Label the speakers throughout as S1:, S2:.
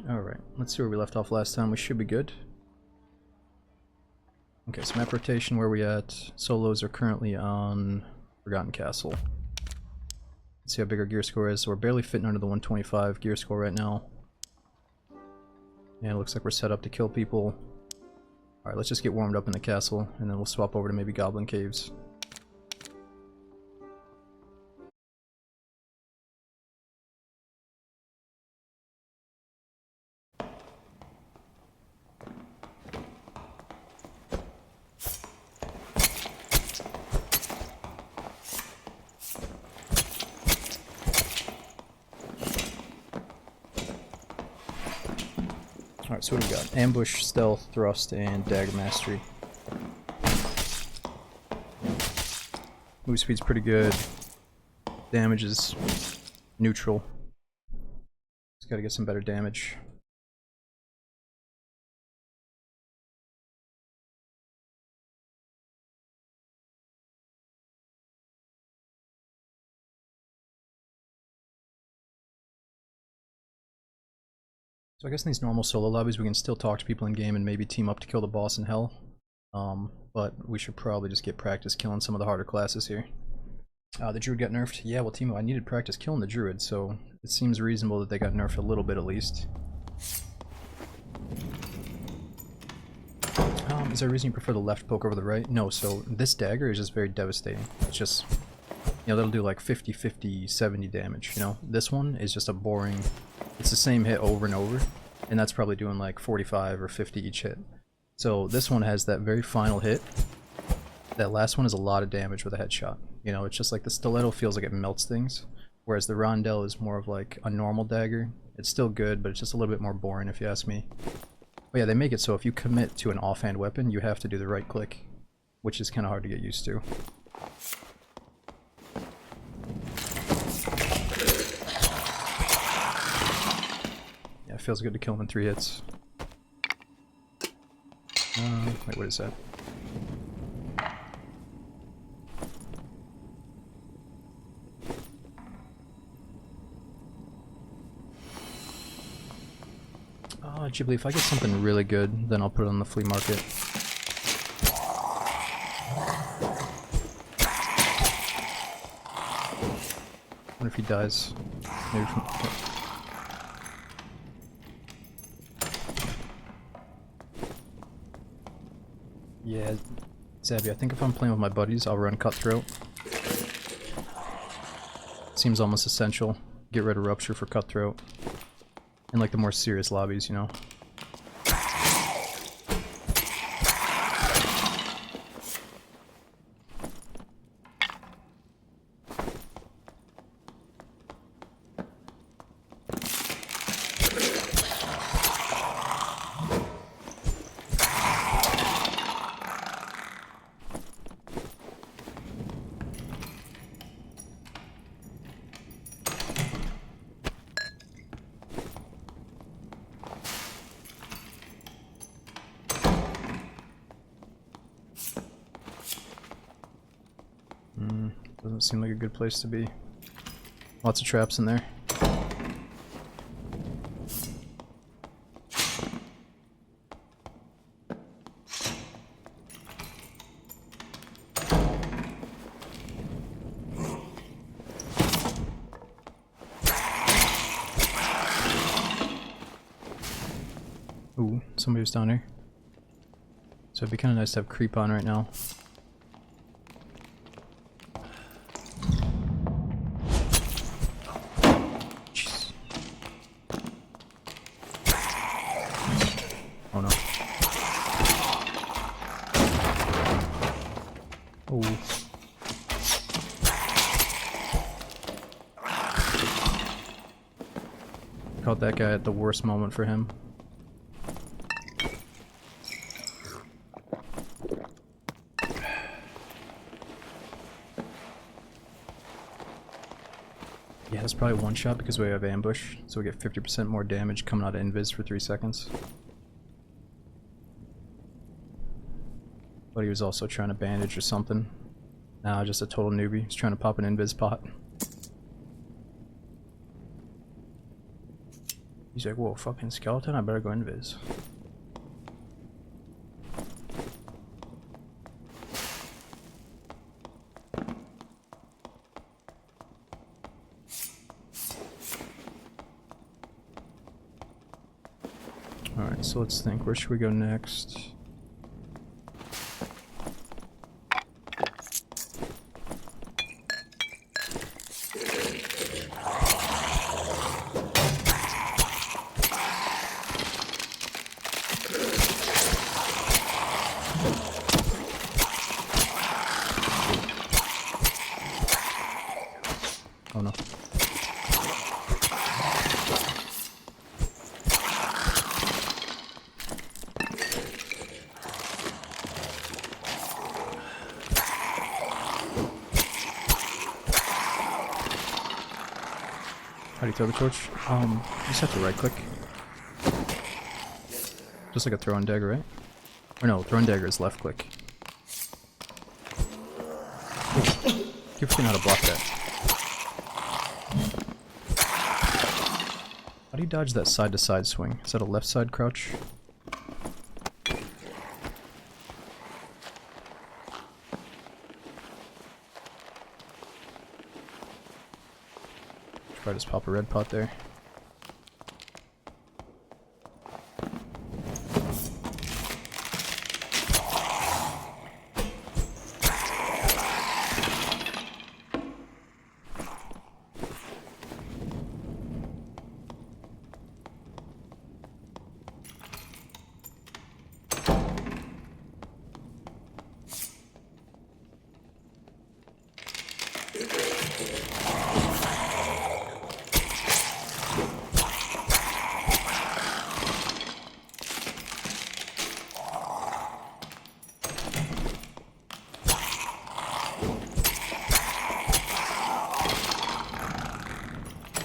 S1: Alright, let's see where we left off last time. We should be good. Okay, so map rotation, where we at? Solos are currently on Forgotten Castle. Let's see how big our gear score is. So we're barely fitting under the 125 gear score right now. And it looks like we're set up to kill people. Alright, let's just get warmed up in the castle, and then we'll swap over to maybe Goblin Caves. Alright, so what do we got? Ambush, Stealth, Thrust, and Dagger Mastery. Move speed's pretty good. Damage is neutral. Just gotta get some better damage. So I guess in these normal solo lobbies we can still talk to people in game and maybe team up to kill the boss in hell. But we should probably just get practice killing some of the harder classes here. The Druid got nerfed? Yeah, well Timo, I needed practice killing the Druid, so it seems reasonable that they got nerfed a little bit at least. Is there a reason you prefer the left poke over the right? No, so this dagger is just very devastating. It's just, you know, that'll do like 50, 50, 70 damage, you know? This one is just a boring, it's the same hit over and over, and that's probably doing like 45 or 50 each hit. So this one has that very final hit. That last one is a lot of damage with a headshot. You know, it's just like the stiletto feels like it melts things, whereas the rondelle is more of like a normal dagger. It's still good, but it's just a little bit more boring if you ask me. But yeah, they make it so if you commit to an offhand weapon, you have to do the right click, which is kind of hard to get used to. Yeah, it feels good to kill him in 3 hits. Wait, what is that? Ghibli, if I get something really good, then I'll put it on the flea market. What if he dies? Maybe from... Yeah, Zabby, I think if I'm playing with my buddies, I'll run Cutthroat. Seems almost essential. Get rid of Rupture for Cutthroat. In like the more serious lobbies, you know. Doesn't seem like a good place to be. Lots of traps in there. Ooh, somebody was down here. So it'd be kind of nice to have creep on right now. Oh no. Oh. Caught that guy at the worst moment for him. Yeah, that's probably one shot because we have ambush, so we get 50% more damage coming out of invis for 3 seconds. But he was also trying to bandage or something. Nah, just a total newbie. He's trying to pop an invis pot. He's like, whoa, fucking skeleton, I better go invis. Alright, so let's think. Where should we go next? Oh no. How do you throw the torch? You just have to right click. Just like a throwing dagger, right? Or no, throwing dagger is left click. Keep forgetting how to block that. How do you dodge that side to side swing? Is that a left side crouch? Try to just pop a red pot there.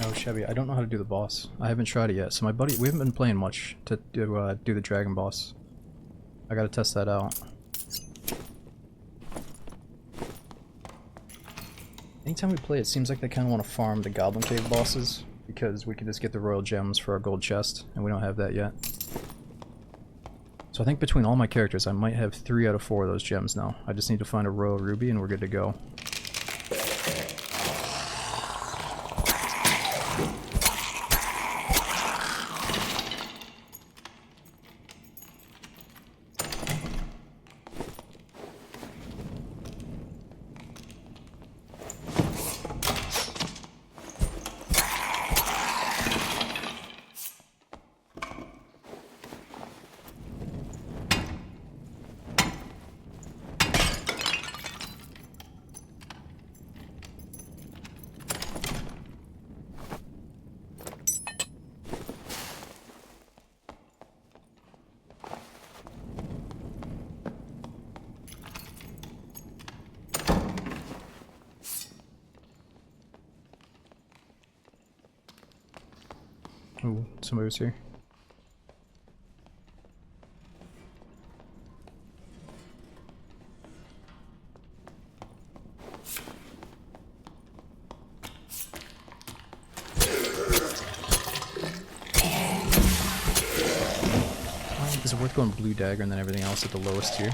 S1: Oh, Chevy, I don't know how to do the boss. I haven't tried it yet. So my buddy, we haven't been playing much to do the dragon boss. I gotta test that out. Anytime we play, it seems like they kind of want to farm the Goblin Cave bosses, because we can just get the royal gems for our gold chest, and we don't have that yet. So I think between all my characters, I might have 3 out of 4 of those gems now. I just need to find a royal ruby, and we're good to go. Ooh, somebody was here. Is it worth going blue dagger and then everything else at the lowest tier?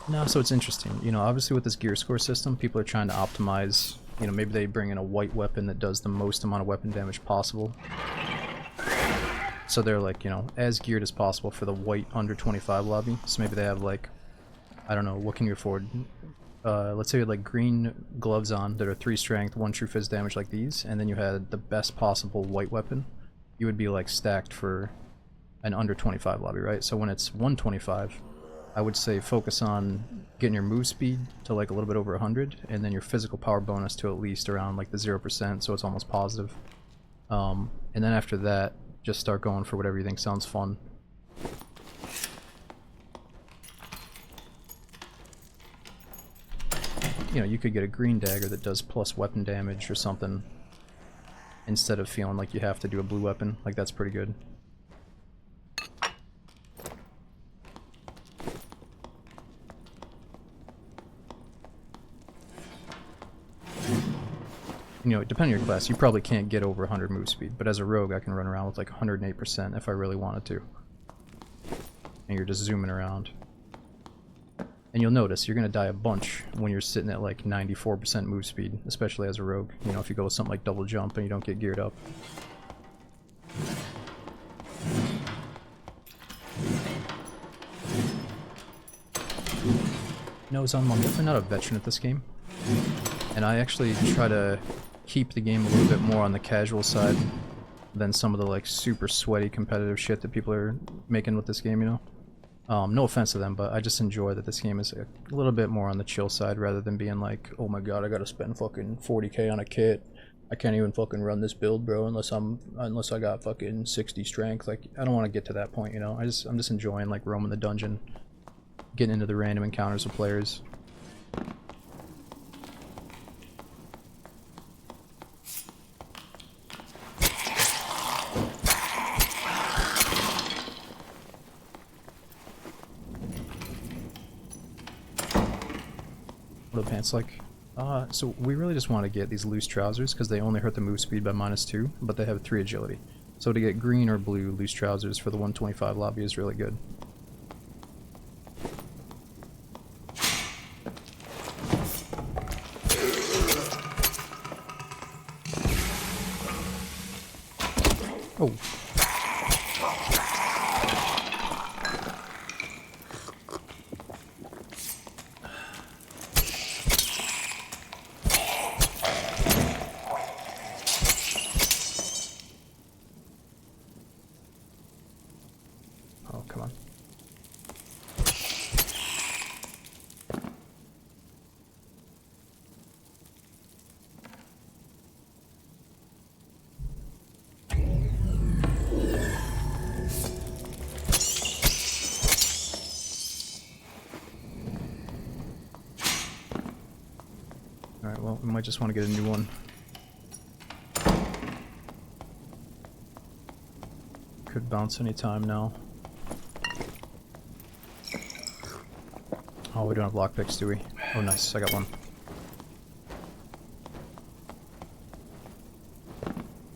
S1: No, so it's interesting. You know, obviously with this gear score system, people are trying to optimize. You know, maybe they bring in a white weapon that does the most amount of weapon damage possible. So they're like, you know, as geared as possible for the white under 25 lobby. So maybe they have like, I don't know, what can you afford? Let's say you had like green gloves on that are 3 strength, 1 true fizz damage like these, and then you had the best possible white weapon. You would be like stacked for an under 25 lobby, right? So when it's 125, I would say focus on getting your move speed to like a little bit over 100, and then your physical power bonus to at least around like the 0%, so it's almost positive. And then after that, just start going for whatever you think sounds fun. You know, you could get a green dagger that does plus weapon damage or something, instead of feeling like you have to do a blue weapon. Like, that's pretty good. You you know, depending on your class, you probably can't get over 100 move speed, but as a rogue, I can run around with like 108% if I really wanted to. And you're just zooming around. And you'll notice you're gonna die a bunch when you're sitting at like 94% move speed, especially as a rogue. You know, if you go with something like double jump and you don't get geared up. No, I'm definitely not a veteran at this game. And I actually try to keep the game a little bit more on the casual side than some of the like super sweaty competitive shit that people are making with this game, you know? No offense to them, but I just enjoy that this game is a little bit more on the chill side rather than being like, oh my god, I gotta spend fucking 40k on a kit. I can't even fucking run this build, bro, unless I got fucking 60 strength. Like, I don't want to get to that point, you know? I'm just enjoying like roaming the dungeon, getting into the random encounters with players. What are the pants like? So we really just want to get these loose trousers because they only hurt the move speed by -2, but they have 3 agility. So to get green or blue loose trousers for the 125 lobby is really good. Oh. Oh, come on. Alright, well, we might just want to get a new one. Could bounce anytime now. Oh, we don't have lockpicks, do we? Oh, nice, I got one.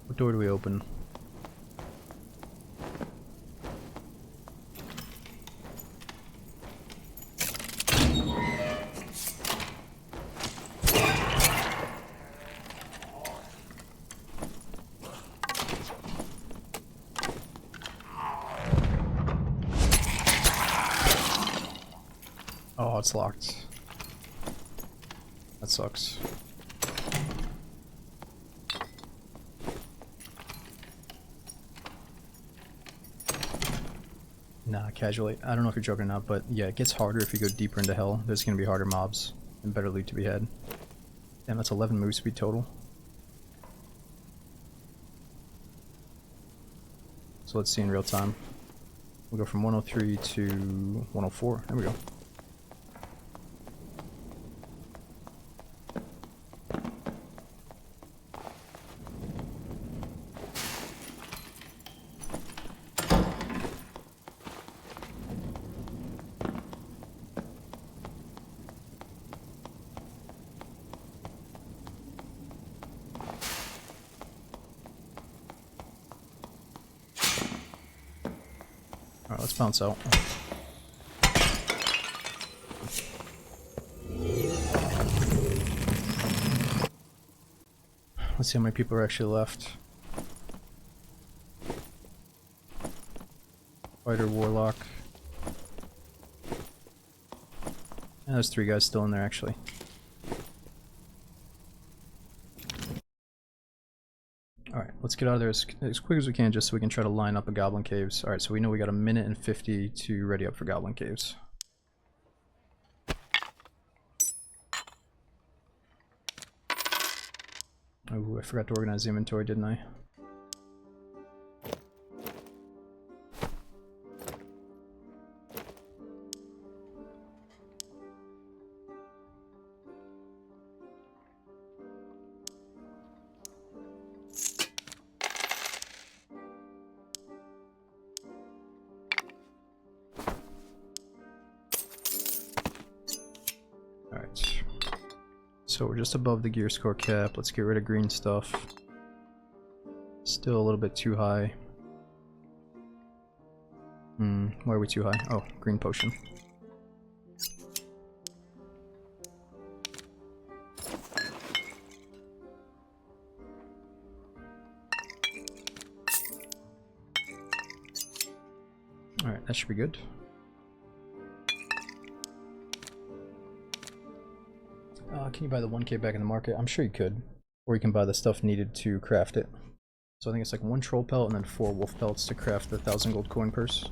S1: What door do we open? Oh, it's locked. That sucks. Nah, casually. I don't know if you're joking or not, but yeah, it gets harder if you go deeper into hell. There's gonna be harder mobs and better loot to be had. Damn, that's 11 move speed total. So let's see in real time. We'll go from 103 to 104. There we go. Alright, let's bounce out. Let's see how many people are actually left. Fighter, Warlock. And there's 3 guys still in there actually. Alright, let's get out of there as quick as we can just so we can try to line up a Goblin Caves. Alright, so we know we got a minute and 50 to ready up for Goblin Caves. Oh, I forgot to organize the inventory, didn't I? So so we're just above the gear score cap. Let's get rid of green stuff. Still a little bit too high. Why are we too high? Oh, green potion. Alright, that should be good. Can you buy the 1K back in the market? I'm sure you could. Or you can buy the stuff needed to craft it. So I think it's like 1 troll pelt and then 4 wolf pelts to craft the 1,000 gold coin purse.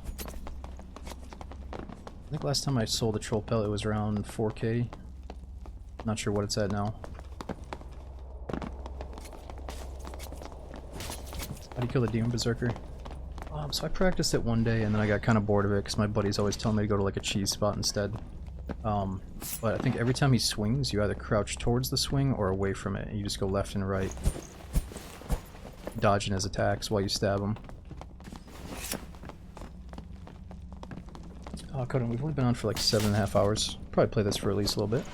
S1: I think last time I sold a troll pelt it was around 4K. Not sure what it's at now. How do you kill the demon berserker? So I practiced it one day and then I got kind of bored of it because my buddies always tell me to go to like a cheese spot instead. But I think every time he swings, you either crouch towards the swing or away from it, and you just go left and right, dodging his attacks while you stab him. Oh, Coden, we've only been on for like 7.5 hours. Probably play this for at least a little bit.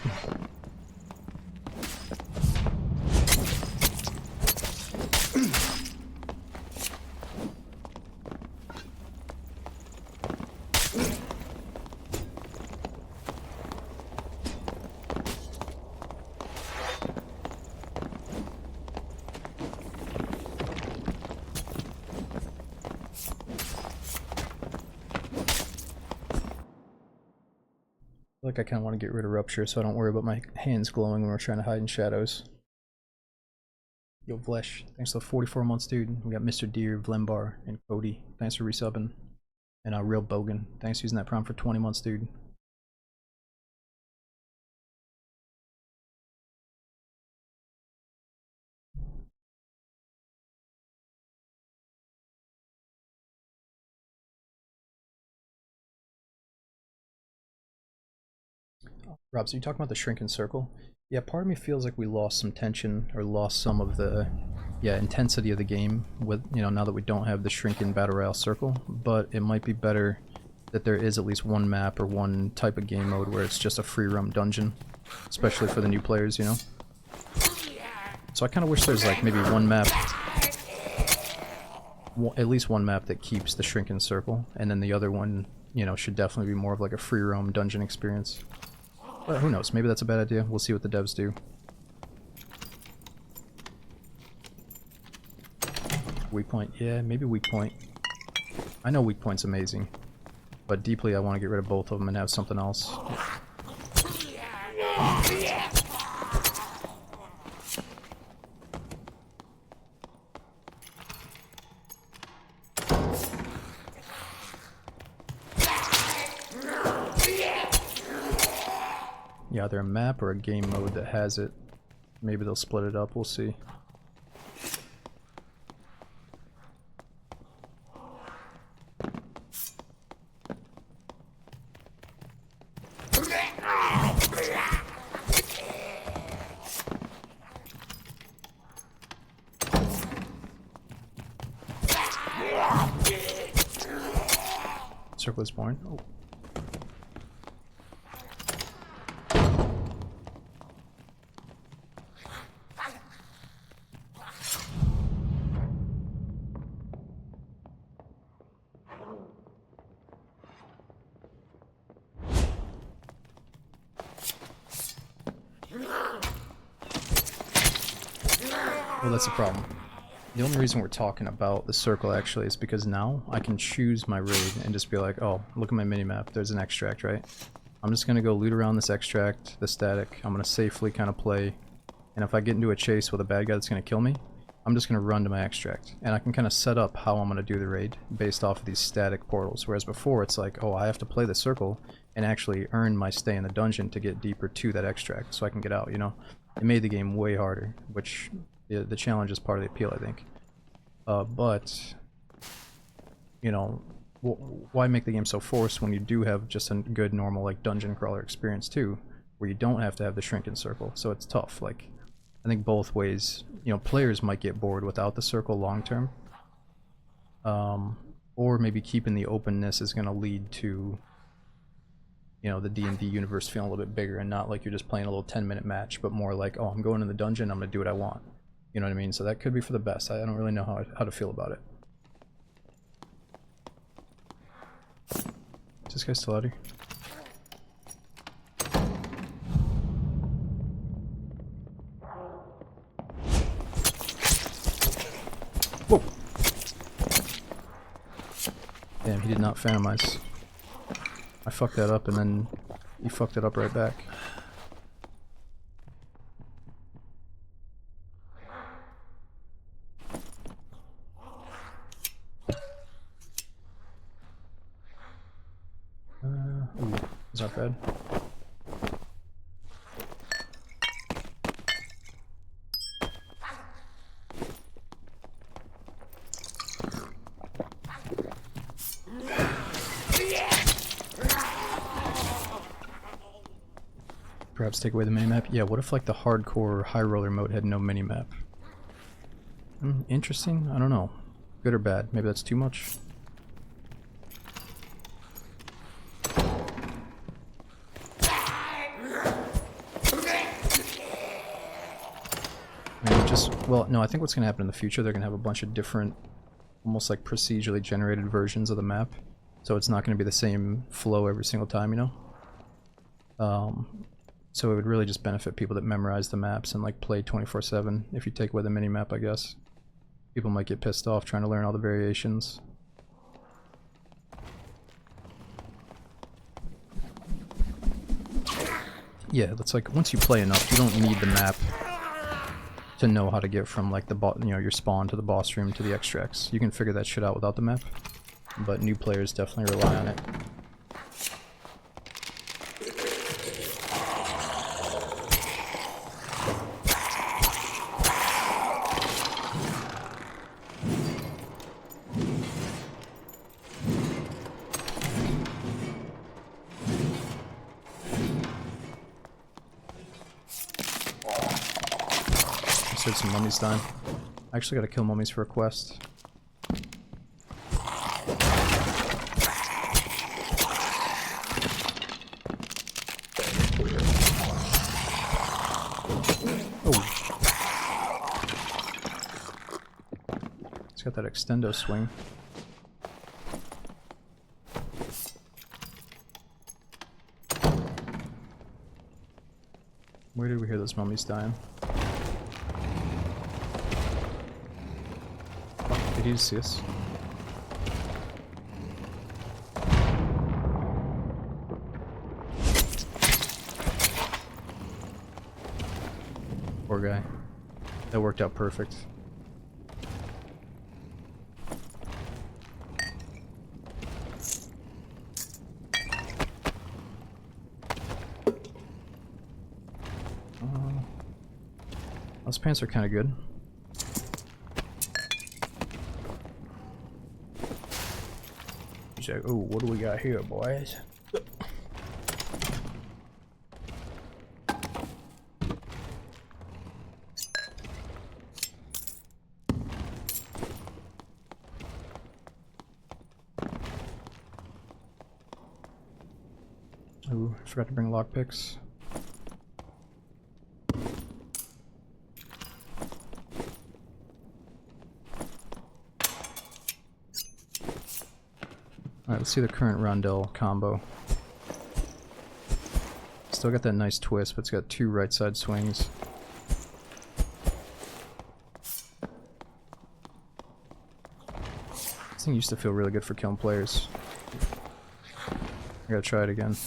S1: Like I kind of want to get rid of Rupture so I don't worry about my hands glowing when we're trying to hide in shadows. Yo, Vlesh, thanks for the 44 months, dude. We got Mr. Deer, Vlembar, and Cody. Thanks for resubbing. And Real Bogan, thanks for using that prompt for 20 months, dude. Rob, so you talking about the shrinking circle? Yeah, part of me feels like we lost some tension or lost some of the intensity of the game with, you know, now that we don't have the shrinking battle royale circle, but it might be better that there is at least one map or one type of game mode where it's just a free roam dungeon, especially for the new players, you know. So I kind of wish there's like maybe one map, at least one map that keeps the shrinking circle, and then the other one, you know, should definitely be more of like a free roam dungeon experience. But who knows, maybe that's a bad idea. We'll see what the devs do. Weak point, yeah, maybe weak point. I know weak point's amazing, but deeply I want to get rid of both of them and have something else. Yeah, either a map or a game mode that has it. Maybe they'll split it up, we'll see. Circle is born. Oh. Well, that's the problem. The only reason we're talking about the circle actually is because now I can choose my raid and just be like, oh, look at my minimap, there's an extract, right? I'm just gonna go loot around this extract, the static, I'm gonna safely kind of play, and if I get into a chase with a bad guy that's gonna kill me, I'm just gonna run to my extract. And I can kind of set up how I'm gonna do the raid based off of these static portals, whereas before it's like, oh, I have to play the circle and actually earn my stay in the dungeon to get deeper to that extract so I can get out, you know? It made the game way harder, which the challenge is part of the appeal, I think. But, you know, why make the game so forced when you do have just a good normal like dungeon crawler experience too, where you don't have to have the shrinking circle, so it's tough. Like, I think both ways, you know, players might get bored without the circle long term. Or maybe keeping the openness is going to lead to you know, the D&D universe feeling a little bit bigger and not like you're just playing a little 10-minute match, but more like, oh, I'm going in the dungeon, I'm gonna do what I want. You know what I mean? So that could be for the best. I don't really know how to feel about it. Is this guy still out here? Whoa! Damn, he did not phantomize. I fucked that up and then he fucked it up right back. Ooh, is that bad? Perhaps take away the minimap? Yeah, what if like the hardcore high roller mode had no minimap? Interesting? I don't know. Good or bad? Maybe that's too much? Well, no, I think what's going to happen in the future, they're going to have a bunch of different, almost like procedurally generated versions of the map. So it's not going to be the same flow every single time, you know? So it would really just benefit people that memorize the maps and like play 24/7 if you take away the minimap, I guess. People might get pissed off trying to learn all the variations. Yeah, that's like, once you play enough, you don't need the map to know how to get from like the your spawn to the boss room to the extracts. You can figure that shit out without the map, but new players definitely rely on it. Some mummies dying. I actually gotta kill mummies for a quest. Oh. It's got that extendo swing. Where did we hear those mummies dying? Did he just see us? Poor guy. That worked out perfect. Those pants are kind of good. Like, oh, what do we got here, boys? Ooh, forgot to bring lockpicks. Alright, let's see the current Rondel combo. Still got that nice twist, but it's got 2 right side swings. This thing used to feel really good for killing players. I gotta try it again.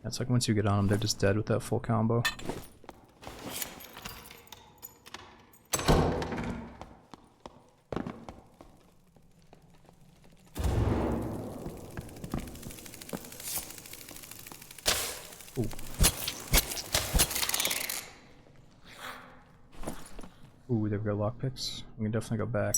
S1: It's like once you get on them, they're just dead with that full combo. Ooh. Ooh, they've got lockpicks. We can definitely go back.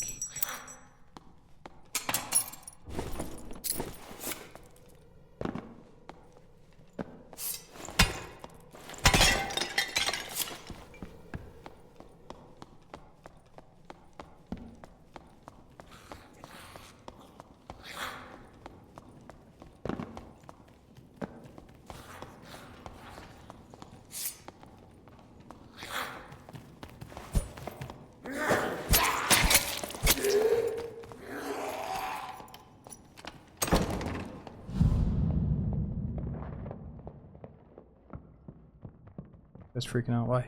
S1: That's freaking out. Why?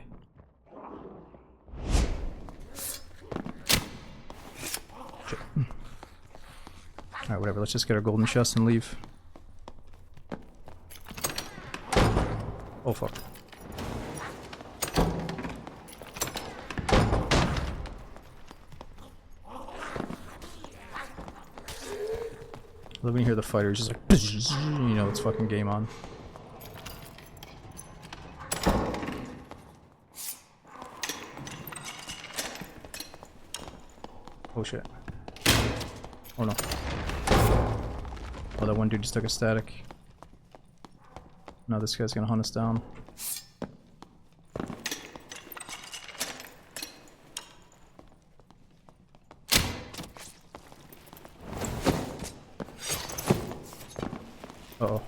S1: Alright, whatever. Let's just get our golden chest and leave. Oh, fuck. Let me hear the fighters just like, you know, it's fucking game on. Oh shit. Oh no. Oh, that one dude just took a static. Now this guy's gonna hunt us down. Uh-oh.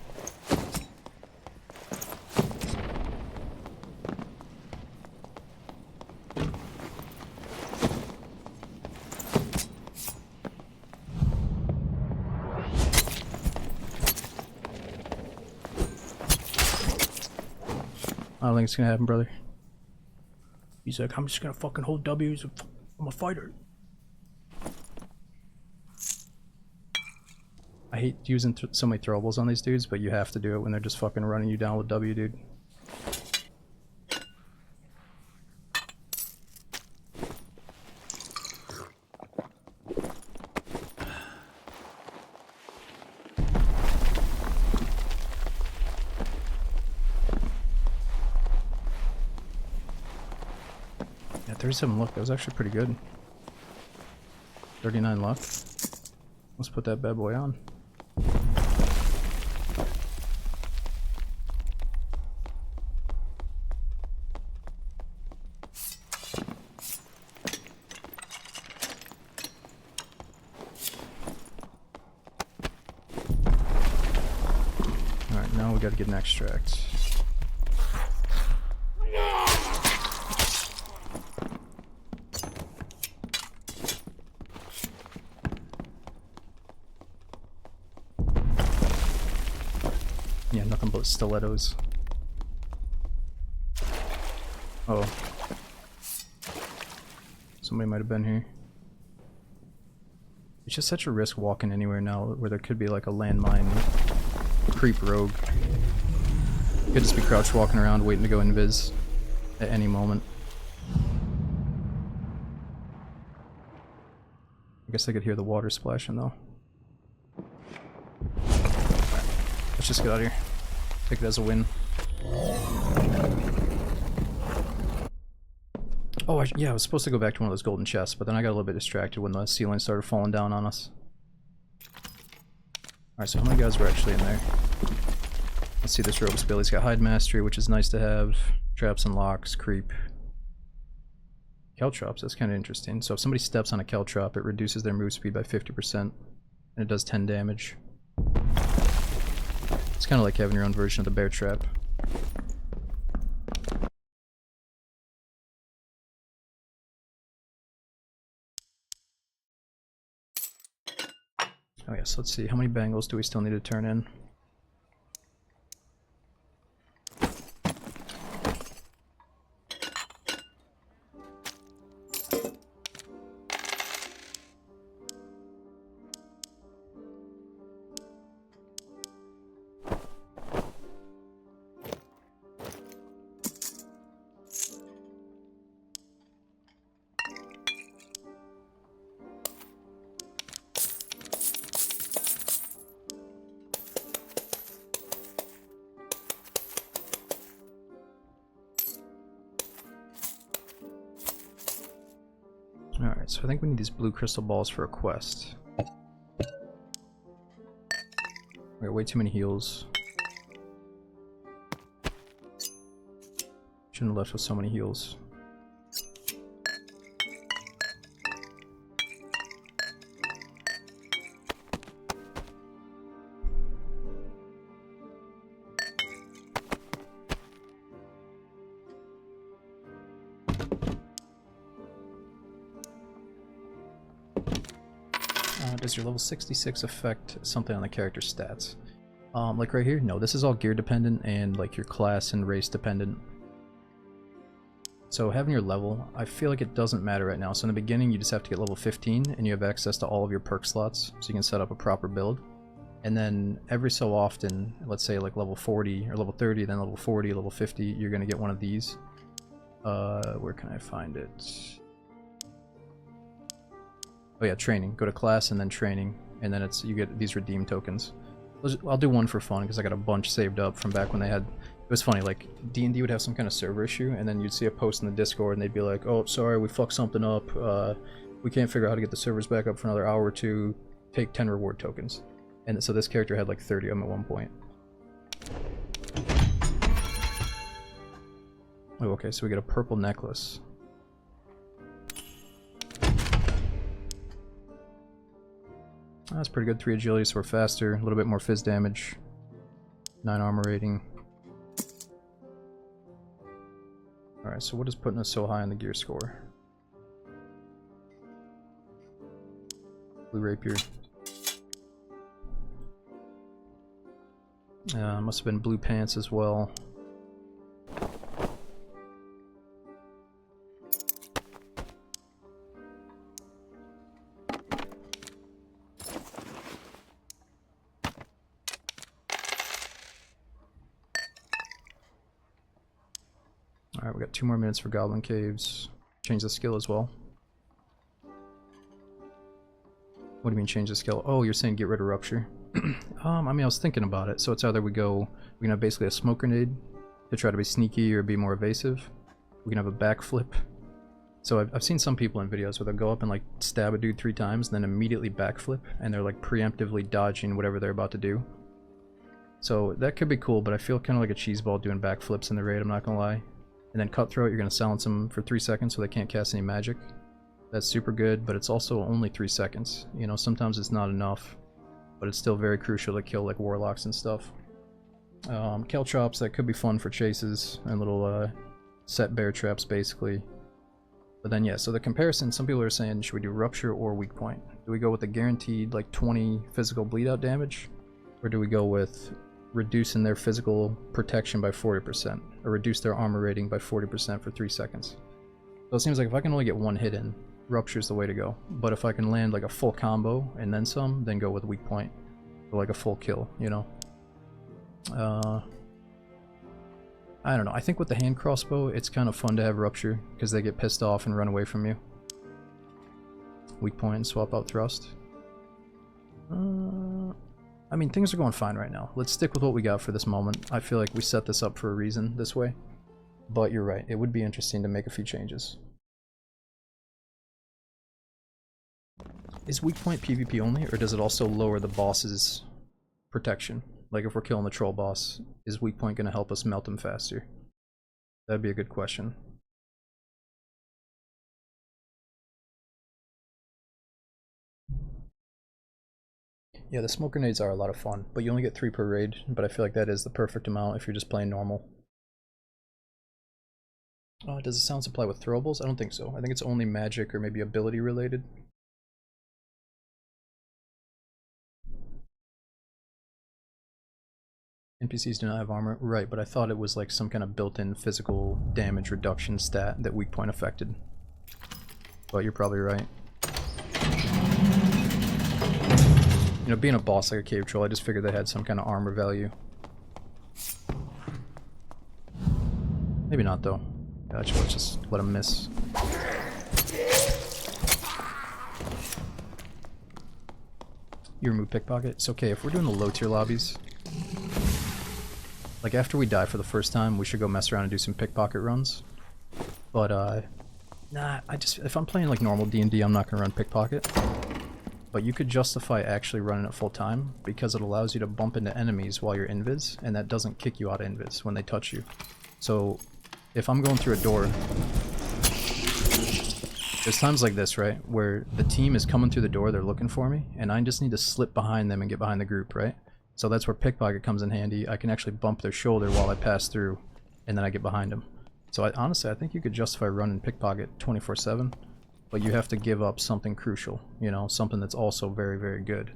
S1: I don't think it's gonna happen, brother. He's like, I'm just gonna fucking hold W's. I'm a fighter. I hate using so many throwables on these dudes, but you have to do it when they're just fucking running you down with W, dude. Yeah, 37 luck. That was actually pretty good. 39 luck. Let's put that bad boy on. Alright, now we gotta get an extract. Yeah, nothing but stilettos. Oh. Somebody might have been here. It's just such a risk walking anywhere now where there could be like a landmine creep rogue. You could just be crouched walking around waiting to go invis at any moment. I guess I could hear the water splashing though. Let's just get out of here. Take it as a win. Oh, yeah, I was supposed to go back to one of those golden chests, but then I got a little bit distracted when the ceiling started falling down on us. Alright, so how many guys were actually in there? Let's see this rogue's bill. He's got hide mastery, which is nice to have. Traps and locks, creep. Caltrops, that's kind of interesting. So if somebody steps on a caltrop, it reduces their move speed by 50%, and it does 10 damage. It's kind of like having your own version of the bear trap. Oh yes, let's see. How many bangles do we still need to turn in? so I think we need these blue crystal balls for a quest. We got way too many heals. Shouldn't have left with so many heals. Does your level 66 affect something on the character's stats? Like right here? No, this is all gear dependent and like your class and race dependent. So having your level, I feel like it doesn't matter right now. So in the beginning you just have to get level 15 and you have access to all of your perk slots so you can set up a proper build. And then every so often, let's say like level 40 or level 30, then level 40, level 50, you're gonna get one of these. Where can I find it? Oh yeah, training. Go to class and then training, and then you get these redeem tokens. I'll do one for fun because I got a bunch saved up from back when they had. It was funny, like D&D would have some kind of server issue, and then you'd see a post in the Discord, and they'd be like, "Oh, sorry, we fucked something up. We can't figure out how to get the servers back up for another hour or two. Take 10 reward tokens." And so this character had like 30 of them at one point. Oh, okay, so we get a purple necklace. That's pretty good. 3 agility, so we're faster. A little bit more fizz damage. 9 armor rating. Alright, so what is putting us so high on the gear score? Blue rapier. Must have been blue pants as well. Alright, we got 2 more minutes for Goblin Caves. Change the skill as well. What do you mean change the skill? Oh, you're saying get rid of Rupture. I mean, I was thinking about it. So it's either we can have basically a smoke grenade to try to be sneaky or be more evasive. We can have a backflip. So I've seen some people in videos where they'll go up and like stab a dude 3 times and then immediately backflip, and they're like preemptively dodging whatever they're about to do. So that could be cool, but I feel kind of like a cheeseball doing backflips in the raid, I'm not gonna lie. And then Cutthroat, you're going to silence them for 3 seconds so they can't cast any magic. That's super good, but it's also only 3 seconds. You know, sometimes it's not enough, but it's still very crucial to kill like warlocks and stuff. Caltrops, that could be fun for chases and little set bear traps basically. But then yeah, so the comparison, some people are saying should we do Rupture or Weak Point? Do we go with the guaranteed like 20 physical bleed out damage? Or do we go with reducing their physical protection by 40%, or reduce their armor rating by 40% for 3 seconds. So it seems like if I can only get 1 hit in, Rupture's the way to go. But if I can land like a full combo and then some, then go with Weak Point. Or like a full kill, you know? I don't know, I think with the hand crossbow, it's kind of fun to have Rupture, because they get pissed off and run away from you. Weak Point and swap out Thrust. I mean, things are going fine right now. Let's stick with what we got for this moment. I feel like we set this up for a reason this way. But you're right, it would be interesting to make a few changes. Is Weak Point PvP only, or does it also lower the boss's protection? Like if we're killing the troll boss, is Weak Point going to help us melt him faster? That'd be a good question. Yeah, the smoke grenades are a lot of fun, but you only get 3 per raid, but I feel like that is the perfect amount if you're just playing normal. Does the sound supply with throwables? I don't think so. I think it's only magic or maybe ability related. NPCs do not have armor. Right, but I thought it was like some kind of built-in physical damage reduction stat that Weak Point affected. But you're probably right. You know, being a boss like a cave troll, I just figured they had some kind of armor value. Maybe not though. Gotcha, let's just let him miss. You remove pickpocket? It's okay, if we're doing the low tier lobbies, like after we die for the first time, we should go mess around and do some pickpocket runs. But Nah, if I'm playing like normal D&D, I'm not gonna run pickpocket. But you could justify actually running it full time because it allows you to bump into enemies while you're invis, and that doesn't kick you out of invis when they touch you. So if I'm going through a door, there's times like this, right, where the team is coming through the door, they're looking for me, and I just need to slip behind them and get behind the group, right? So that's where pickpocket comes in handy. I can actually bump their shoulder while I pass through, and then I get behind them. So honestly, I think you could justify running pickpocket 24/7. But you have to give up something crucial, you know, something that's also very, very good.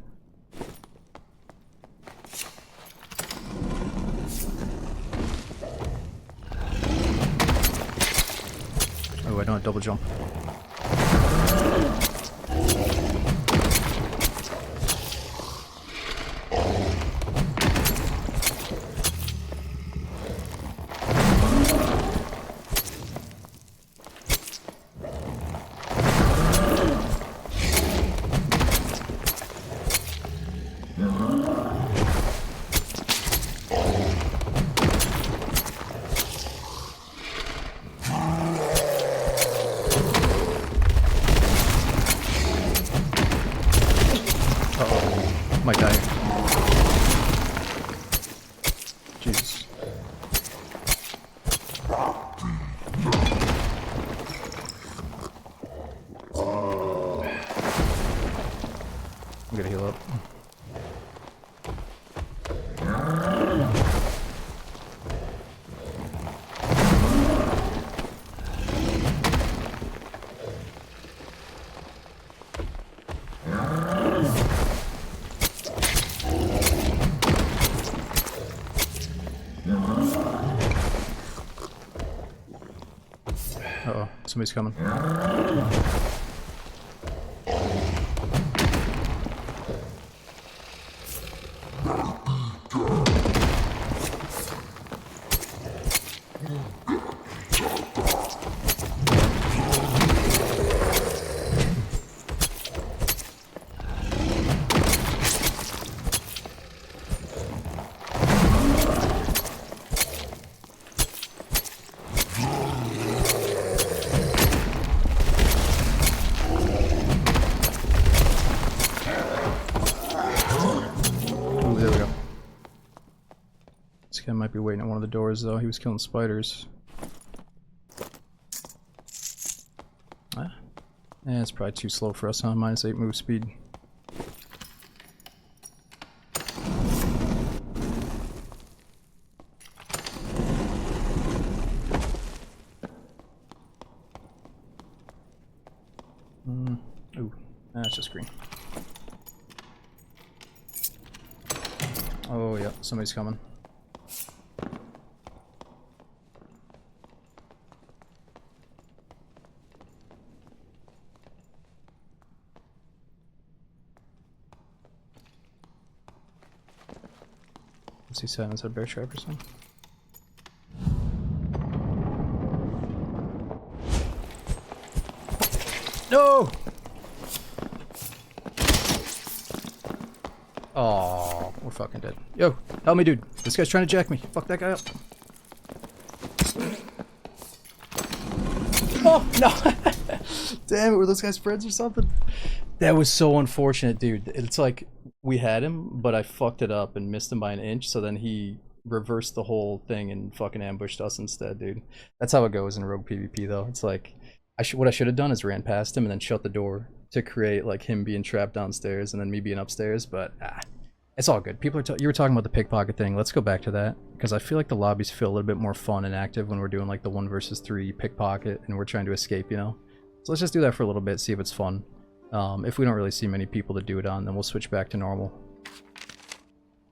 S1: Oh, I don't have double jump. Might die. Jesus. I'm gonna heal up. Uh-oh, somebody's coming. There we go. This guy might be waiting at one of the doors, though. He was killing spiders. Ah. Eh, it's probably too slow for us, huh? -8 move speed. Ooh, that's just green. Oh yeah, somebody's coming. Is he sat inside a bear trap or something? No! Oh, we're fucking dead. Yo, help me, dude. This guy's trying to jack me. Fuck that guy up. Oh, no! Damn it, were those guys friends or something? That was so unfortunate, dude. It's like, we had him, but I fucked it up and missed him by an inch, so then he reversed the whole thing and fucking ambushed us instead, dude. That's how it goes in Rogue PvP, though. It's like, what I should have done is ran past him and then shut the door to create, like, him being trapped downstairs and then me being upstairs, but, it's all good. People are you were talking about the pickpocket thing. Let's go back to that, because I feel like the lobbies feel a little bit more fun and active when we're doing, like, the 1 versus 3 pickpocket and we're trying to escape, you know? So let's just do that for a little bit, see if it's fun. If we don't really see many people to do it on, then we'll switch back to normal.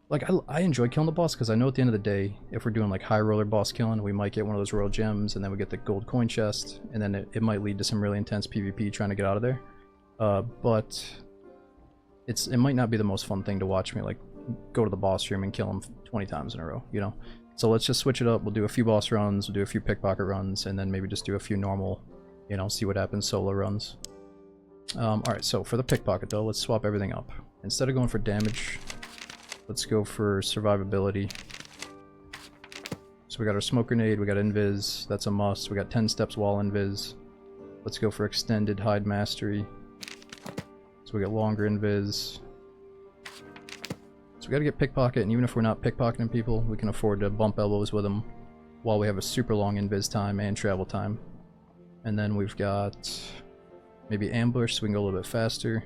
S1: Like, I enjoy killing the boss, because I know at the end of the day, if we're doing, like, high roller boss killing, we might get one of those royal gems, and then we get the gold coin chest, and then it might lead to some really intense PvP trying to get out of there. But it might not be the most fun thing to watch me, like, go to the boss room and kill him 20 times in a row, you know? So let's just switch it up. We'll do a few boss runs, we'll do a few pickpocket runs, and then maybe just do a few normal, you know, see what happens solo runs. Alright, so for the pickpocket though, let's swap everything up. Instead of going for damage, let's go for survivability. So we got our smoke grenade, we got invis, that's a must. We got 10 steps wall invis. Let's go for extended hide mastery. So we get longer invis. So we gotta get pickpocket, and even if we're not pickpocketing people, we can afford to bump elbows with them while we have a super long invis time and travel time. And then we've got maybe ambush, so we can go a little bit faster.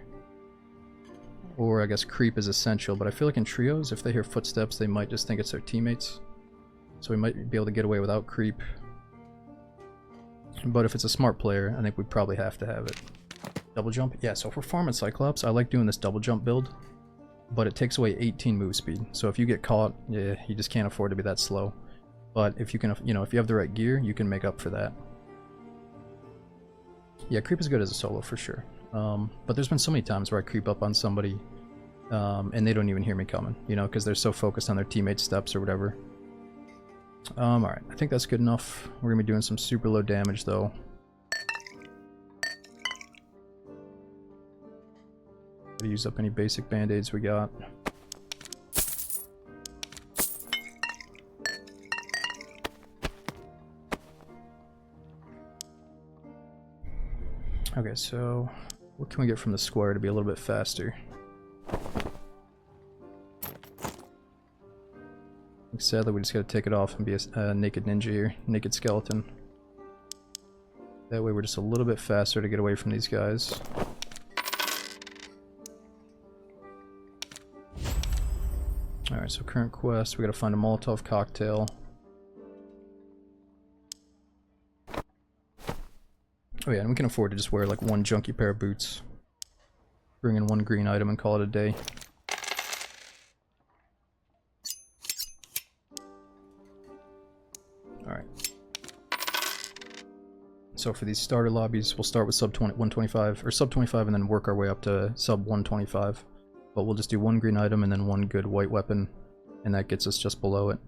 S1: Or I guess creep is essential, but I feel like in trios, if they hear footsteps, they might just think it's their teammates. So we might be able to get away without creep. But if it's a smart player, I think we probably have to have it. Double jump? Yeah, so if we're farming Cyclops, I like doing this double jump build. But it takes away 18 move speed. So if you get caught, yeah, you just can't afford to be that slow. But if you can, you know, if you have the right gear, you can make up for that. Yeah, creep is good as a solo for sure. But there's been so many times where I creep up on somebody and they don't even hear me coming, you know, because they're so focused on their teammates' steps or whatever. Alright, I think that's good enough. We're gonna be doing some super low damage though. Gotta use up any basic band-aids we got. Okay, so what can we get from the square to be a little bit faster? Sadly, we just gotta take it off and be a naked ninja here, naked skeleton. That way we're just a little bit faster to get away from these guys. Alright, so current quest, we gotta find a Molotov cocktail. Oh yeah, and we can afford to just wear like one junky pair of boots. Bring in one green item and call it a day. Alright. So for these starter lobbies, we'll start with sub 125, or sub 25 and then work our way up to sub 125. But we'll just do one green item and then one good white weapon, and that gets us just below it.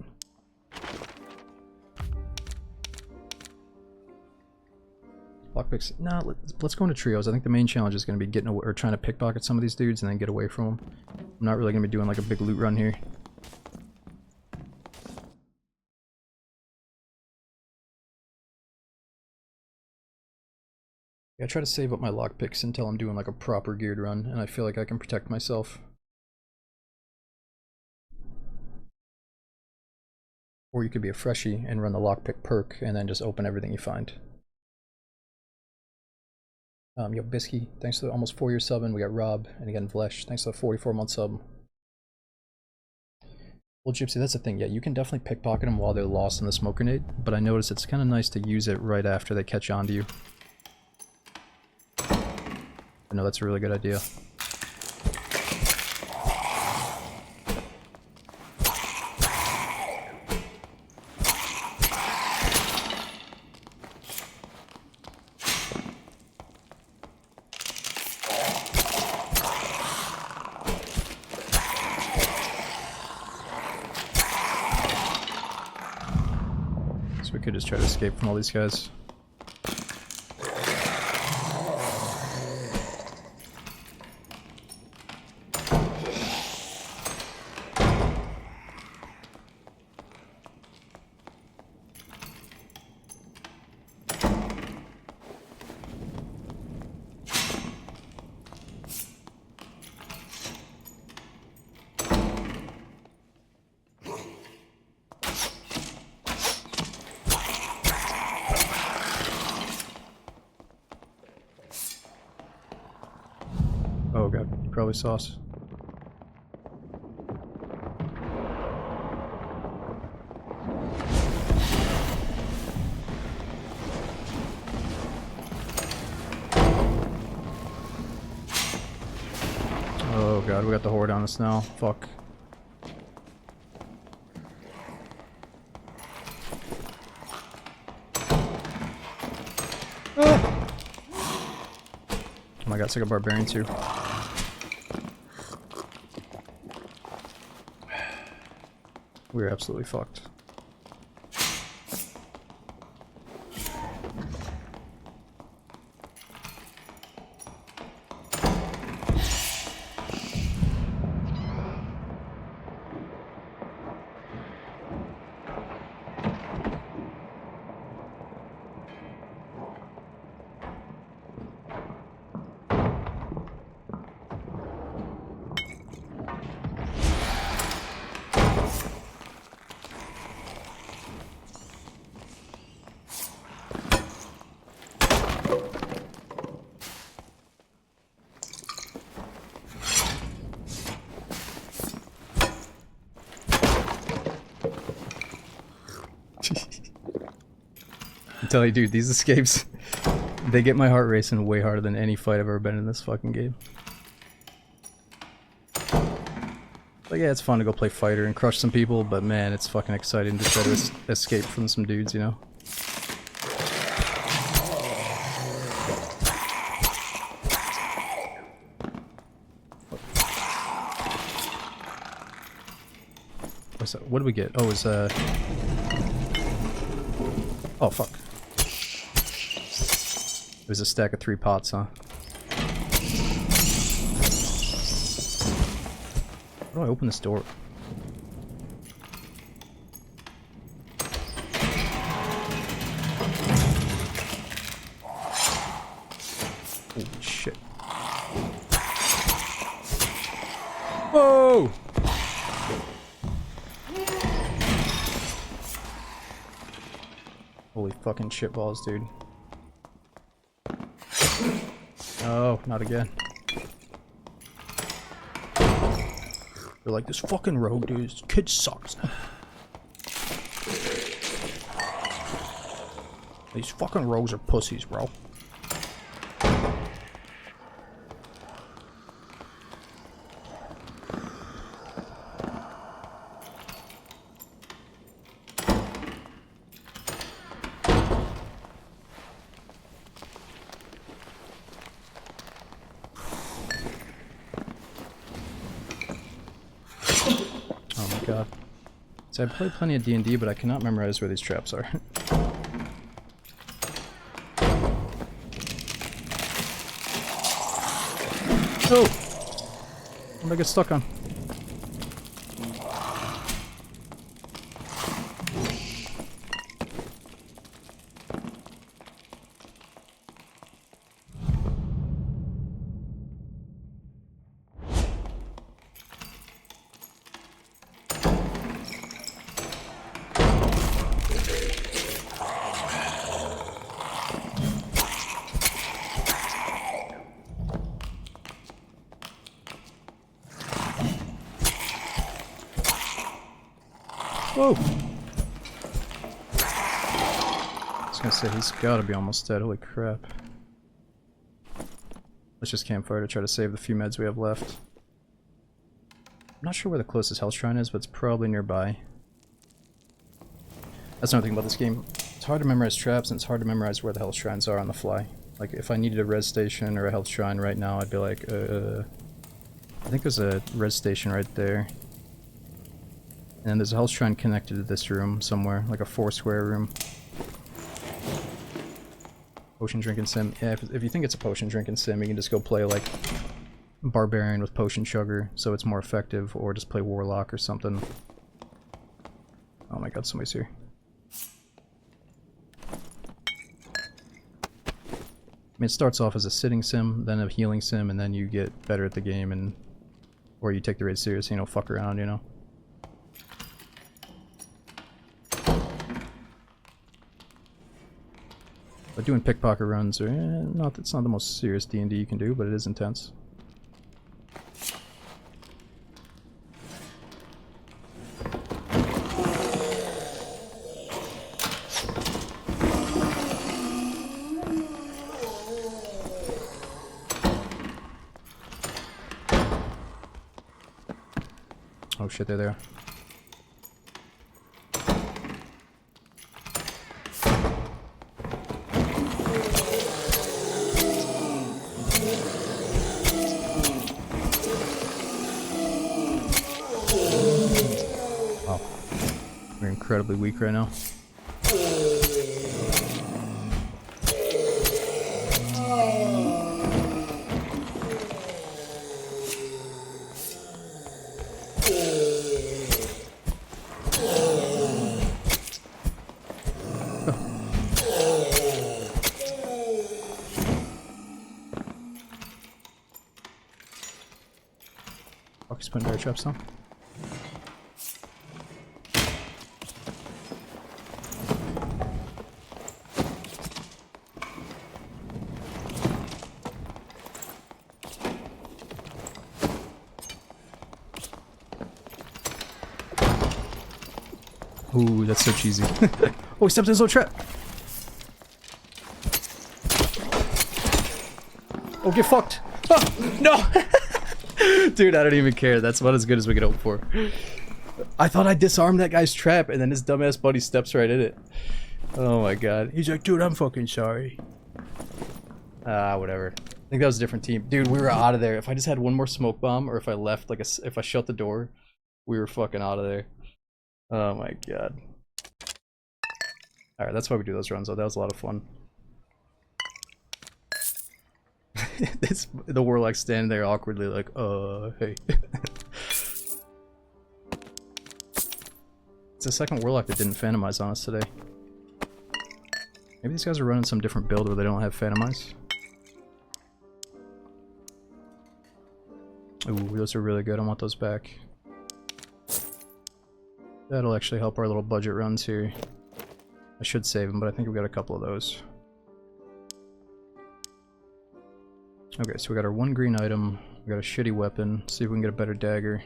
S1: Lockpicks, nah, let's go into trios. I think the main challenge is going to be getting away, or trying to pickpocket some of these dudes and then get away from them. I'm not really going to be doing like a big loot run here. I try to save up my lockpicks until I'm doing like a proper geared run, and I feel like I can protect myself. Or you could be a freshie and run the lockpick perk and then just open everything you find. Yo, Bisky, thanks for the almost 4-year sub, and we got Rob, and again Vlesh, thanks for the 44-month sub. Well, Gypsy, that's the thing, yeah, you can definitely pickpocket them while they're lost in the smoke grenade, but I notice it's kind of nice to use it right after they catch on to you. I know that's a really good idea. So we could just try to escape from all these guys. Oh god, you probably saw us. Oh god, we got the horde on us now. Fuck. Oh my god, it's like a barbarian too. We're absolutely fucked. tell you, dude, these escapes, they get my heart racing way harder than any fight I've ever been in this fucking game. But yeah, it's fun to go play fighter and crush some people, but man, it's fucking exciting to try to escape from some dudes, you know? What's that? What did we get? Oh, it's oh, fuck. It was a stack of 3 pots, huh? How do I open this door? Holy shit. Whoa! Holy fucking shitballs, dude. Oh, not again. They're like, this fucking rogue dude, this kid sucks. These fucking rogues are pussies, bro. God. So I played plenty of D&D, but I cannot memorize where these traps are. Oh! What did I get stuck on? Whoa! I was gonna say, he's gotta be almost dead, holy crap. Let's just campfire to try to save the few meds we have left. I'm not sure where the closest health shrine is, but it's probably nearby. That's another thing about this game. It's hard to memorize traps, and it's hard to memorize where the health shrines are on the fly. Like, if I needed a res station or a health shrine right now, I'd be like, I think there's a res station right there. And then there's a health shrine connected to this room somewhere, like a 4-square room. Potion drinking sim. Yeah, if you think it's a potion drinking sim, you can just go play like Barbarian with Potion Chugger, so it's more effective, or just play Warlock or something. Oh my god, somebody's here. I mean, it starts off as a sitting sim, then a healing sim, and then you get better at the game, and or you take the raid seriously, you know, fuck around, you know. But doing pickpocket runs, are, it's not the most serious D&D you can do, but it is intense. Oh shit, they're there. Wow. We're incredibly weak right now. Fuck, he's putting bear traps on. Ooh, that's so cheesy. Oh, he stepped in his own trap! Oh, get fucked! Oh, no! Dude, I don't even care. That's about as good as we could hope for. I thought I disarmed that guy's trap, and then his dumbass buddy steps right in it. Oh my god. He's like, dude, I'm fucking sorry. Whatever. I think that was a different team. Dude, we were out of there. If I just had one more smoke bomb, or if I left, like, if I shut the door, we were fucking out of there. Oh my god. Alright, that's why we do those runs, though. That was a lot of fun. The Warlock standing there awkwardly like, hey. It's the second Warlock that didn't Phantomize on us today. Maybe these guys are running some different build where they don't have Phantomize. Ooh, those are really good. I want those back. That'll actually help our little budget runs here. I should save them, but I think we got a couple of those. Okay, so we got our one green item, we got a shitty weapon, see if we can get a better dagger.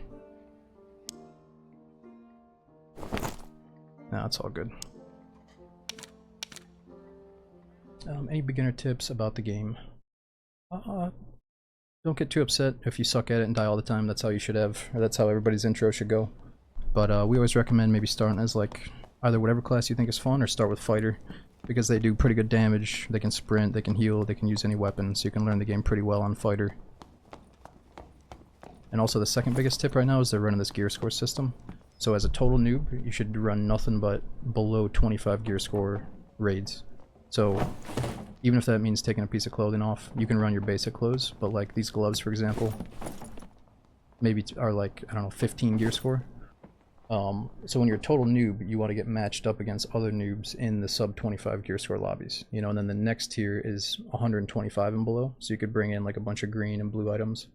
S1: Nah, it's all good. Any beginner tips about the game? Don't get too upset if you suck at it and die all the time. That's how you should have, or that's how everybody's intro should go. But we always recommend maybe starting as like either whatever class you think is fun, or start with fighter, because they do pretty good damage. They can sprint, they can heal, they can use any weapon, so you can learn the game pretty well on fighter. And also the second biggest tip right now is they're running this gear score system. So as a total noob, you should run nothing but below 25 gear score raids. So even if that means taking a piece of clothing off, you can run your basic clothes, but like these gloves, for example, maybe are like, I don't know, 15 gear score. So when you're a total noob, you want to get matched up against other noobs in the sub 25 gear score lobbies, you know, and then the next tier is 125 and below, so you could bring in like a bunch of green and blue items.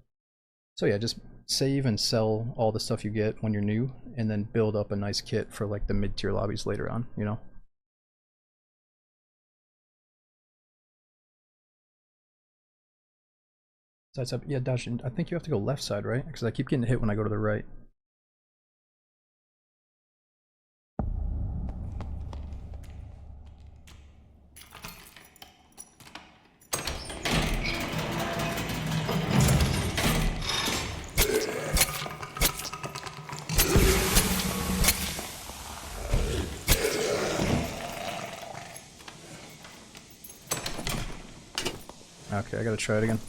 S1: So yeah, just save and sell all the stuff you get when you're new, and then build up a nice kit for like the mid-tier lobbies later on, you know? Sides up, yeah, Dodge, I think you have to go left side, right? Because I keep getting hit when I go to the right. Okay, I gotta try it again.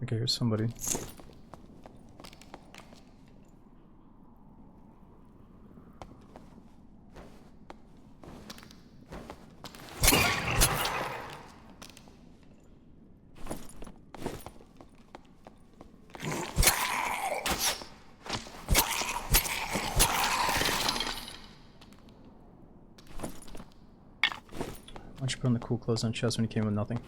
S1: Okay, here's somebody. Why don't you put on the cool clothes on chest when you came with nothing?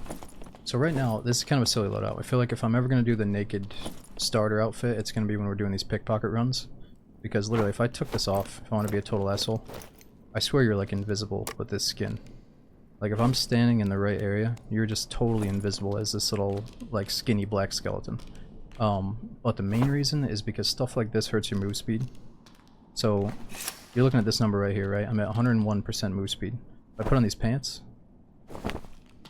S1: So right now, this is kind of a silly loadout. I feel like if I'm ever going to do the naked starter outfit, it's going to be when we're doing these pickpocket runs. Because literally, if I took this off, if I want to be a total asshole, I swear you're like invisible with this skin. Like if I'm standing in the right area, you're just totally invisible as this little like skinny black skeleton. But the main reason is because stuff like this hurts your move speed. So you're looking at this number right here, right? I'm at 101% move speed. If I put on these pants,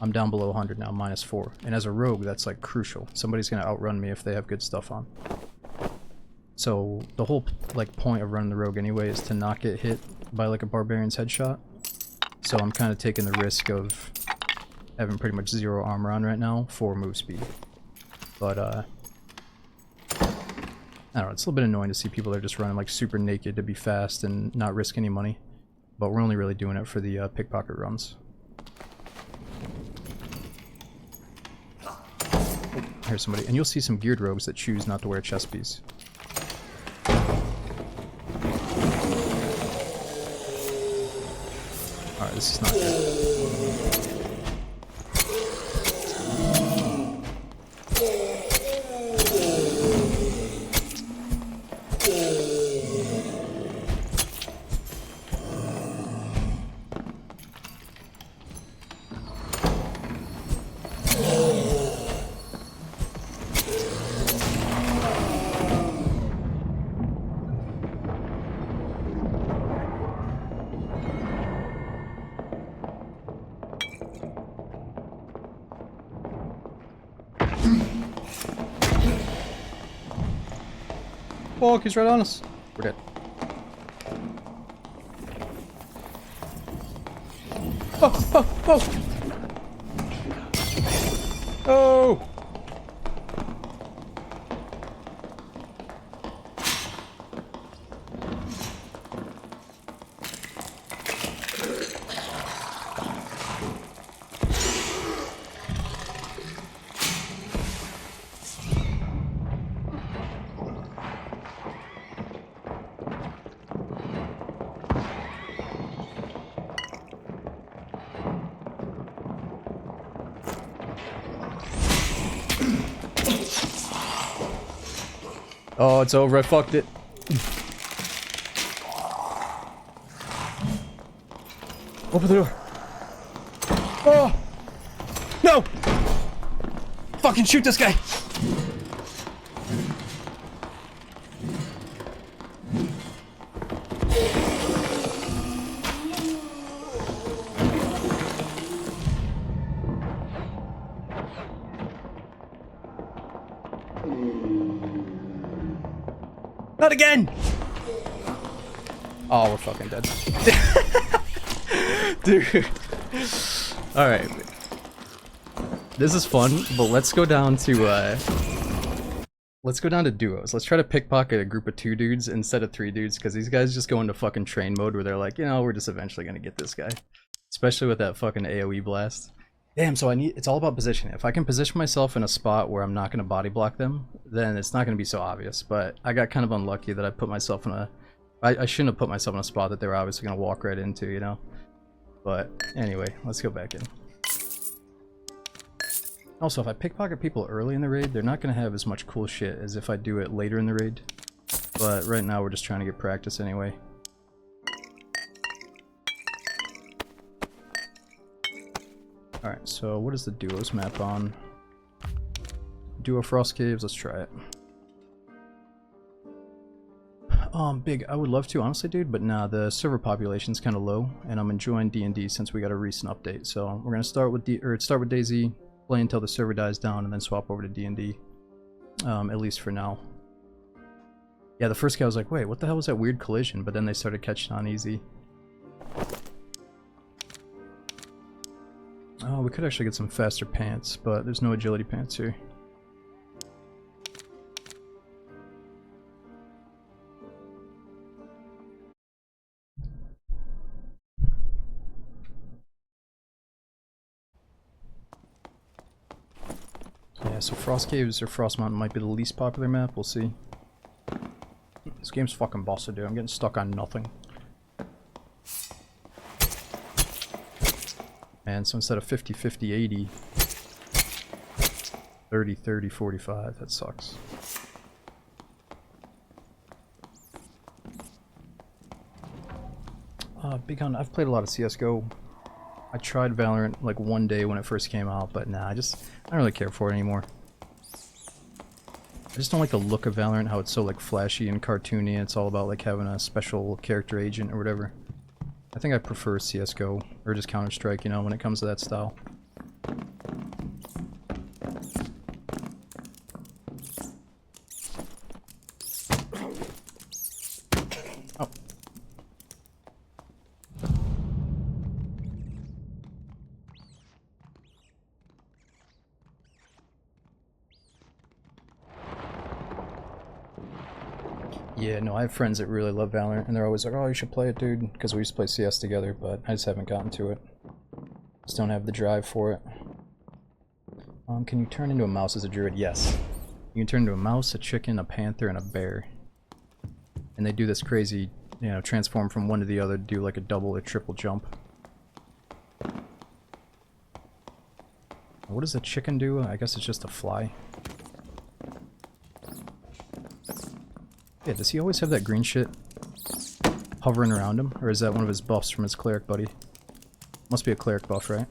S1: I'm down below 100 now, -4. And as a rogue, that's like crucial. Somebody's gonna outrun me if they have good stuff on. So the whole like point of running the rogue anyway is to not get hit by like a barbarian's headshot. So I'm kind of taking the risk of having pretty much 0 armor on right now for move speed. But I don't know, it's a little bit annoying to see people that are just running like super naked to be fast and not risk any money. But we're only really doing it for the pickpocket runs. here's somebody. And you'll see some geared rogues that choose not to wear a chest piece. Alright, this is not good. Fuck, he's right on us. We're dead. Oh, oh, oh! Oh! Oh, it's over. I fucked it. Open the door. Oh! No! Fucking shoot this guy! Not again! Oh, we're fucking dead. Dude. Alright. This is fun, but let's go down to duos. Let's try to pickpocket a group of 2 dudes instead of 3 dudes, because these guys just go into fucking train mode where they're like, you know, we're just eventually gonna get this guy. Especially with that fucking AoE blast. Damn, so it's all about positioning. If I can position myself in a spot where I'm not going to body block them, then it's not going to be so obvious. But I got kind of unlucky that I put myself in I shouldn't have put myself in a spot that they were obviously going to walk right into, you know? But anyway, let's go back in. Also, if I pickpocket people early in the raid, they're not going to have as much cool shit as if I do it later in the raid. But right now we're just trying to get practice anyway. Alright, so what is the duos map on? Duo Frost Caves, let's try it. Big, I would love to, honestly, dude, but nah, the server population's kind of low, and I'm enjoying D&D since we got a recent update. So we're gonna start with DayZ, play until the server dies down, and then swap over to D&D. At least for now. Yeah, the first guy was like, wait, what the hell was that weird collision? But then they started catching on easy. Oh, we could actually get some faster pants, but there's no agility pants here. Yeah, so Frost Caves or Frost Mountain might be the least popular map, we'll see. This game's fucking bossa, dude. I'm getting stuck on nothing. And so instead of 50, 50, 80, 30, 30, 45, that sucks. Big Hunt, I've played a lot of CSGO. I tried Valorant like one day when it first came out, but nah, I don't really care for it anymore. I just don't like the look of Valorant, how it's so like flashy and cartoony, and it's all about like having a special character agent or whatever. I think I prefer CSGO, or just Counter-Strike, you know, when it comes to that style. Oh. Yeah, no, I have friends that really love Valorant, and they're always like, oh, you should play it, dude, because we used to play CS together, but I just haven't gotten to it. Just don't have the drive for it. Can you turn into a mouse as a druid? Yes. You can turn into a mouse, a chicken, a panther, and a bear. And they do this crazy, you know, transform from one to the other, do like a double or triple jump. What does a chicken do? I guess it's just a fly. Yeah, does he always have that green shit hovering around him? Or is that one of his buffs from his cleric buddy? Must be a cleric buff, right?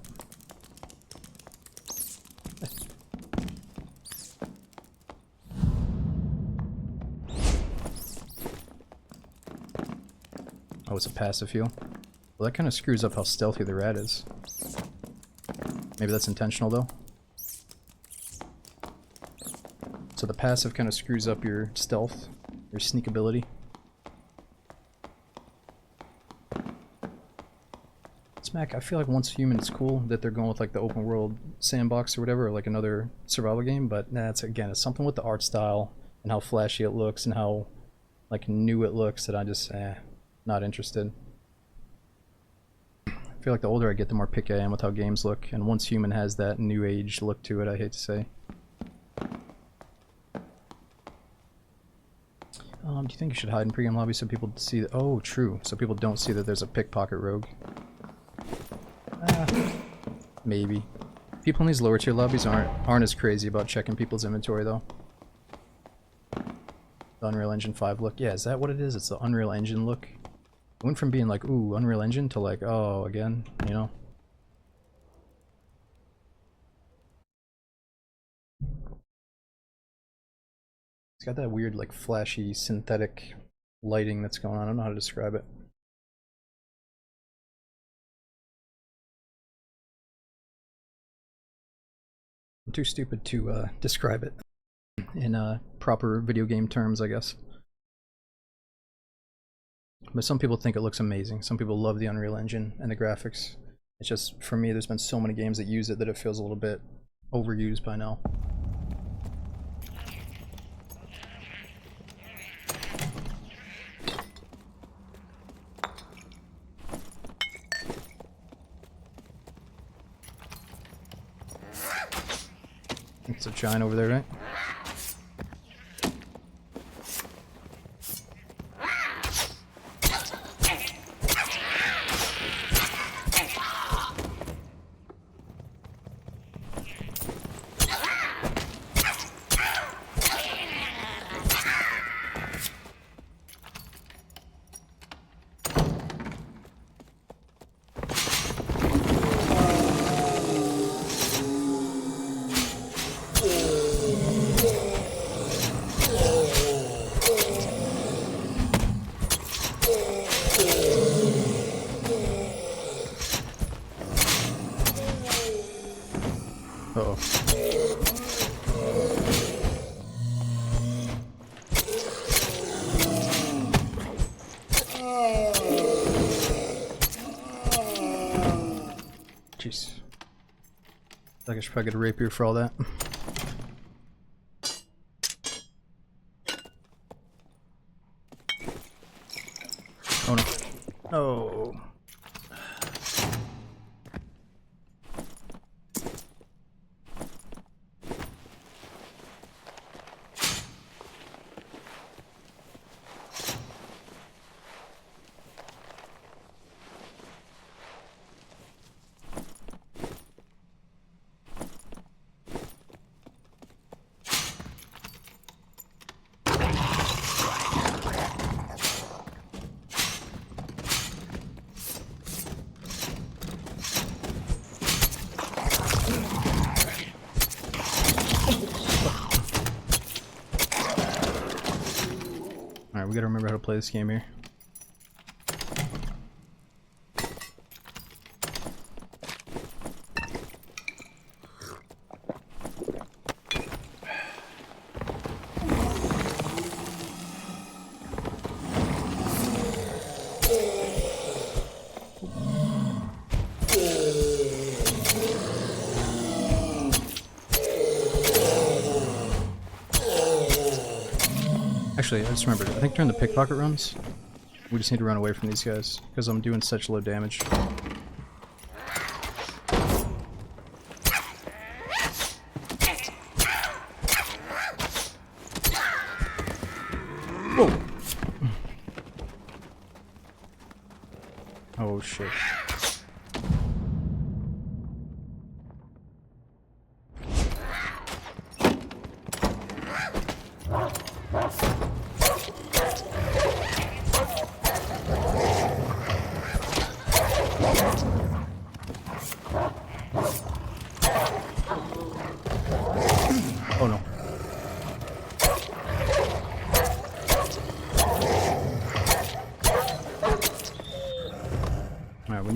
S1: Oh, it's a passive heal. Well, that kind of screws up how stealthy the rat is. Maybe that's intentional, though. So the passive kind of screws up your stealth, your sneak ability. Smack, I feel like Once Human is cool that they're going with like the open world sandbox or whatever, or like another survival game, but nah, it's something with the art style and how flashy it looks and how like new it looks that I just not interested. I feel like the older I get, the more picky I am with how games look, and Once Human has that new age look to it, I hate to say. Do you think you should hide in pregame lobby so people see that? Oh, true. So people don't see that there's a pickpocket rogue. Maybe. People in these lower tier lobbies aren't as crazy about checking people's inventory though. The Unreal Engine 5 look. Yeah, is that what it is? It's the Unreal Engine look. It went from being like, ooh, Unreal Engine to like, oh, again, you know? It's got that weird, like, flashy, synthetic lighting that's going on. I don't know how to describe it. I'm too stupid to describe it in proper video game terms, I guess. But some people think it looks amazing. Some people love the Unreal Engine and the graphics. It's just, for me, there's been so many games that use it that it feels a little bit overused by now. It's a giant over there, right? Uh-oh. Jeez. I think I should probably get a rapier for all that. Oh no. Oh. Alright, we gotta remember how to play this game here. Actually, I just remembered, I think during the pickpocket runs, we just need to run away from these guys, because I'm doing such low damage.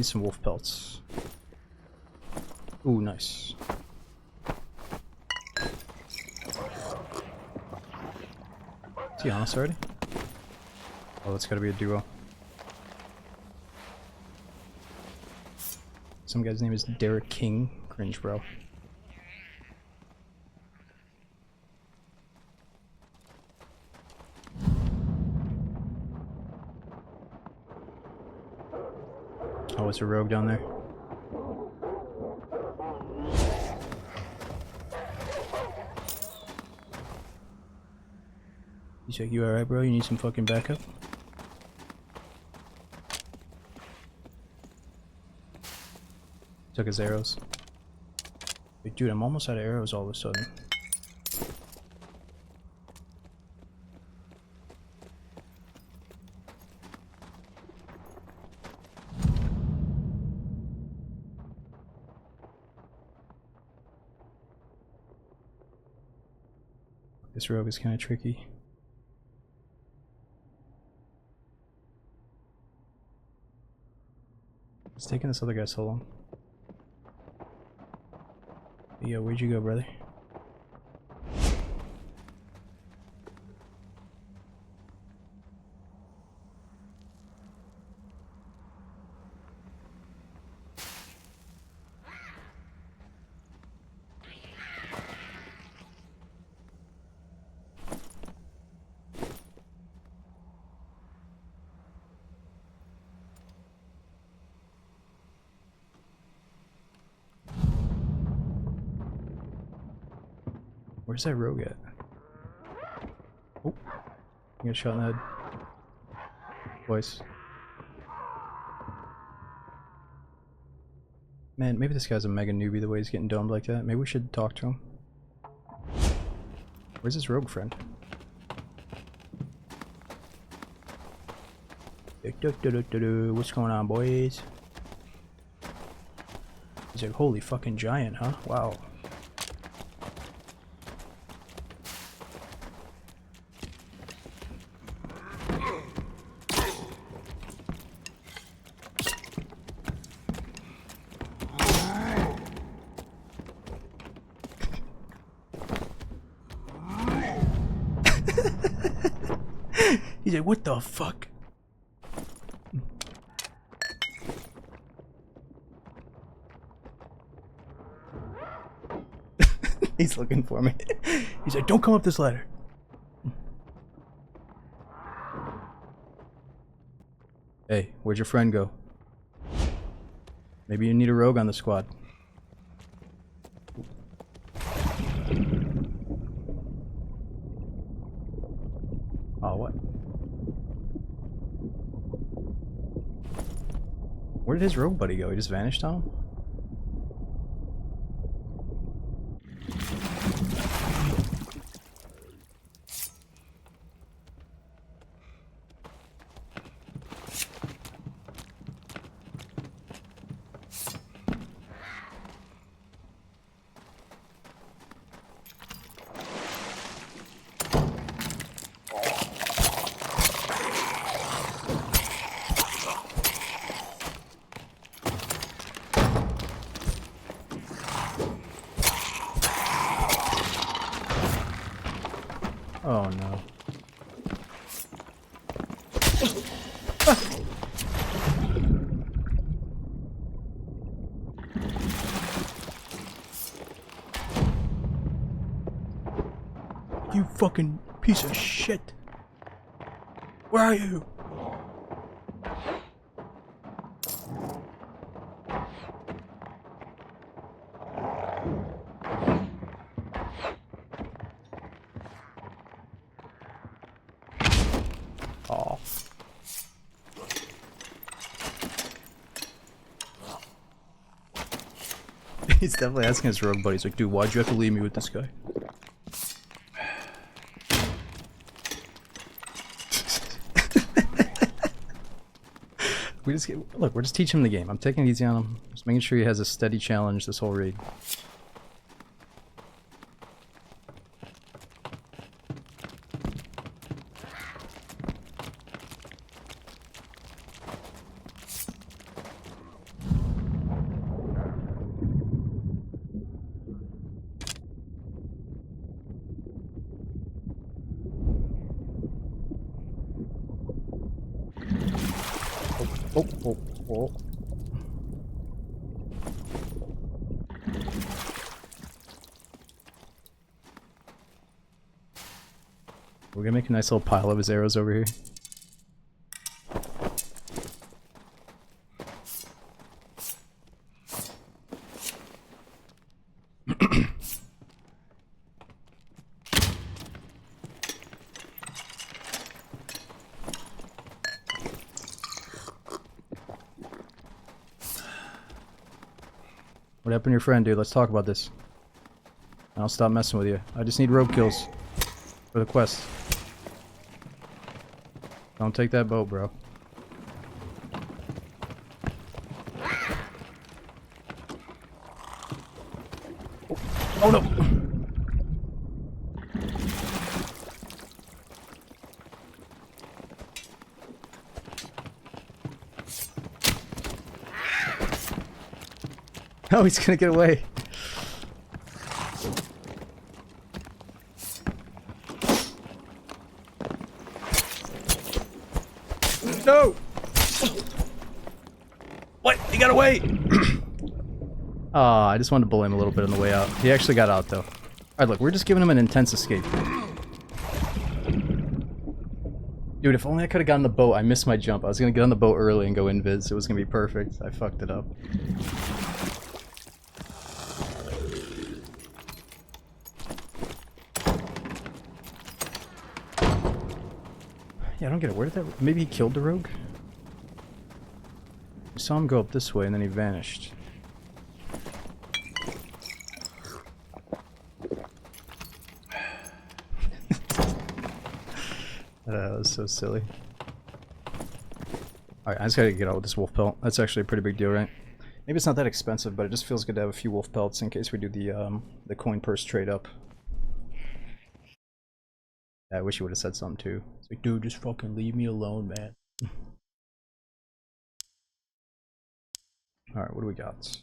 S1: need some wolf pelts. Ooh, nice. Is he on us already? Oh, that's gotta be a duo. Some guy's name is Derek King. Cringe, bro. Oh, it's a rogue down there. He's like, you alright, bro? You need some fucking backup? Took his arrows. Wait, dude, I'm almost out of arrows all of a sudden. This rogue is kind of tricky. It's taking this other guy so long. Yo, where'd you go, brother? Where's that rogue at? Oh, I got shot in the head. Twice. Man, maybe this guy's a mega newbie the way he's getting domed like that. Maybe we should talk to him. Where's his rogue friend? What's going on, boys? He's like, holy fucking giant, huh? Wow. He's like, what the fuck? He's looking for me. He's like, don't come up this ladder. Hey, where'd your friend go? Maybe you need a rogue on the squad. Oh, what? Where did his rogue buddy go? He just vanished on him? Oh no. You fucking piece of shit. Where are you? Aw. He's definitely asking his rogue buddy. He's like, dude, why'd you have to leave me with this guy? Look, we're just teaching him the game. I'm taking it easy on him. Just making sure he has a steady challenge this whole raid. Oh, oh, oh. We're gonna make a nice little pile of his arrows over here. What happened to your friend, dude? Let's talk about this. I'll stop messing with you. I just need rogue kills for the quest. Don't take that boat, bro. Oh no! Oh, he's gonna get away. No! What? He got away! I just wanted to bully him a little bit on the way out. He actually got out, though. Alright, look, we're just giving him an intense escape. Dude, if only I could have gotten the boat. I missed my jump. I was gonna get on the boat early and go invis. It was gonna be perfect. I fucked it up. Yeah, I don't get it. Where did that... Maybe he killed the rogue? I saw him go up this way and then he vanished. That was so silly. Alright, I just gotta get out with this wolf pelt. That's actually a pretty big deal, right? Maybe it's not that expensive, but it just feels good to have a few wolf pelts in case we do the coin purse trade up. I wish you would have said something too. It's like, dude, just fucking leave me alone, man. Alright, what do we got?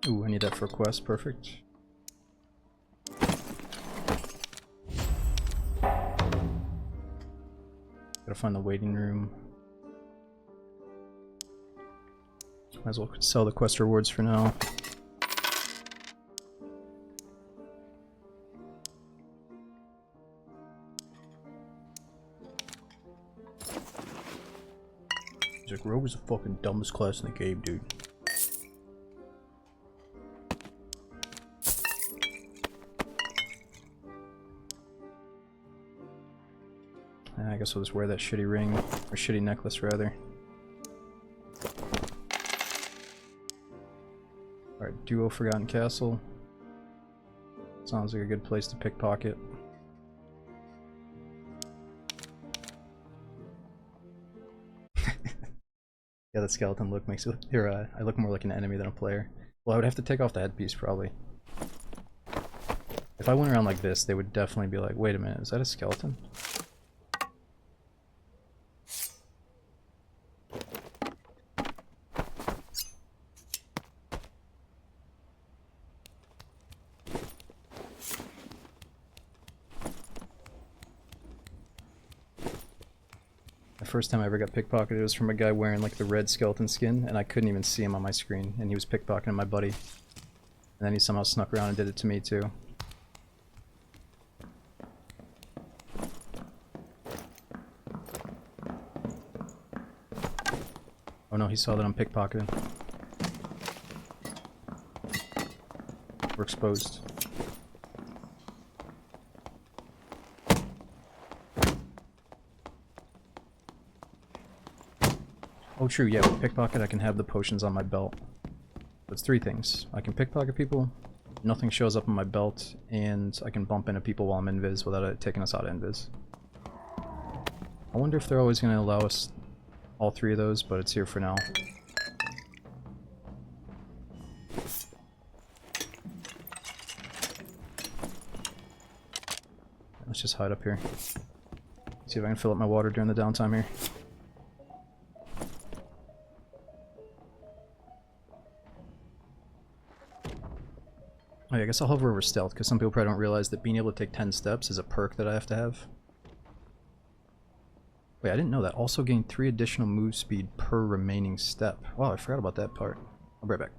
S1: Ooh, I need that for a quest. Perfect. Gotta find the waiting room. Might as well sell the quest rewards for now. He's like, Rogue is the fucking dumbest class in the game, dude. I guess we'll just wear that shitty ring, or shitty necklace rather. Alright, Duo Forgotten Castle. Sounds like a good place to pickpocket. Yeah, that skeleton look makes it, I look more like an enemy than a player. Well, I would have to take off the headpiece probably. If I went around like this, they would definitely be like, wait a minute, is that a skeleton? First time I ever got pickpocketed was from a guy wearing like the red skeleton skin, and I couldn't even see him on my screen, and he was pickpocketing my buddy. And then he somehow snuck around and did it to me too. Oh no, he saw that I'm pickpocketing. We're exposed. Oh true, yeah, with pickpocket I can have the potions on my belt. That's three things. I can pickpocket people, nothing shows up on my belt, and I can bump into people while I'm invis without it taking us out of invis. I wonder if they're always going to allow us all three of those, but it's here for now. let's just hide up here. See if I can fill up my water during the downtime here. Oh yeah, I guess I'll hover over stealth, because some people probably don't realize that being able to take 10 steps is a perk that I have to have. Wait, I didn't know that. Also gain 3 additional move speed per remaining step. Wow, I forgot about that part. I'll be right back.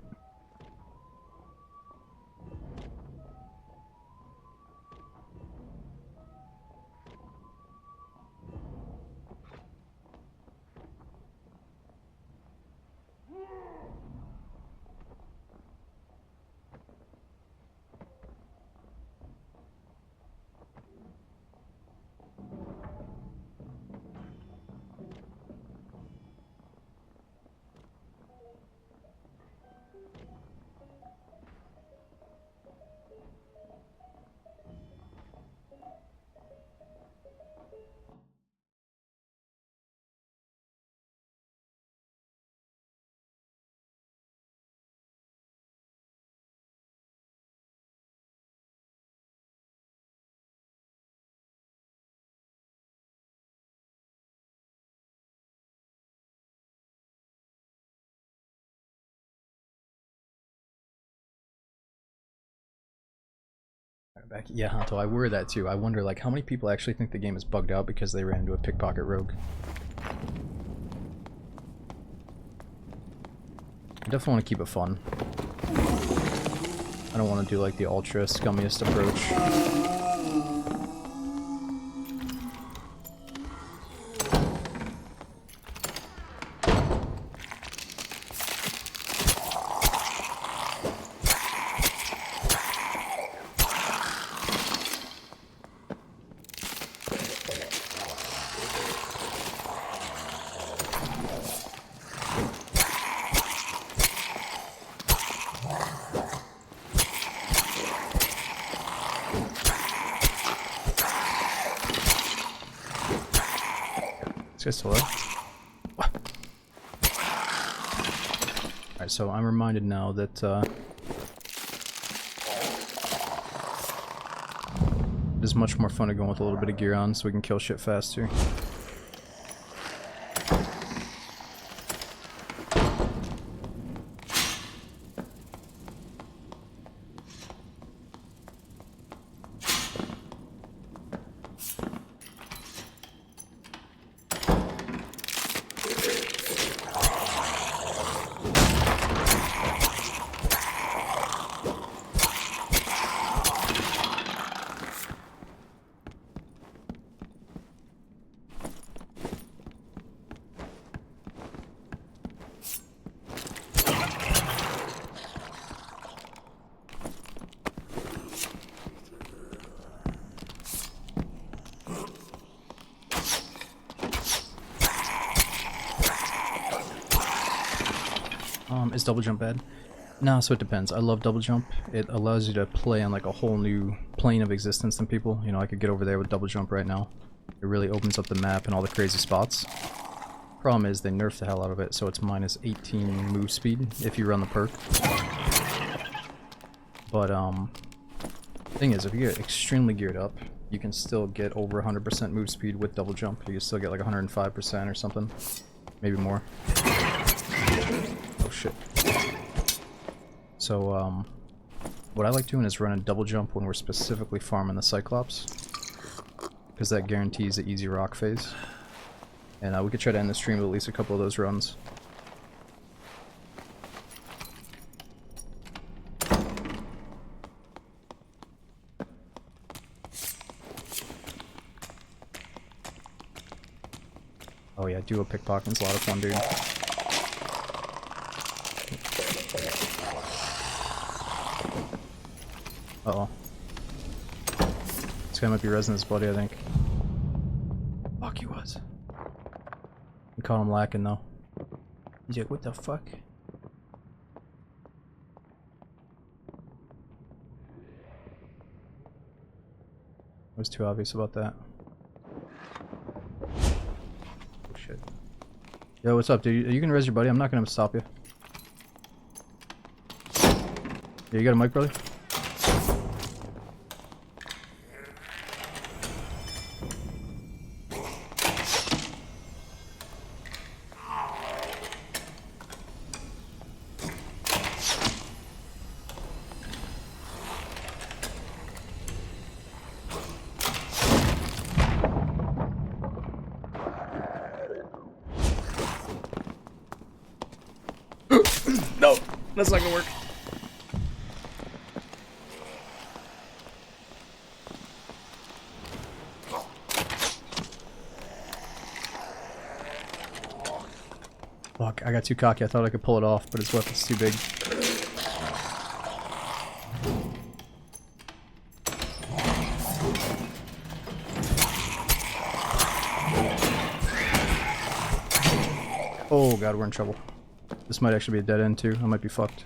S1: Back, yeah, Hanto, I worry that too. I wonder, like, how many people actually think the game is bugged out because they ran into a pickpocket rogue. I definitely want to keep it fun. I don't want to do, like, the ultra scummiest approach. Still there. Alright, so I'm reminded now that it is much more fun to go with a little bit of gear on so we can kill shit faster. Is double jump bad? No, so it depends. I love double jump. It allows you to play on like a whole new plane of existence than people. You know, I could get over there with double jump right now. It really opens up the map and all the crazy spots. Problem is they nerfed the hell out of it, so it's minus 18 move speed if you run the perk. But thing is, if you get extremely geared up, you can still get over 100% move speed with double jump. You can still get like 105% or something, maybe more. Oh shit. So, what I like doing is run a double jump when we're specifically farming the Cyclops, because that guarantees the easy rock phase. And we could try to end the stream with at least a couple of those runs. Oh yeah, duo pickpocketing's a lot of fun, dude. Uh-oh. This guy might be resin his buddy, I think. Fuck, he was. We caught him lacking, though. He's like, what the fuck? I was too obvious about that. Oh shit. Yo, what's up, dude? Are you gonna res your buddy? I'm not gonna stop you. Yeah, you got a mic, brother? No, that's not gonna work. Fuck, I got too cocky. I thought I could pull it off, but his weapon's too big. Oh god, we're in trouble. This might actually be a dead end too. I might be fucked.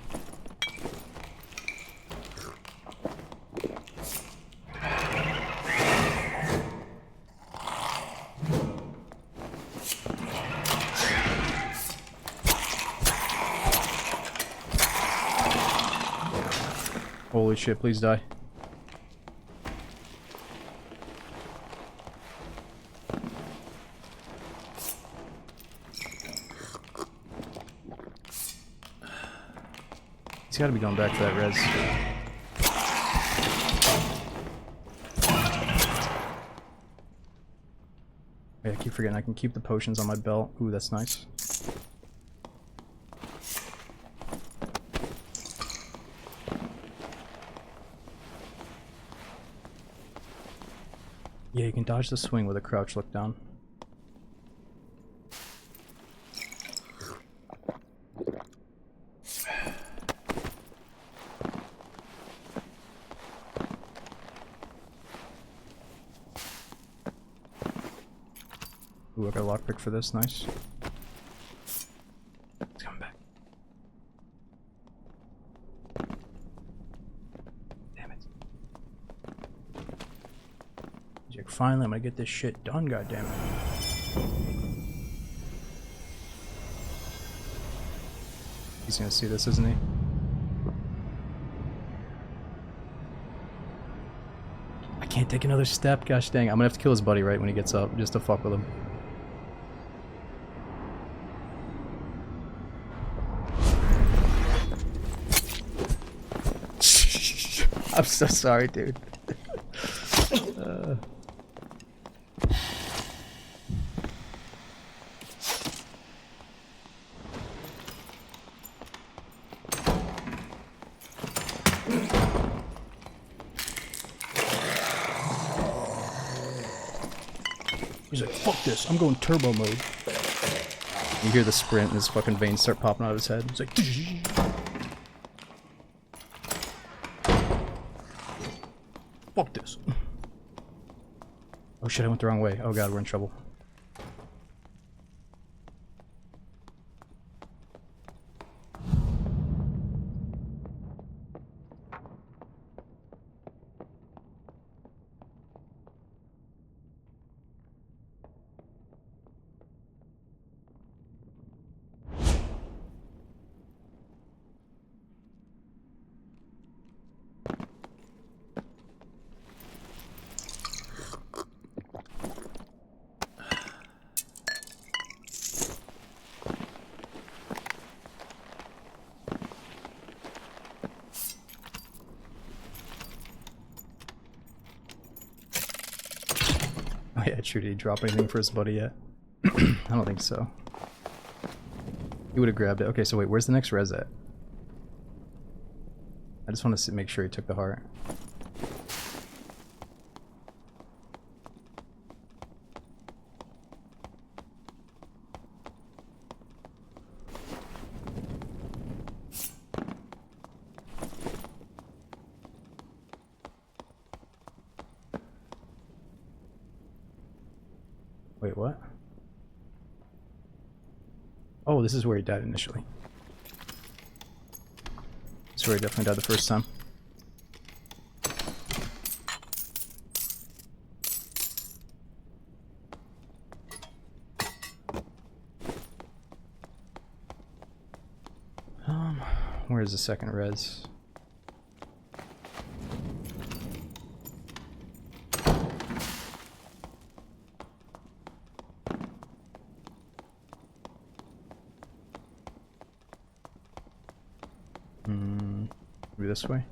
S1: Holy shit, please die. He's gotta be going back for that res. Wait, I keep forgetting I can keep the potions on my belt. Ooh, that's nice. Yeah, you can dodge the swing with a crouch look down. Ooh, I got a lockpick for this, nice. It's coming back. Damn it. He's like, finally I'm gonna get this shit done, goddammit. He's gonna see this, isn't he? I can't take another step, gosh dang. I'm gonna have to kill his buddy right when he gets up, just to fuck with him. I'm so sorry, dude. He's like, fuck this, I'm going turbo mode. You hear the sprint and his fucking veins start popping out of his head. He's like, fuck this. Oh shit, I went the wrong way. Oh god, we're in trouble. Oh yeah, true. Did he drop anything for his buddy yet? I don't think so. He would have grabbed it. Okay, so wait, where's the next res at? I just want to make sure he took the heart. Wait, what? Oh, this is where he died initially. This is where he definitely died the first time. Where's the second res? Maybe this way?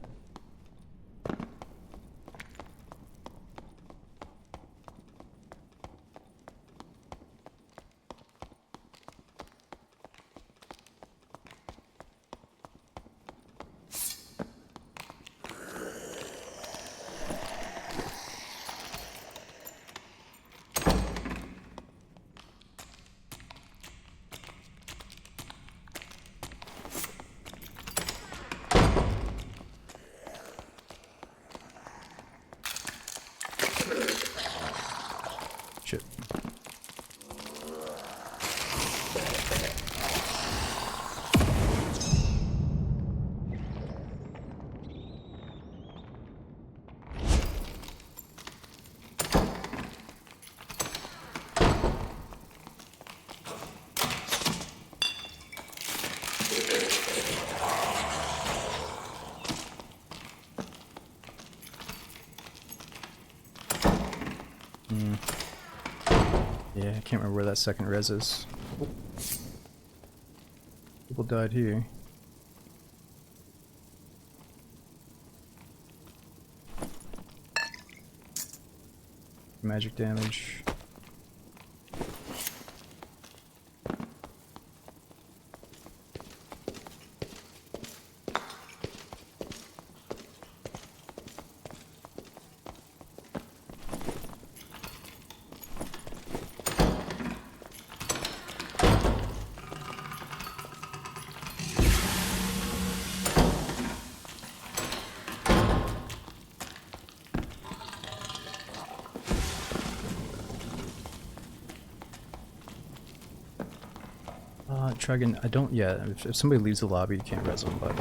S1: I can't remember where that second res is. Oh. People died here. Magic damage. Try again. I don't. Yeah, if somebody leaves the lobby, you can't res them, but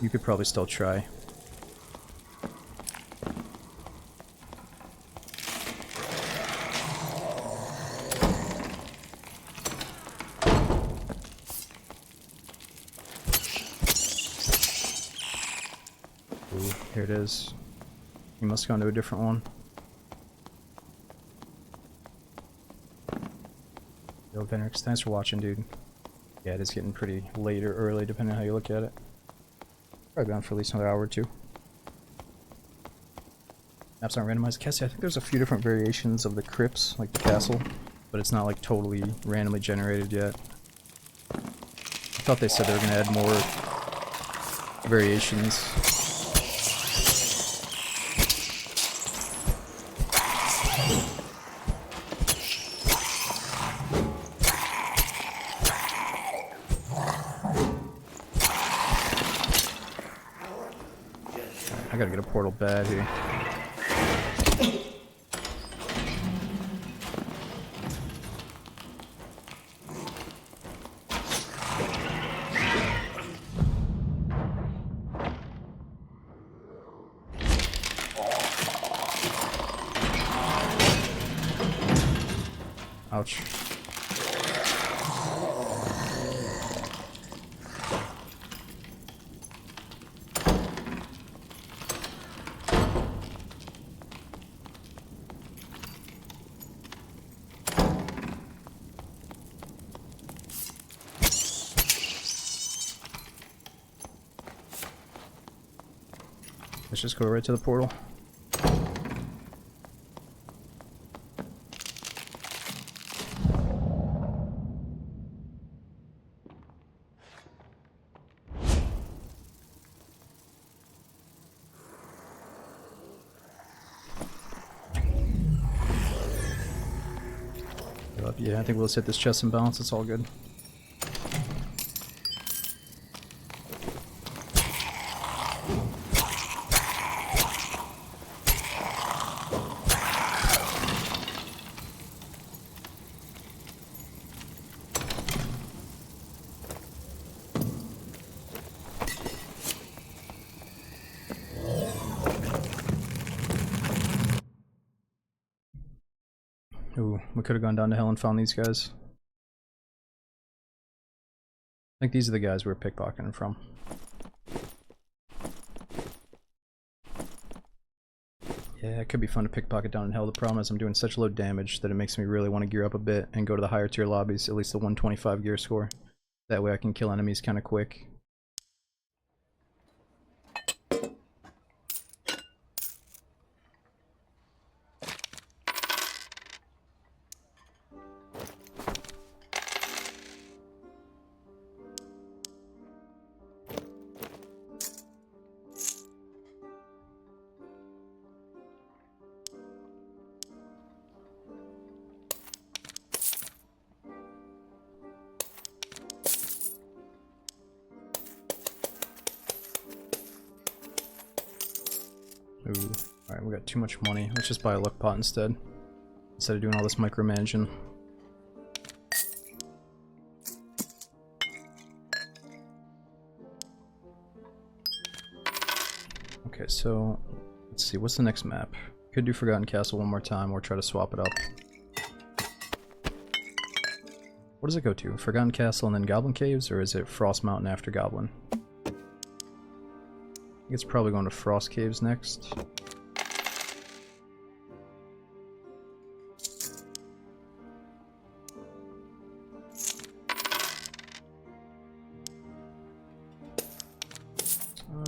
S1: you could probably still try. Ooh, here it is. You must have gone to a different one. Yo, Venrix, thanks for watching, dude. Yeah, it is getting pretty late or early, depending on how you look at it. Probably gone for at least another hour or two. Maps aren't randomized. Cassie, I think there's a few different variations of the crypts, like the castle, but it's not like totally randomly generated yet. I thought they said they were going to add more variations. I gotta get a portal bad here. Ouch. Let's just go right to the portal. Yeah, I think we'll just hit this chest and balance, it's all good. Ooh, we could have gone down to hell and found these guys. I think these are the guys we were pickpocketing from. Yeah, it could be fun to pickpocket down in hell. The problem is I'm doing such low damage that it makes me really want to gear up a bit and go to the higher tier lobbies, at least the 125 gear score. That way I can kill enemies kind of quick. Ooh, alright, we got too much money. Let's just buy a luck pot instead of doing all this micromanaging. Okay, so let's see, what's the next map? Could do Forgotten Castle one more time or try to swap it up. What does it go to? Forgotten Castle and then Goblin Caves, or is it Frost Mountain after Goblin? I think it's probably going to Frost Caves next.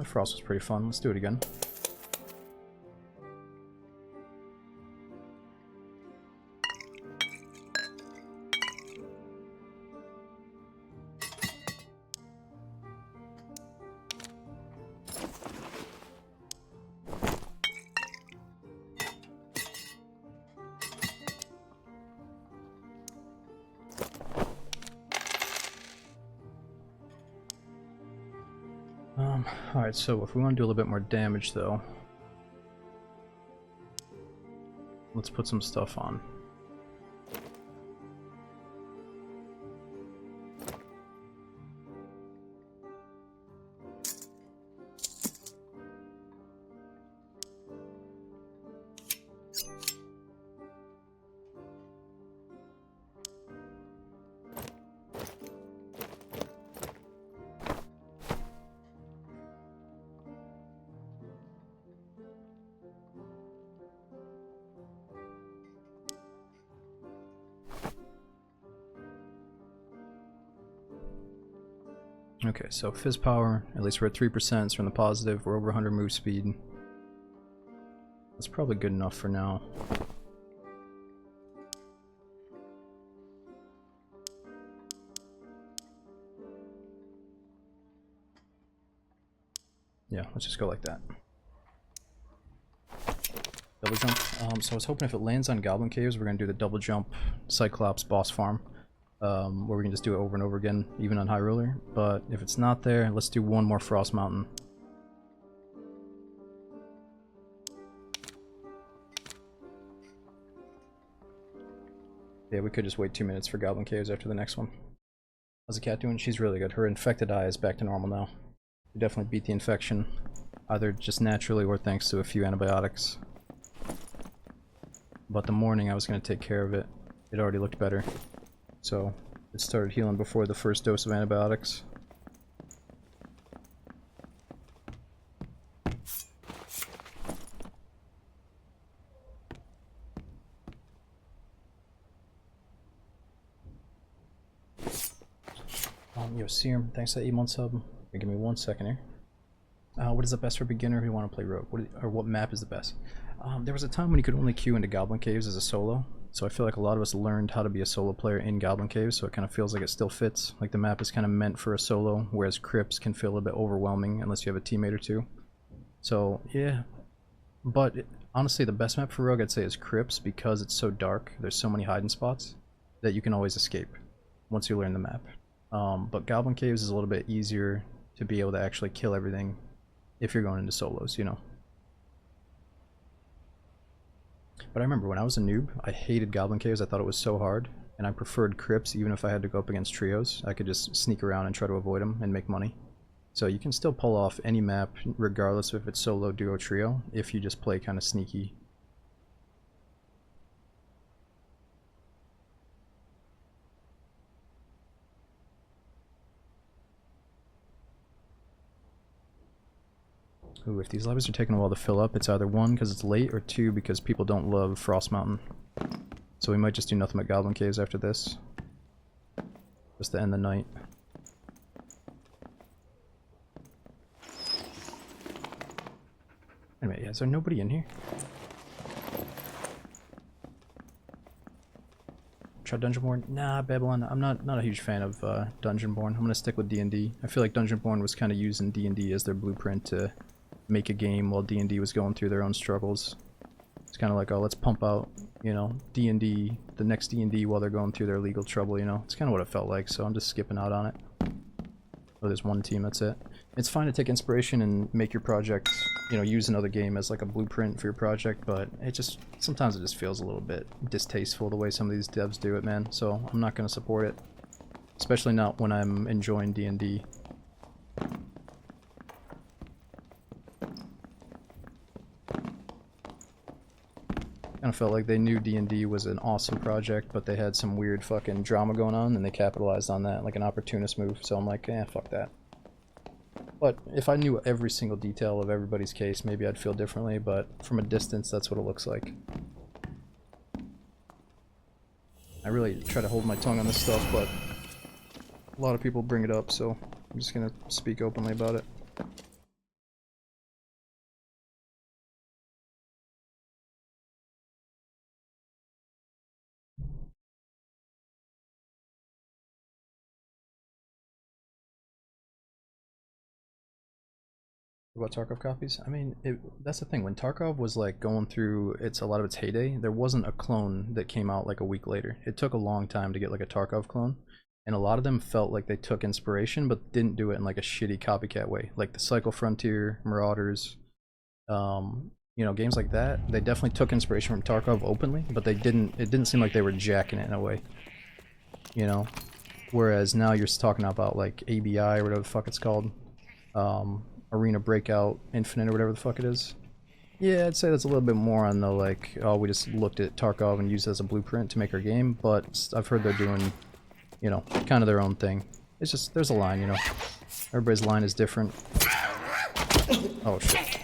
S1: Frost was pretty fun. Let's do it again. Alright, so if we want to do a little bit more damage though, let's put some stuff on. Okay, so Fizz Power, at least we're at 3%, so we're in the positive, we're over 100 move speed. That's probably good enough for now. Yeah, let's just go like that. Double jump. So I was hoping if it lands on Goblin Caves, we're going to do the double jump Cyclops boss farm. Where we can just do it over and over again, even on High Roller. But if it's not there, let's do one more Frost Mountain. Yeah, we could just wait 2 minutes for Goblin Caves after the next one. How's the cat doing? She's really good. Her infected eye is back to normal now. We definitely beat the infection, either just naturally or thanks to a few antibiotics. But the morning I was going to take care of it. It already looked better. So, it started healing before the first dose of antibiotics. Yo, Serum, thanks for that emote sub. Give me 1 second here. What is the best for beginner who want to play Rogue? What map is the best? There was a time when you could only queue into Goblin Caves as a solo. So I feel like a lot of us learned how to be a solo player in Goblin Caves, so it kind of feels like it still fits. Like the map is kind of meant for a solo, whereas Crypts can feel a bit overwhelming unless you have a teammate or two. So, yeah. But honestly, the best map for Rogue I'd say is Crypts, because it's so dark, there's so many hiding spots, that you can always escape once you learn the map. But Goblin Caves is a little bit easier to be able to actually kill everything if you're going into solos, you know. But I remember when I was a noob, I hated Goblin Caves. I thought it was so hard, and I preferred Crypts even if I had to go up against trios. I could just sneak around and try to avoid them and make money. So you can still pull off any map regardless if it's solo, duo, trio, if you just play kind of sneaky. Ooh, if these levels are taking a while to fill up, it's either 1 because it's late or 2 because people don't love Frost Mountain. So we might just do nothing but Goblin Caves after this. Just to end the night. Wait a minute, is there nobody in here? Try Dungeonborn? Nah, Babylon. I'm not a huge fan of Dungeonborn. I'm gonna stick with D&D. I feel like Dungeonborn was kind of using D&D as their blueprint to make a game while D&D was going through their own struggles. It's kind of like, oh, let's pump out, you know, D&D, the next D&D while they're going through their legal trouble, you know. It's kind of what it felt like, so I'm just skipping out on it. Oh, there's one team, that's it. It's fine to take inspiration and make your project, you know, use another game as like a blueprint for your project, but it just, sometimes it just feels a little bit distasteful the way some of these devs do it, man. So I'm not going to support it. Especially not when I'm enjoying D&D. Kind of felt like they knew D&D was an awesome project, but they had some weird fucking drama going on, and they capitalized on that like an opportunist move. So I'm like, eh, fuck that. But if I knew every single detail of everybody's case, maybe I'd feel differently, but from a distance, that's what it looks like. I really try to hold my tongue on this stuff, but a lot of people bring it up, so I'm just gonna speak openly about it. About Tarkov copies? I mean, that's the thing. When Tarkov was like going through a lot of its heyday, there wasn't a clone that came out like a week later. It took a long time to get like a Tarkov clone, and a lot of them felt like they took inspiration but didn't do it in like a shitty copycat way. Like the Cycle Frontier, Marauders, you know, games like that. They definitely took inspiration from Tarkov openly, but they didn't. It didn't seem like they were jacking it in a way. You know, whereas now you're talking about like ABI or whatever the fuck it's called. Arena Breakout Infinite or whatever the fuck it is. Yeah, I'd say that's a little bit more on the like, oh, we just looked at Tarkov and used it as a blueprint to make our game, but I've heard they're doing, you know, kind of their own thing. It's just, there's a line, you know. Everybody's line is different. Oh shit.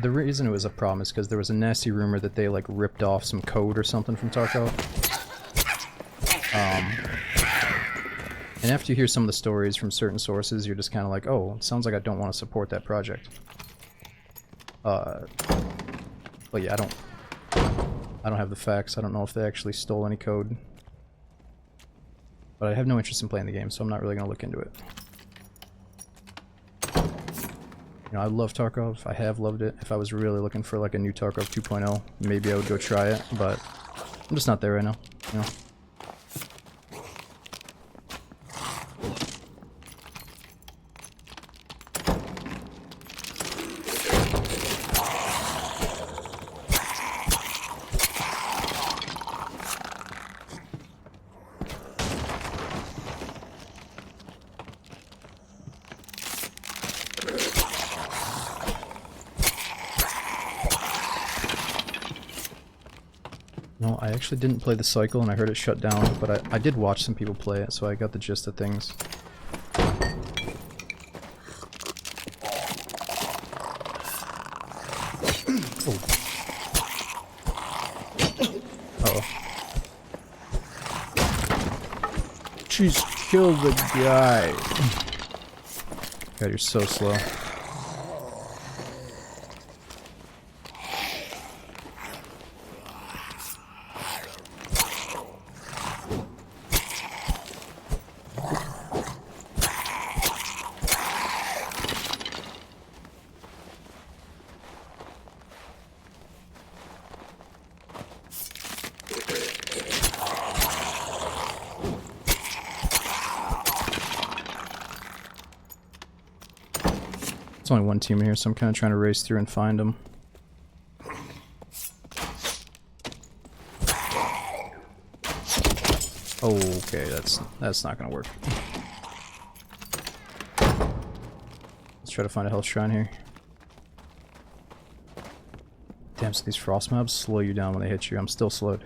S1: The reason it was a problem is because there was a nasty rumor that they like ripped off some code or something from Tarkov. And after you hear some of the stories from certain sources, you're just kind of like, oh, it sounds like I don't want to support that project. But yeah, I don't have the facts. I don't know if they actually stole any code. But I have no interest in playing the game, so I'm not really gonna look into it. You know, I love Tarkov. I have loved it. If I was really looking for like a new Tarkov 2.0, maybe I would go try it, but I'm just not there right now, you know. No, I actually didn't play the cycle and I heard it shut down, but I did watch some people play it, so I got the gist of things. Oh. Uh-oh. Jeez, kill the guy. God, you're so slow. There's only one team here, so I'm kind of trying to race through and find them. Okay, that's not gonna work. Let's try to find a health shrine here. Damn, so these frost mobs slow you down when they hit you. I'm still slowed.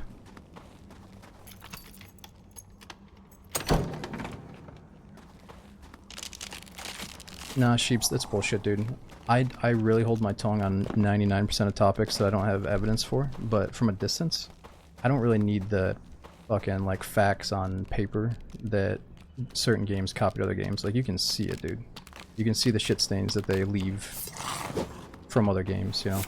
S1: Nah, sheeps, that's bullshit, dude. I really hold my tongue on 99% of topics that I don't have evidence for, but from a distance, I don't really need the fucking, like, facts on paper that certain games copied other games. Like, you can see it, dude. You can see the shit stains that they leave from other games, you know?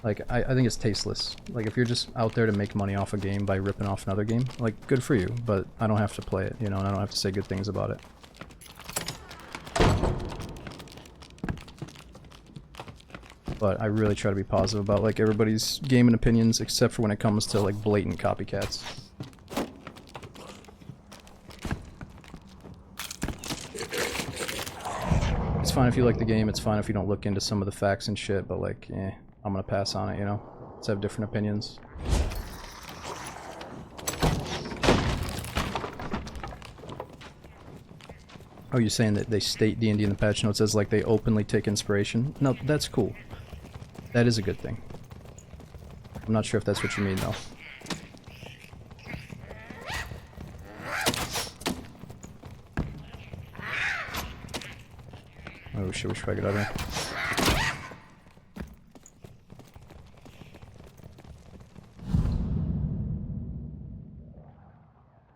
S1: Like, I think it's tasteless. Like, if you're just out there to make money off a game by ripping off another game, like, good for you, but I don't have to play it, you know, and I don't have to say good things about it. But I really try to be positive about like everybody's gaming opinions, except for when it comes to like blatant copycats. It's fine if you like the game, it's fine if you don't look into some of the facts and shit, but like, I'm gonna pass on it, you know? Let's have different opinions. Oh, you're saying that they state D&D in the patch notes as like they openly take inspiration? No, that's cool. That is a good thing. I'm not sure if that's what you mean, though. Oh shit, we should probably get out of here.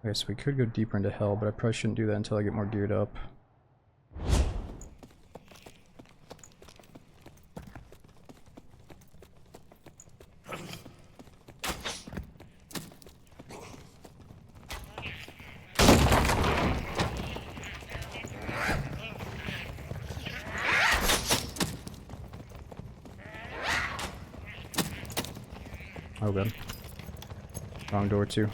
S1: Okay, so we could go deeper into hell, but I probably shouldn't do that until I get more geared up. Oh god. Wrong door too.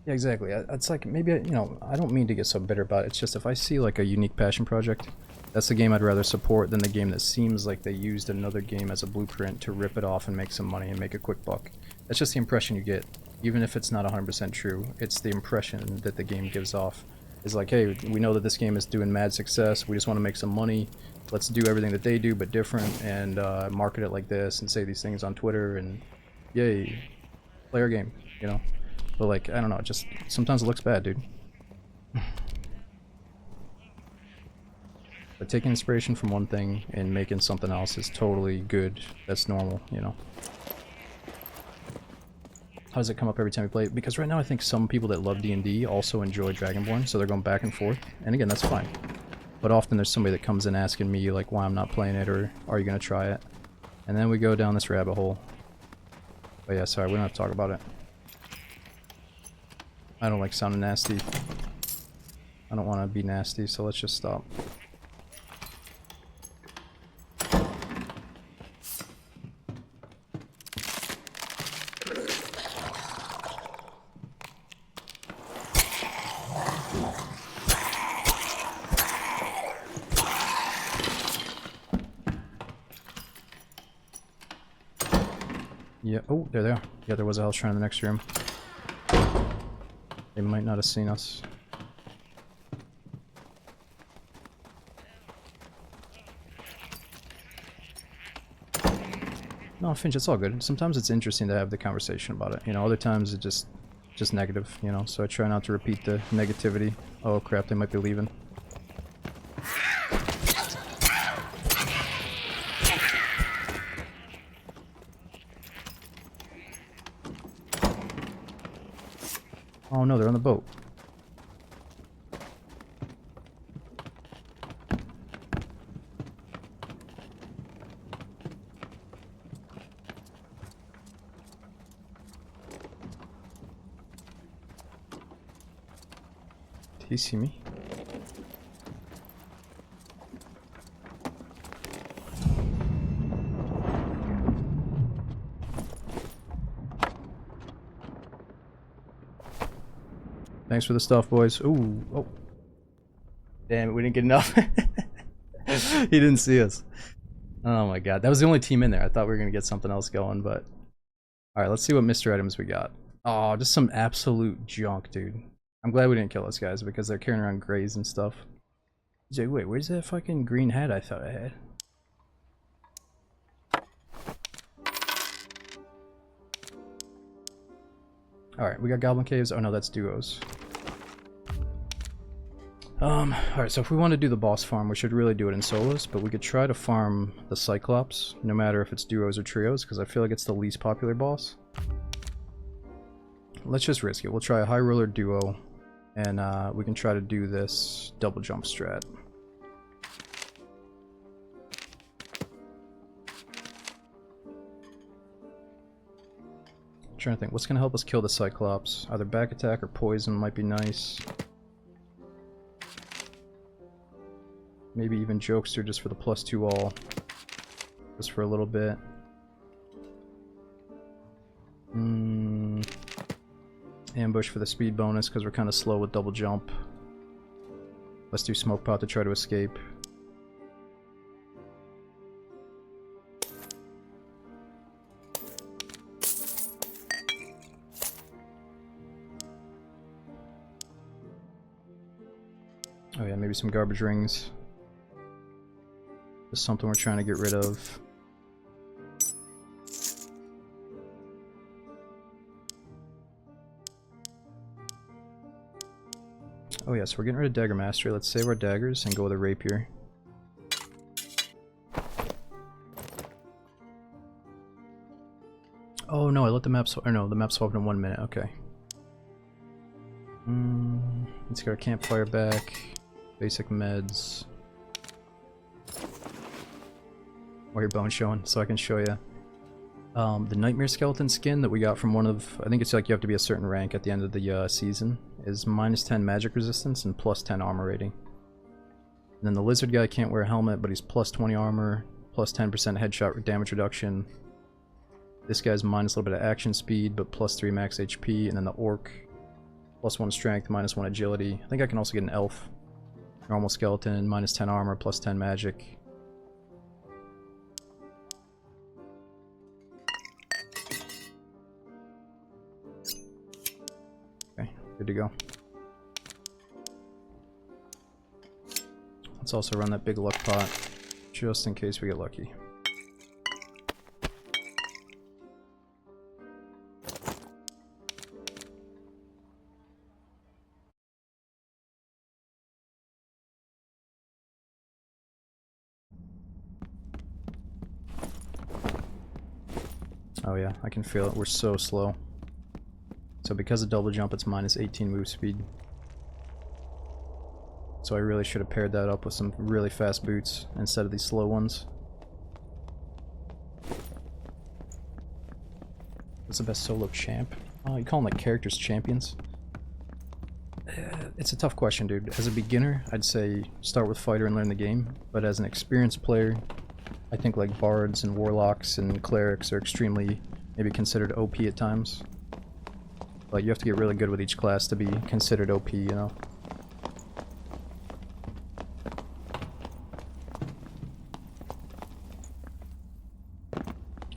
S1: Yeah, exactly. It's like, maybe, you know, I don't mean to get so bitter about it. It's just if I see like a unique passion project, that's the game I'd rather support than the game that seems like they used another game as a blueprint to rip it off and make some money and make a quick buck. That's just the impression you get. Even if it's not 100% true, it's the impression that the game gives off. It's like, hey, we know that this game is doing mad success, we just want to make some money, let's do everything that they do but different, and market it like this and say these things on Twitter, and yay, play our game, you know? But like, I don't know, it just sometimes it looks bad, dude. But taking inspiration from one thing and making something else is totally good. That's normal, you know. How does it come up every time you play it? Because right now I think some people that love D&D also enjoy Dragonborn, so they're going back and forth. And again, that's fine. But often there's somebody that comes in asking me like why I'm not playing it, or are you gonna try it? And then we go down this rabbit hole. But yeah, sorry, we don't have to talk about it. I don't like sounding nasty. I don't want to be nasty, so let's just stop. Yeah, oh, there they are. Yeah, there was a health shrine in the next room. They might not have seen us. No, Finch, it's all good. Sometimes it's interesting to have the conversation about it. You know, other times it's just negative, you know, so I try not to repeat the negativity. Oh crap, they might be leaving. Oh no, they're on the boat. Did he see me? Thanks for the stuff, boys. Ooh, oh. Damn it, we didn't get enough. He didn't see us. Oh my god, that was the only team in there. I thought we were gonna get something else going, but... Alright, let's see what mystery items we got. Oh, just some absolute junk, dude. I'm glad we didn't kill those guys because they're carrying around grays and stuff. Jay, wait, where's that fucking green hat I thought I had? Alright, we got Goblin Caves. Oh no, that's duos. Alright, so if we want to do the boss farm, we should really do it in solos, but we could try to farm the Cyclops, no matter if it's duos or trios, because I feel like it's the least popular boss. Let's just risk it. We'll try a High Roller duo, and we can try to do this double jump strat. I'm trying to think, what's going to help us kill the Cyclops? Either back attack or poison might be nice. Maybe even Jokester just for the +2 all. Just for a little bit. Ambush for the speed bonus because we're kind of slow with double jump. Let's do Smoke Pot to try to escape. Oh yeah, maybe some garbage rings. Just something we're trying to get rid of. Oh yeah, so we're getting rid of Dagger Mastery. Let's save our daggers and go with a Rapier. Oh no, I let the map swap. Or no, the map swapped in 1 minute. Okay. Let's get our campfire back. Basic meds. Or your bone showing, so I can show you. The Nightmare Skeleton skin that we got from one of, I think it's like you have to be a certain rank at the end of the season, is -10 magic resistance and +10 armor rating. And then the Lizard guy can't wear a helmet, but he's +20 armor, +10% headshot damage reduction. This guy's minus a little bit of action speed, but +3 max HP. And then the Orc, +1 strength, -1 agility. I think I can also get an Elf. Normal skeleton, -10 armor, +10 magic. Okay, good to go. Let's also run that big luck pot, just in case we get lucky. Oh yeah, I can feel it. We're so slow. So because of double jump, it's -18 move speed. So I really should have paired that up with some really fast boots instead of these slow ones. What's the best solo champ? Oh, you call them like characters champions? It's a tough question, dude. As a beginner, I'd say start with fighter and learn the game. But as an experienced player, I think like bards and warlocks and clerics are extremely maybe considered OP at times. Like you have to get really good with each class to be considered OP, you know?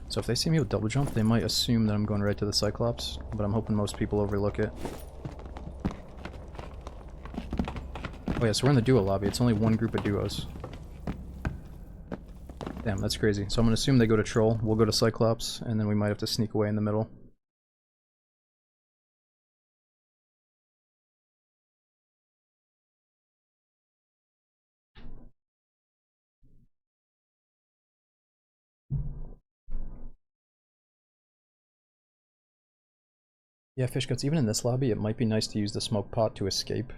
S1: So if they see me with double jump, they might assume that I'm going right to the Cyclops, but I'm hoping most people overlook it. Oh yeah, so we're in the duo lobby. It's only one group of duos. Damn, that's crazy. So I'm gonna assume they go to Troll, we'll go to Cyclops, and then we might have to sneak away in the middle. Yeah, Fishguts, even in this lobby, it might be nice to use the smoke pot to escape.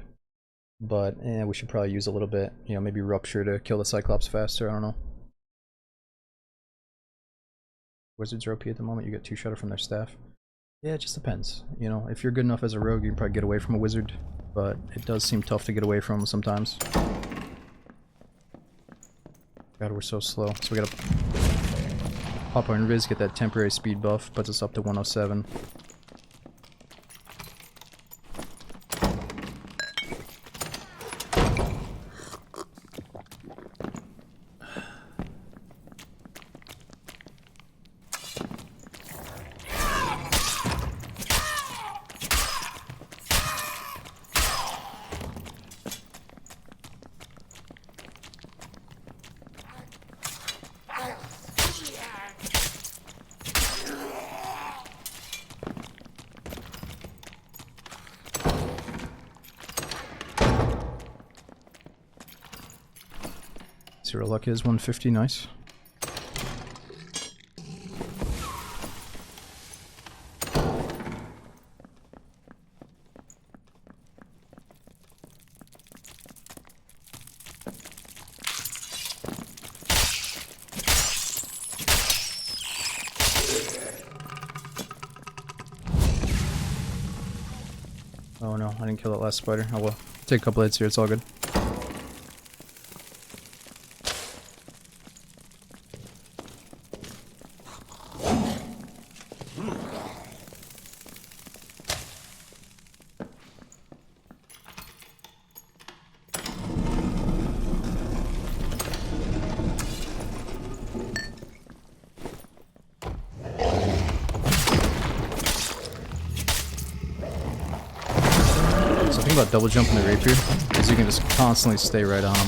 S1: But, we should probably use a little bit, you know, maybe Rupture to kill the Cyclops faster, I don't know. Wizards are OP at the moment, you get 2-shatter from their staff. Yeah, it just depends. You know, if you're good enough as a rogue, you can probably get away from a wizard. But it does seem tough to get away from sometimes. God, we're so slow. So we gotta pop our invis, get that temporary speed buff, puts us up to 107. Zero luck is 150, nice. Oh no, I didn't kill that last spider. Oh well. Take a couple hits here, it's all good. So the thing about double jumping the rapier is you can just constantly stay right on them.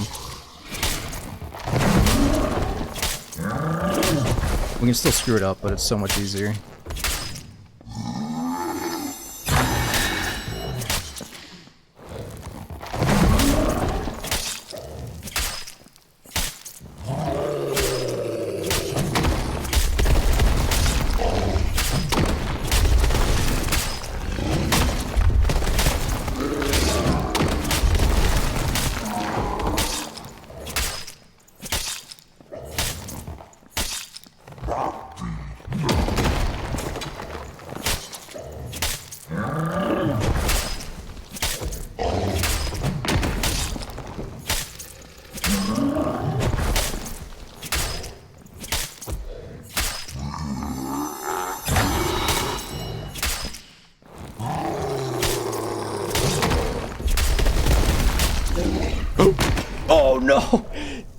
S1: We can still screw it up, but it's so much easier. Oh no!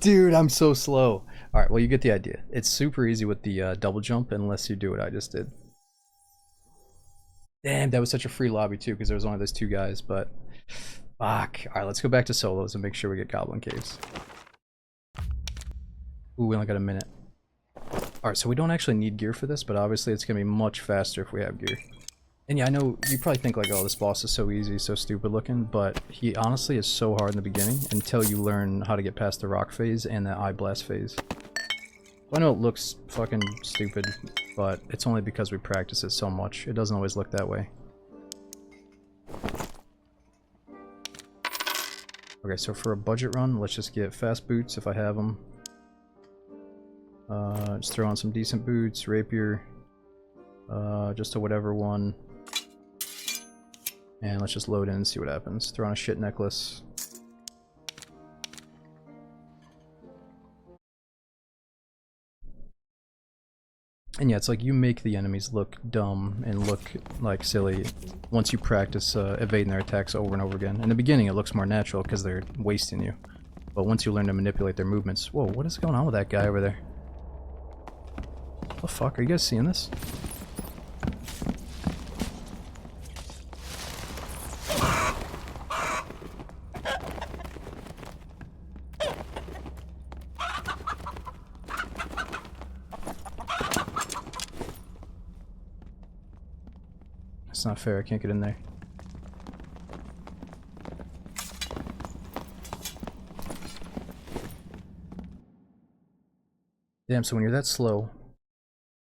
S1: Dude, I'm so slow. Alright, well you get the idea. It's super easy with the double jump unless you do what I just did. Damn, that was such a free lobby too because there was only those two guys, but... Fuck. Alright, let's go back to solos and make sure we get Goblin Caves. Ooh, we only got a minute. Alright, so we don't actually need gear for this, but obviously it's going to be much faster if we have gear. And yeah, I know you probably think like, oh, this boss is so easy, so stupid looking, but he honestly is so hard in the beginning until you learn how to get past the rock phase and the eye blast phase. I know it looks fucking stupid, but it's only because we practice it so much. It doesn't always look that way. Okay, so for a budget run, let's just get fast boots if I have them. Just throw on some decent boots, rapier, just a whatever one. And let's just load in and see what happens. Throw on a shit necklace. And yeah, it's like you make the enemies look dumb and look like silly once you practice evading their attacks over and over again. In the beginning it looks more natural because they're wasting you. But once you learn to manipulate their movements... Whoa, what is going on with that guy over there? What the fuck? Are you guys seeing this? It's not fair, I can't get in there. Damn, so when you're that slow,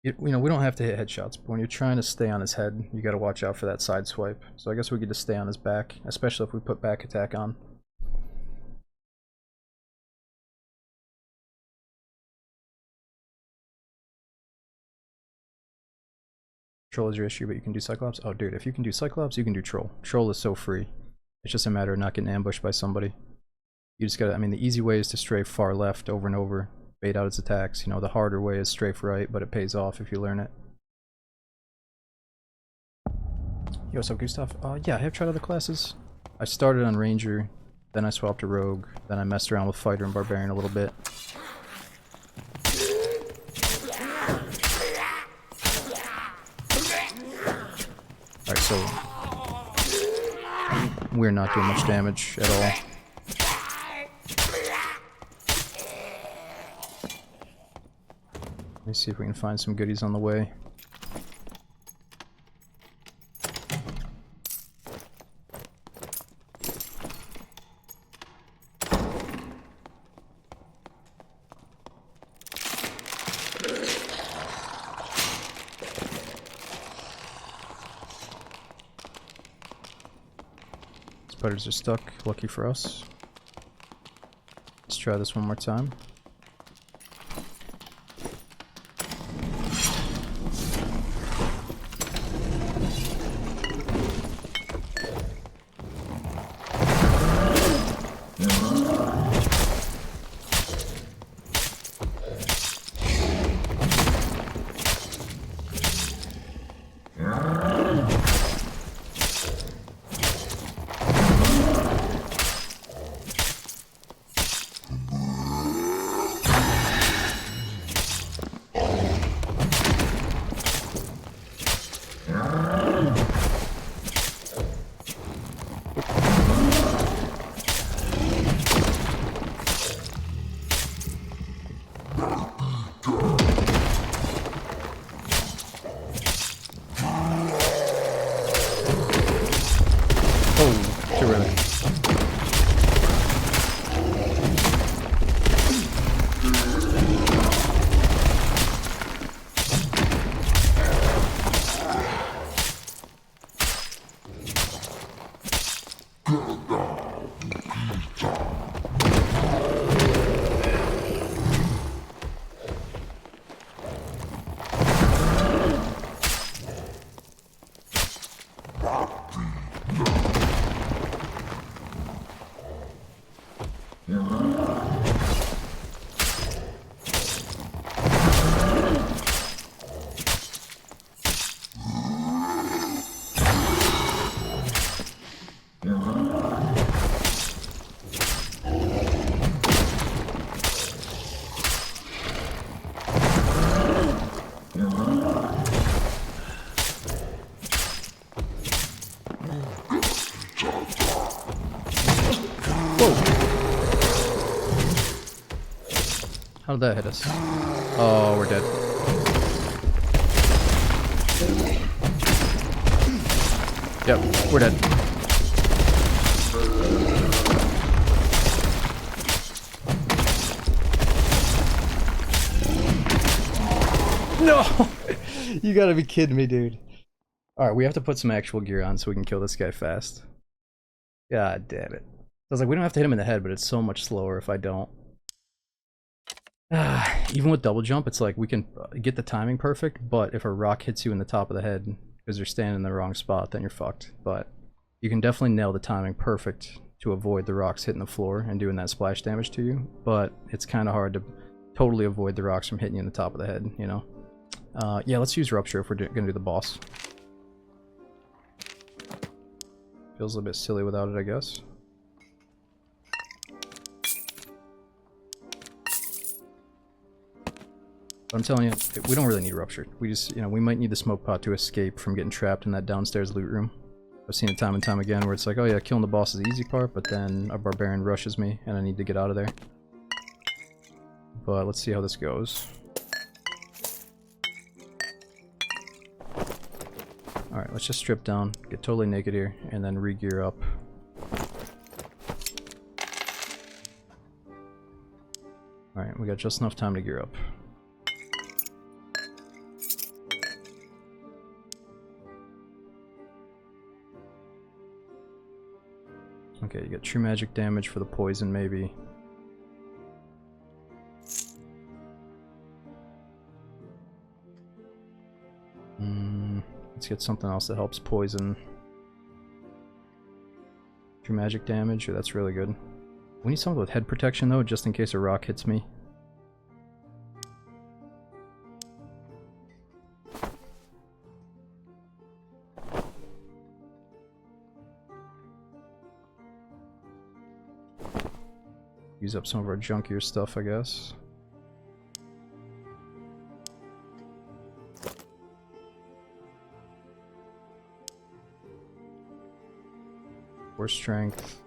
S1: you know, we don't have to hit headshots, but when you're trying to stay on his head, you gotta watch out for that side swipe. So I guess we get to stay on his back, especially if we put back attack on. Troll is your issue, but you can do Cyclops? Oh dude, if you can do Cyclops, you can do Troll. Troll is so free. It's just a matter of not getting ambushed by somebody. You just gotta, I mean, the easy way is to strafe far left over and over, bait out its attacks. You know, the harder way is strafe right, but it pays off if you learn it. Yo, what's up, Gustav? Yeah, I have tried other classes. I started on Ranger, then I swapped to Rogue, then I messed around with Fighter and Barbarian a little bit. Alright, so we're not doing much damage at all. Let me see if we can find some goodies on the way. Spiders are stuck, lucky for us. Let's try this one more time. Whoa! How did that hit us? Oh, we're dead. Yep, we're dead. No! You gotta be kidding me, dude. Alright, we have to put some actual gear on so we can kill this guy fast. God damn it. I was like, we don't have to hit him in the head, but it's so much slower if I don't. Even with double jump, it's like we can get the timing perfect, but if a rock hits you in the top of the head because you're standing in the wrong spot, then you're fucked. But you can definitely nail the timing perfect to avoid the rocks hitting the floor and doing that splash damage to you, but it's kind of hard to totally avoid the rocks from hitting you in the top of the head, you know? Yeah, let's use Rupture if we're gonna do the boss. Feels a little bit silly without it, I guess. But I'm telling you, we don't really need Rupture. We just, you know, we might need the smoke pot to escape from getting trapped in that downstairs loot room. I've seen it time and time again where it's like, oh yeah, killing the boss is the easy part, but then a barbarian rushes me and I need to get out of there. But let's see how this goes. Alright, let's just strip down, get totally naked here, and then re-gear up. Alright, we got just enough time to gear up. Okay, you get true magic damage for the poison, maybe. Let's get something else that helps poison. True magic damage, that's really good. We need something with head protection though, just in case a rock hits me. Use up some of our junkier stuff, I guess. Or strength.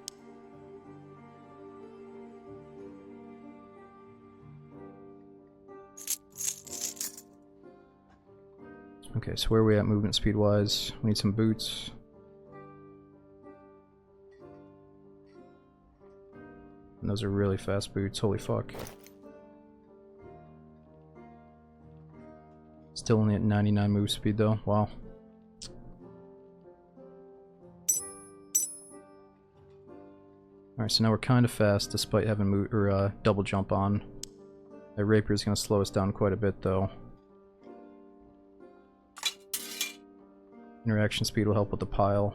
S1: Okay, so where are we at movement speed wise? We need some boots. And those are really fast boots, holy fuck. Still only at 99 move speed though, wow. Alright, so now we're kind of fast despite having double jump on. That rapier is going to slow us down quite a bit though. Interaction speed will help with the pile.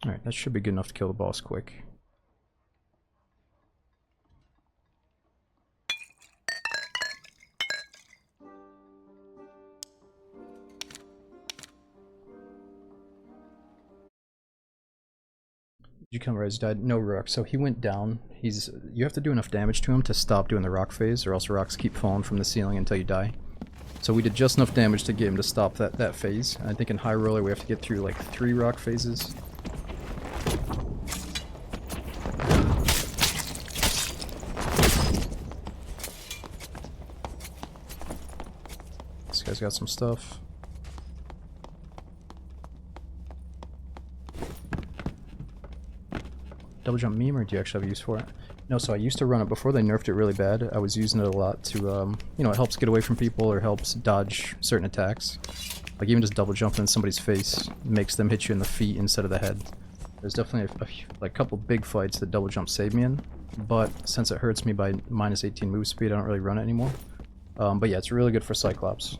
S1: Alright, that should be good enough to kill the boss quick. Did you come res died? No rock. So he went down. You have to do enough damage to him to stop doing the rock phase, or else rocks keep falling from the ceiling until you die. So we did just enough damage to get him to stop that phase. And I think in High Roller we have to get through like 3 rock phases. This guy's got some stuff. Double jump meme, or do you actually have a use for it? No, so I used to run it before they nerfed it really bad. I was using it a lot to, you know, it helps get away from people or helps dodge certain attacks. Like even just double jumping in somebody's face makes them hit you in the feet instead of the head. There's definitely like a couple big fights that double jump saved me in, but since it hurts me by minus 18 move speed, I don't really run it anymore. But yeah, it's really good for Cyclops.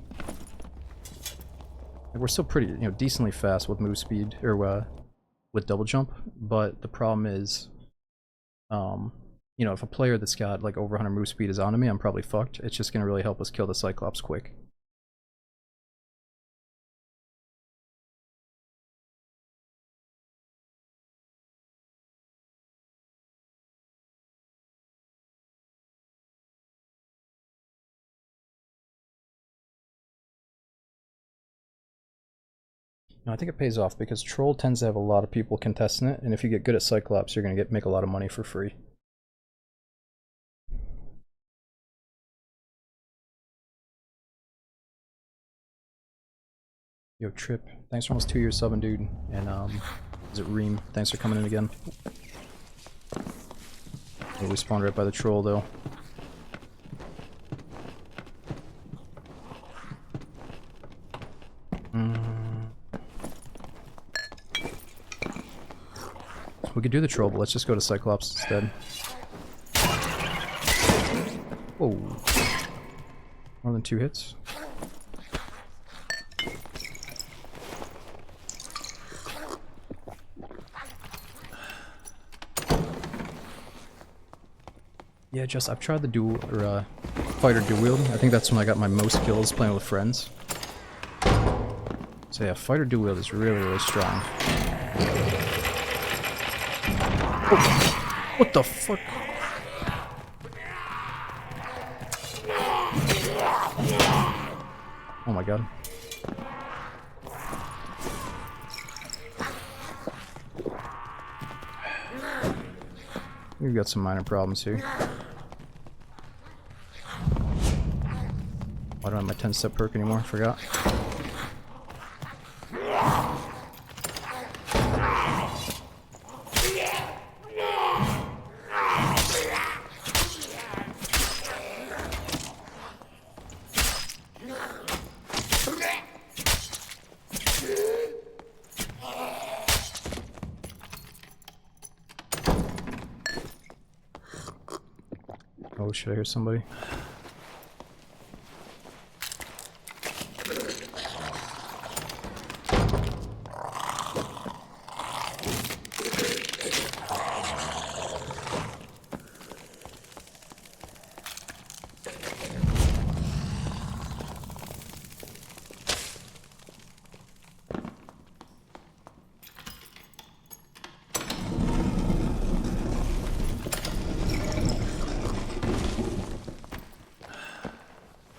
S1: Like, we're still pretty, you know, decently fast with move speed, or with double jump, but the problem is, you know, if a player that's got like over 100 move speed is onto me, I'm probably fucked. It's just gonna really help us kill the Cyclops quick. No, I think it pays off because Troll tends to have a lot of people contesting it, and if you get good at Cyclops, you're gonna make a lot of money for free. Yo, Trip, thanks for almost 2 years subbing, dude. And is it Reem? Thanks for coming in again. Oh, we spawned right by the Troll though. We could do the Troll, but let's just go to Cyclops instead. Whoa. More than 2 hits? Yeah, just I've tried the dual or fighter dual wield. I think that's when I got my most kills playing with friends. So yeah, fighter dual wield is really, really strong. Oh, what the fuck? Oh my god. We've got some minor problems here. I don't have my 10-step perk anymore, forgot. Oh, should I hear somebody?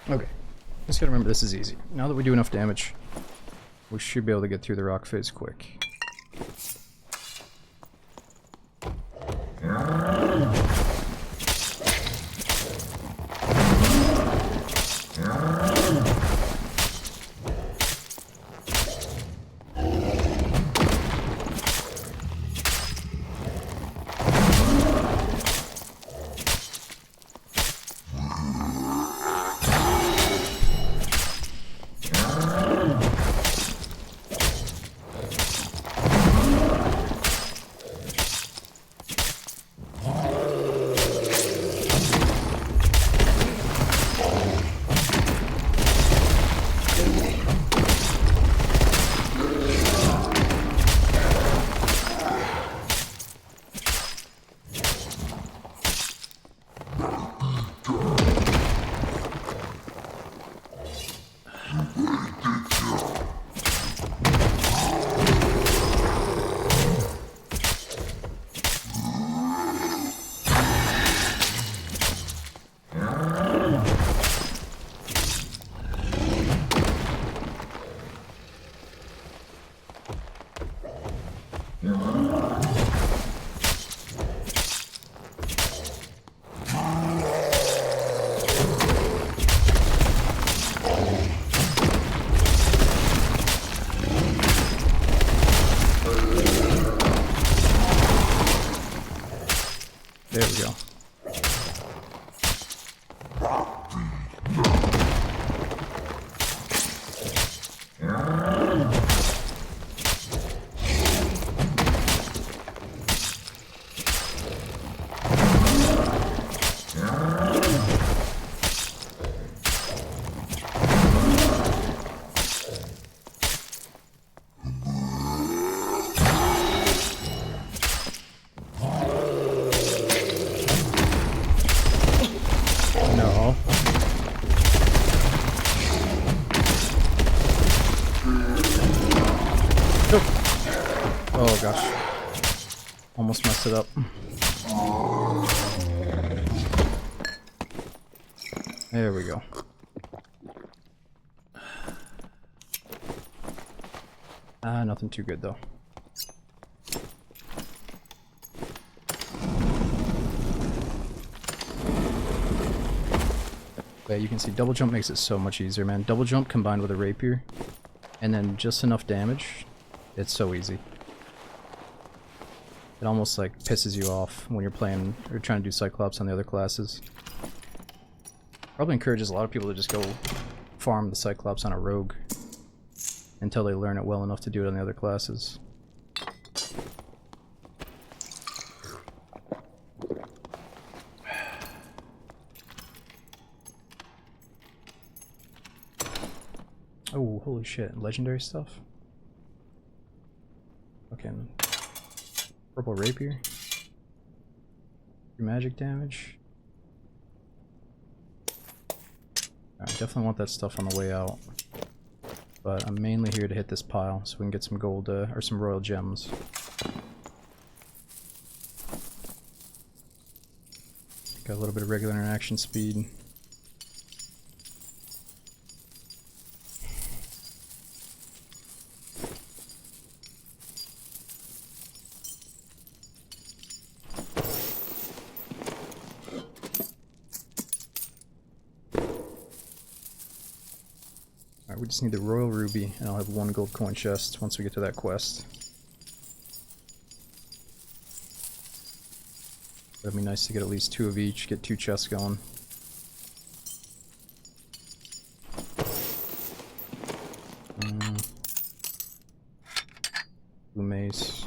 S1: Okay, just gotta remember this is easy. Now that we do enough damage, we should be able to get through the rock phase quick. There we go. No. Oh gosh. Almost messed it up. There we go. Nothing too good though. Yeah, you can see double jump makes it so much easier, man. Double jump combined with a rapier, and then just enough damage. It's so easy. It almost like pisses you off when you're playing or trying to do Cyclops on the other classes. Probably encourages a lot of people to just go farm the Cyclops on a rogue until they learn it well enough to do it on the other classes. Oh, holy shit. Legendary stuff? Fucking purple rapier. Magic damage. I definitely want that stuff on the way out. But I'm mainly here to hit this pile so we can get some gold, or some royal gems. Got a little bit of regular interaction speed. Alright, we just need the royal ruby, and I'll have 1 gold coin chest once we get to that quest. That'd be nice to get at least 2 of each, get 2 chests going. Blue mace.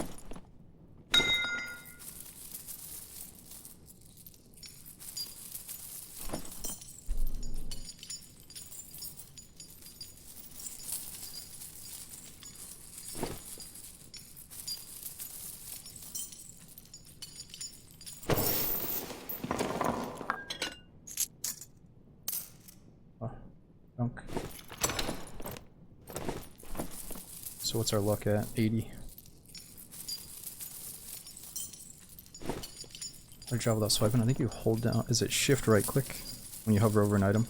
S1: So what's our luck at? 80. Our job without swiping. I think you hold down. Is it shift right click when you hover over an item?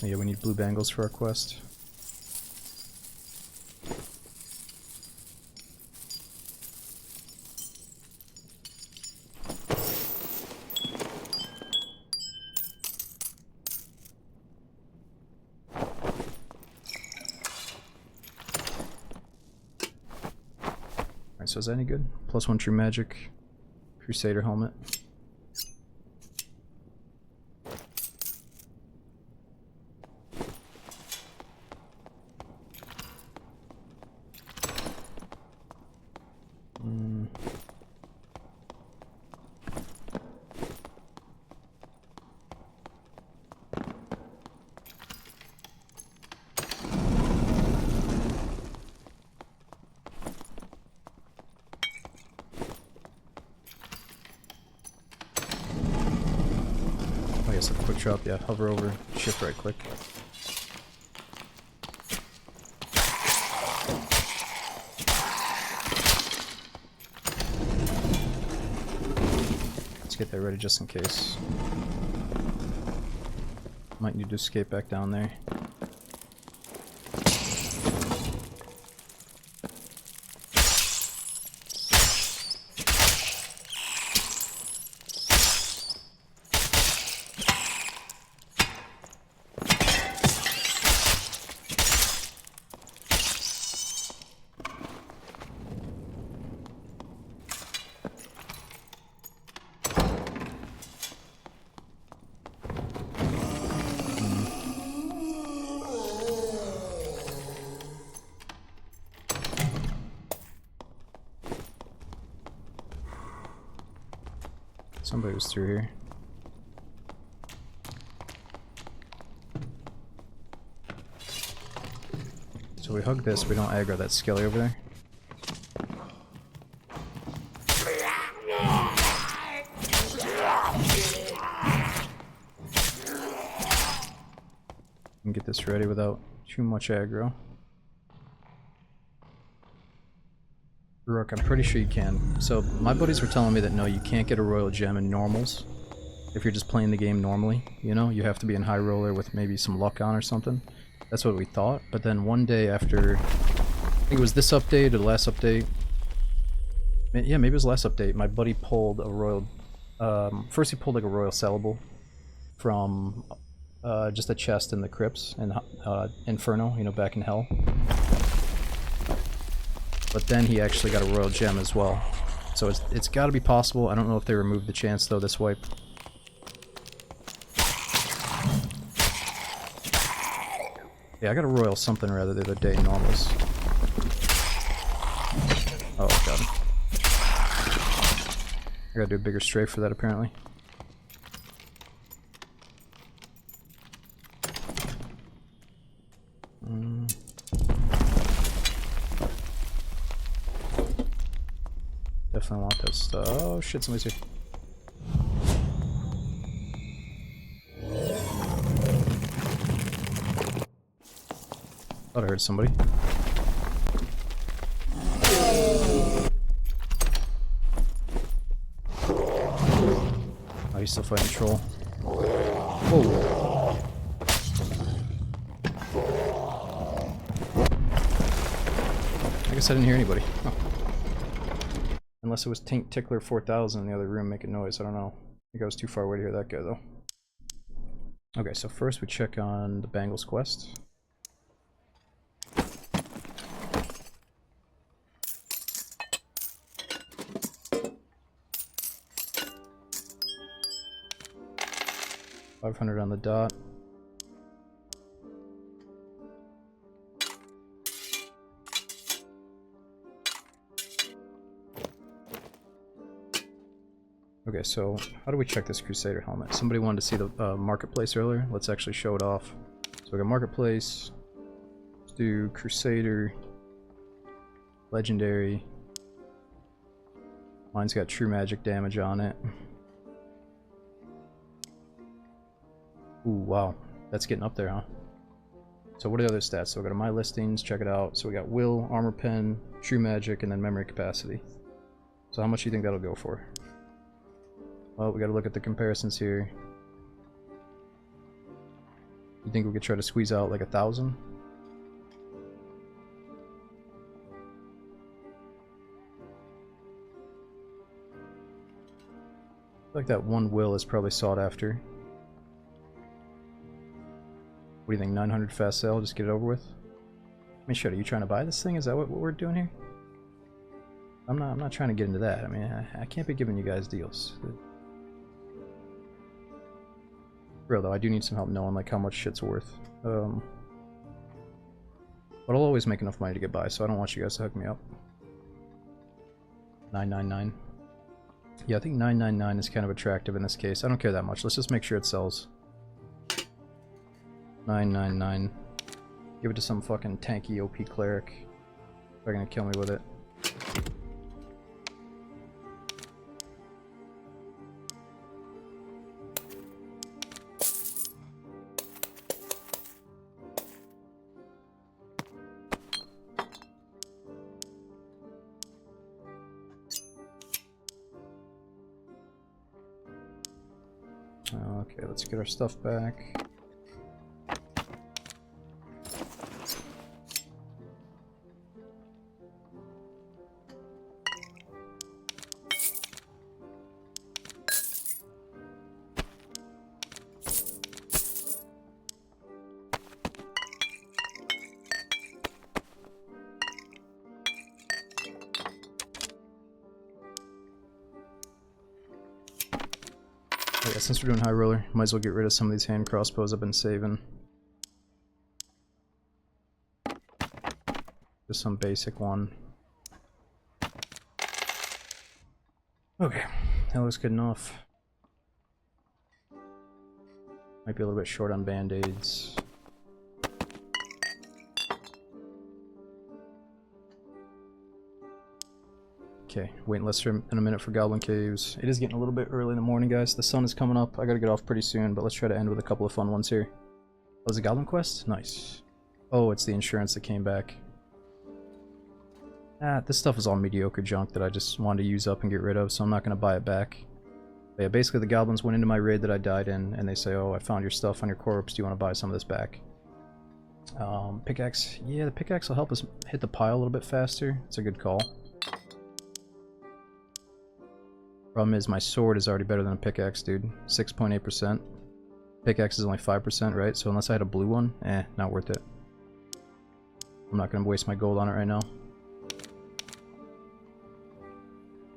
S1: Yeah, we need blue bangles for our quest. Alright, so is that any good? +1 true magic. Crusader helmet. Oh yes, a quick drop, yeah. Hover over, shift right click. Let's get that ready just in case. Might need to escape back down there. Somebody was through here. So we hug this, we don't aggro that skelly over there. And get this this ready without too much aggro. Rook, I'm pretty sure you can. So my buddies were telling me that no, you can't get a royal gem in normals. If you're just playing the game normally, you know, you have to be in high roller with maybe some luck on or something. That's what we thought. But then one day after, I think it was this update or the last update. Yeah, maybe it was the last update. My buddy pulled a royal. First he pulled like a royal sellable from just a chest in the crypts and Inferno, you know, back in hell. But then he actually got a royal gem as well. So it's got to be possible. I don't know if they removed the chance though this wipe. Yeah, I got a royal something or other the other day in normals. Oh god. I gotta do a bigger strafe for that apparently. Definitely want that stuff. Oh shit, somebody's here. Thought I heard somebody. Oh, he's still fighting troll. Whoa. I guess I didn't hear anybody. Huh. Unless it was Tink Tickler 4000 in the other room making noise, I don't know. I think I was too far away to hear that guy though. Okay, so first we check on the Bangles quest. $500 on the dot. Okay, so how do we check this Crusader helmet? Somebody wanted to see the marketplace earlier. Let's actually show it off. So we got marketplace. Let's do Crusader, legendary. Mine's got true magic damage on it. Ooh, wow, that's getting up there, huh? So what are the other stats? So we go to my listings, check it out. So we got will, armor pen, true magic, and then memory capacity. So how much do you think that'll go for? Well, we gotta look at the comparisons here. You think we could try to squeeze out like 1,000? I feel like that one will is probably sought after. What do you think, 900 fast sale, just get it over with? I mean, shit, are you trying to buy this thing? Is that what we're doing here? I'm not trying to get into that. I mean, I can't be giving you guys deals. Real though, I do need some help knowing like how much shit's worth. But I'll always make enough money to get by, so I don't want you guys to hook me up. 999. Yeah, I think 999 is kind of attractive in this case. I don't care that much. Let's just make sure it sells. 999. Give it to some fucking tanky OP cleric. They're gonna kill me with it. Okay, let's get our stuff back. Yeah, since we're doing high roller, might as well get rid of some of these hand crossbows I've been saving. Just some basic one. Okay, that looks good enough. Might be a little bit short on band-aids. Okay, waiting less than a minute for Goblin Caves. It is getting a little bit early in the morning, guys. The sun is coming up. I gotta get off pretty soon, but let's try to end with a couple of fun ones here. Was it Goblin Quest? Nice. Oh, it's the insurance that came back. Ah, this stuff is all mediocre junk that I just wanted to use up and get rid of, so I'm not going to buy it back. But yeah, basically the goblins went into my raid that I died in, and they say, oh, I found your stuff on your corpse, do you want to buy some of this back? Pickaxe. Yeah, the pickaxe will help us hit the pile a little bit faster. It's a good call. Problem is, my sword is already better than a pickaxe, dude. 6.8%. Pickaxe is only 5%, right? So unless I had a blue one, not worth it. I'm not going to waste my gold on it right now.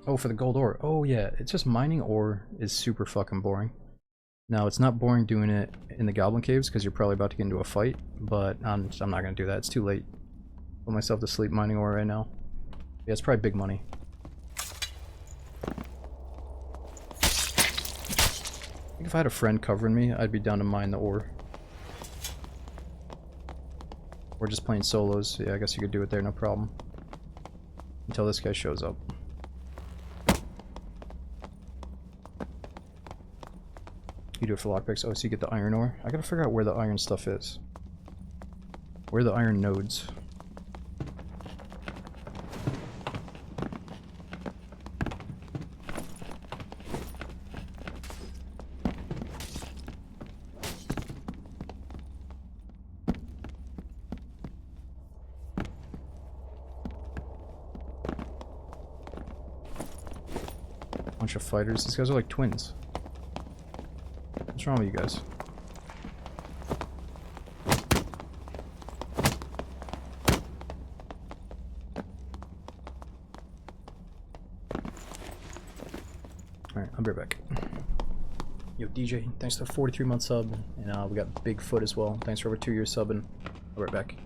S1: Oh, for the gold ore. Oh, yeah. It's just mining ore is super fucking boring. Now, it's not boring doing it in the Goblin Caves because you're probably about to get into a fight, but I'm not going to do that. It's too late. Put myself to sleep mining ore right now. Yeah, it's probably big money. I think if I had a friend covering me, I'd be down to mine the ore. Or just playing solos. Yeah, I guess you could do it there, no problem. Until this guy shows up. You do it for lockpicks. Oh, so you get the iron ore? I gotta figure out where the iron stuff is. Where are the iron nodes? Bunch of fighters. These guys are like twins. What's wrong with you guys? Alright, I'll be right back. Yo, DJ, thanks for the 43-month sub. And we got Bigfoot as well. Thanks for over 2 years subbing. I'll be right back.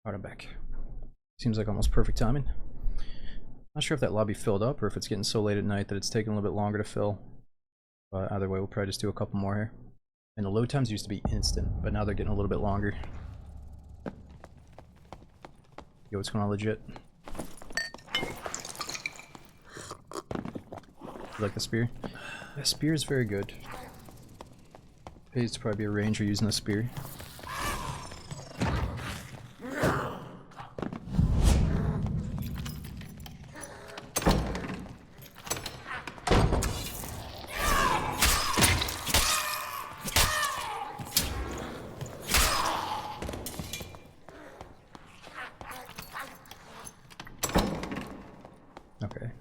S1: Alright, I'm back. Seems like almost perfect timing. Not sure if that lobby filled up or if it's getting so late at night that it's taking a little bit longer to fill. But either way, we'll probably just do a couple more here. And the load times used to be instant, but now they're getting a little bit longer. Yo, what's going on, legit? You like the spear? The spear is very good. Pays to probably be a ranger using a spear.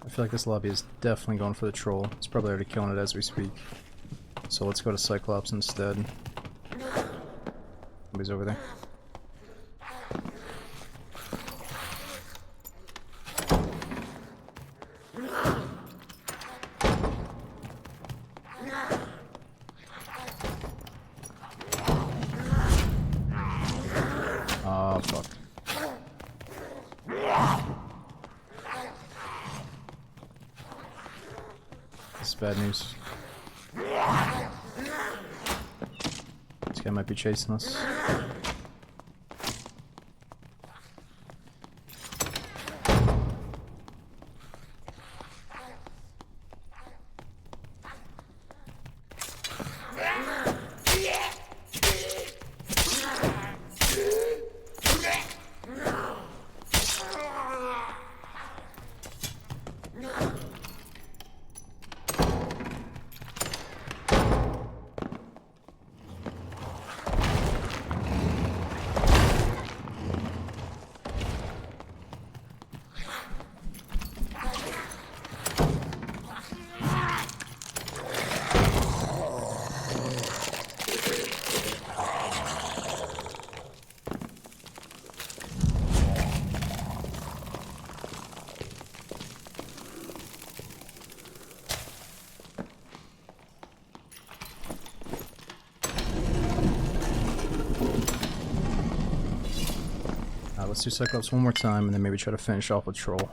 S1: I feel like this lobby is definitely going for the troll. It's probably already killing it as we speak. So let's go to Cyclops instead. Somebody's over there. This is bad news. This guy might be chasing us. Let's do Cyclops one more time and then maybe try to finish off with Troll.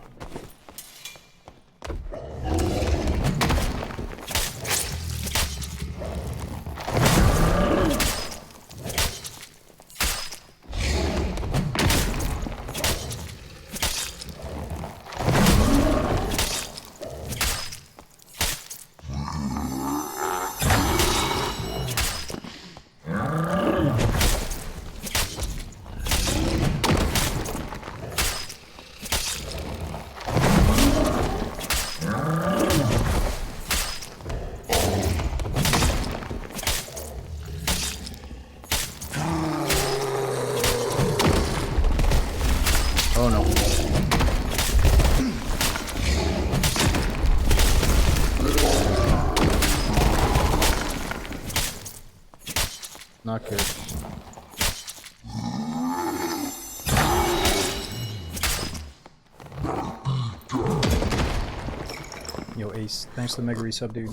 S1: Oh no. Not good. Yo, Ace, thanks for the mega resub, dude.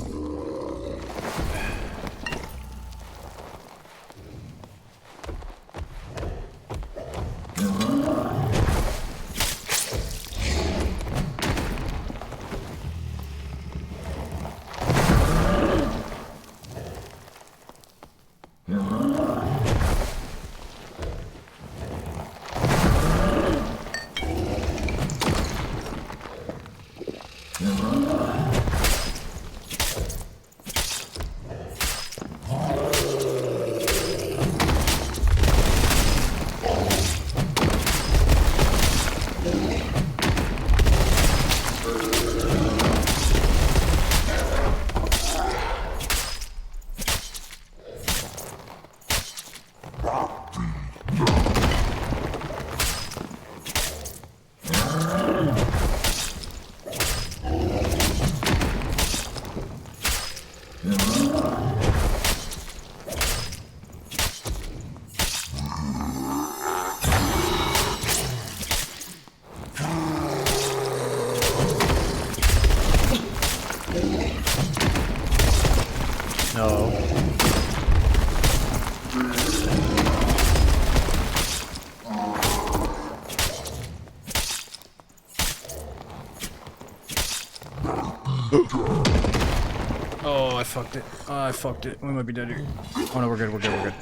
S1: No. Oh, I fucked it. I fucked it. We might be dead here. Oh no, we're good, we're good, we're good.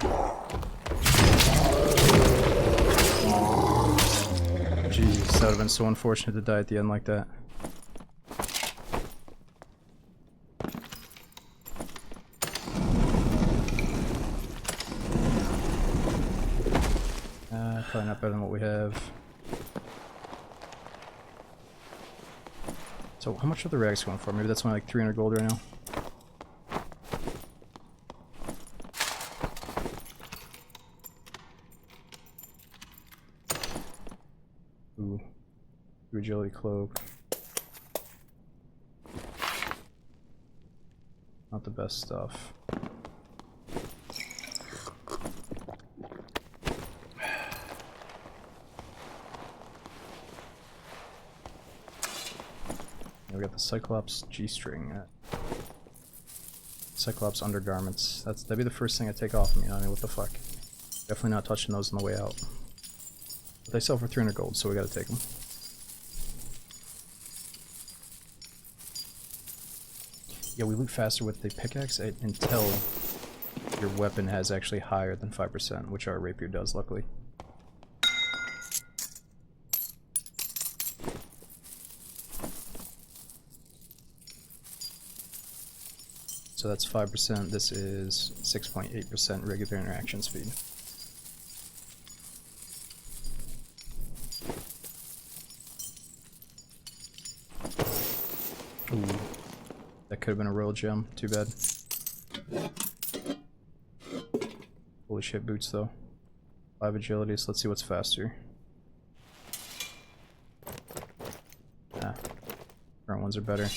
S1: Jeez, that would have been so unfortunate to die at the end like that. Probably not better than what we have. So how much are the rags going for? Maybe that's only like 300 gold right now. Ooh. Agility cloak. Not the best stuff. We got the Cyclops G-string. Cyclops undergarments. That'd be the first thing I take off of me. I mean, what the fuck? Definitely not touching those on the way out. But they sell for 300 gold, so we gotta take them. Yeah, we loot faster with the pickaxe until your weapon has actually higher than 5%, which our rapier does, luckily. So that's 5%, this is 6.8% regular interaction speed. Ooh, that could have been a royal gem, too bad. Holy shit, boots though. 5 agility, so let's see what's faster. Ah, current ones are better.